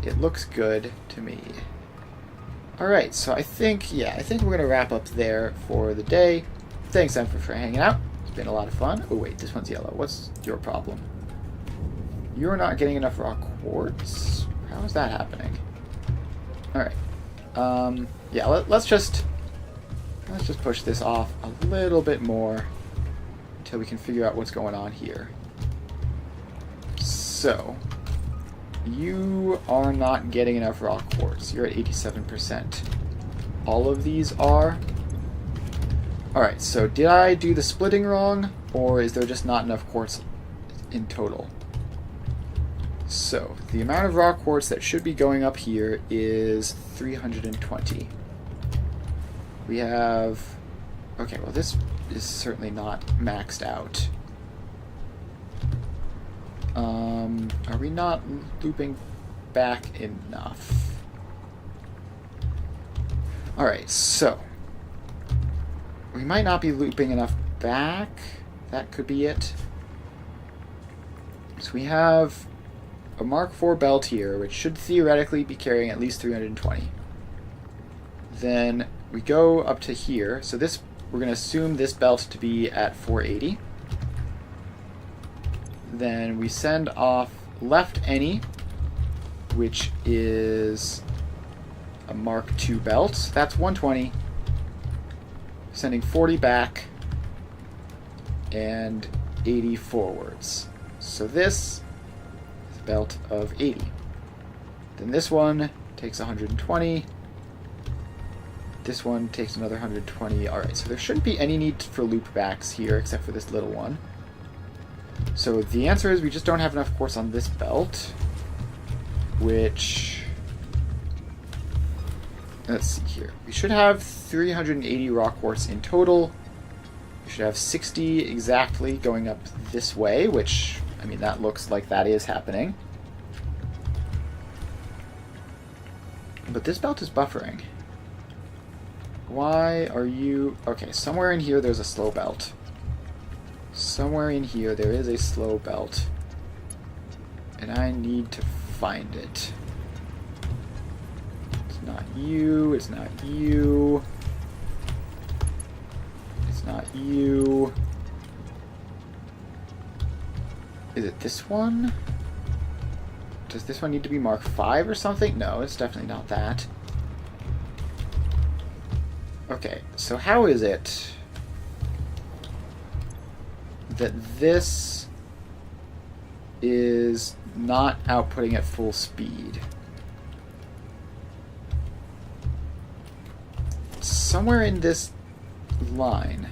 it looks good to me. Alright, so I think we're going to wrap up there for the day. Thanks, Emperor, for hanging out. It's been a lot of fun. Oh wait, this one's yellow. What's your problem? You're not getting enough raw quartz? How is that happening? Alright. Yeah, let's just push this off a little bit more until we can figure out what's going on here. So, you are not getting enough raw quartz. You're at 87%. All of these are. Alright, so did I do the splitting wrong, or is there just not enough quartz in total? So, the amount of raw quartz that should be going up here is 320. We have... Okay, well this is certainly not maxed out. Are we not looping back enough? Alright, so we might not be looping enough back. That could be it. So we have a Mark IV belt here, which should theoretically be carrying at least 320. Then we go up to here. So this, we're going to assume this belt to be at 480. Then we send off left any, which is a Mark II belt. That's 120. Sending 40 back and 80 forwards. So this is a belt of 80. Then this one takes 120. This one takes another 120. Alright, so there shouldn't be any need for loop backs here except for this little one. So the answer is we just don't have enough quartz on this belt, which... Let's see here. We should have 380 raw quartz in total. We should have 60 exactly going up this way, which, I mean, that looks like that is happening. But this belt is buffering. Why are you... Okay, somewhere in here there's a slow belt. Somewhere in here there is a slow belt. And I need to find it. It's not you, it's not you. It's not you. Is it this one? Does this one need to be Mark V or something? No, it's definitely not that. Okay, so how is it that this is not outputting at full speed? Somewhere in this line.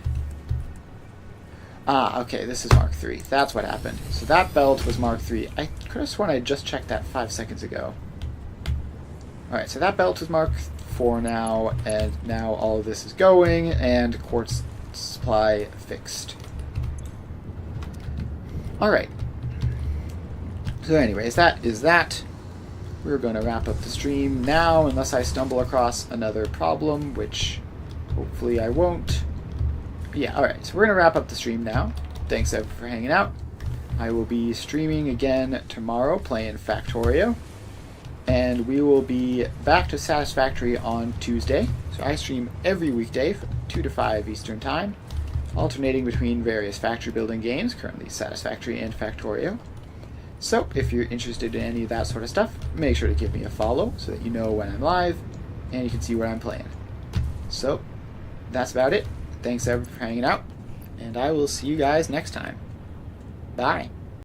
Ah, okay, this is Mark III. That's what happened. So that belt was Mark III. I could have sworn I just checked that 5 seconds ago. Alright, so that belt is Mark IV now, and now all of this is going, and quartz supply fixed. Alright. So anyways, that is that. We're going to wrap up the stream now, unless I stumble across another problem, which Hopefully I won't. Yeah, alright, so we're going to wrap up the stream now. Thanks everyone for hanging out. I will be streaming again tomorrow, playing Factorio. And we will be back to Satisfactory on Tuesday. So I stream every weekday from 2 to 5 Eastern Time, alternating between various factory building games, currently Satisfactory and Factorio. So if you're interested in any of that sort of stuff, make sure to give me a follow so that you know when I'm live and you can see what I'm playing. So that's about it. Thanks everyone for hanging out, and I will see you guys next time. Bye.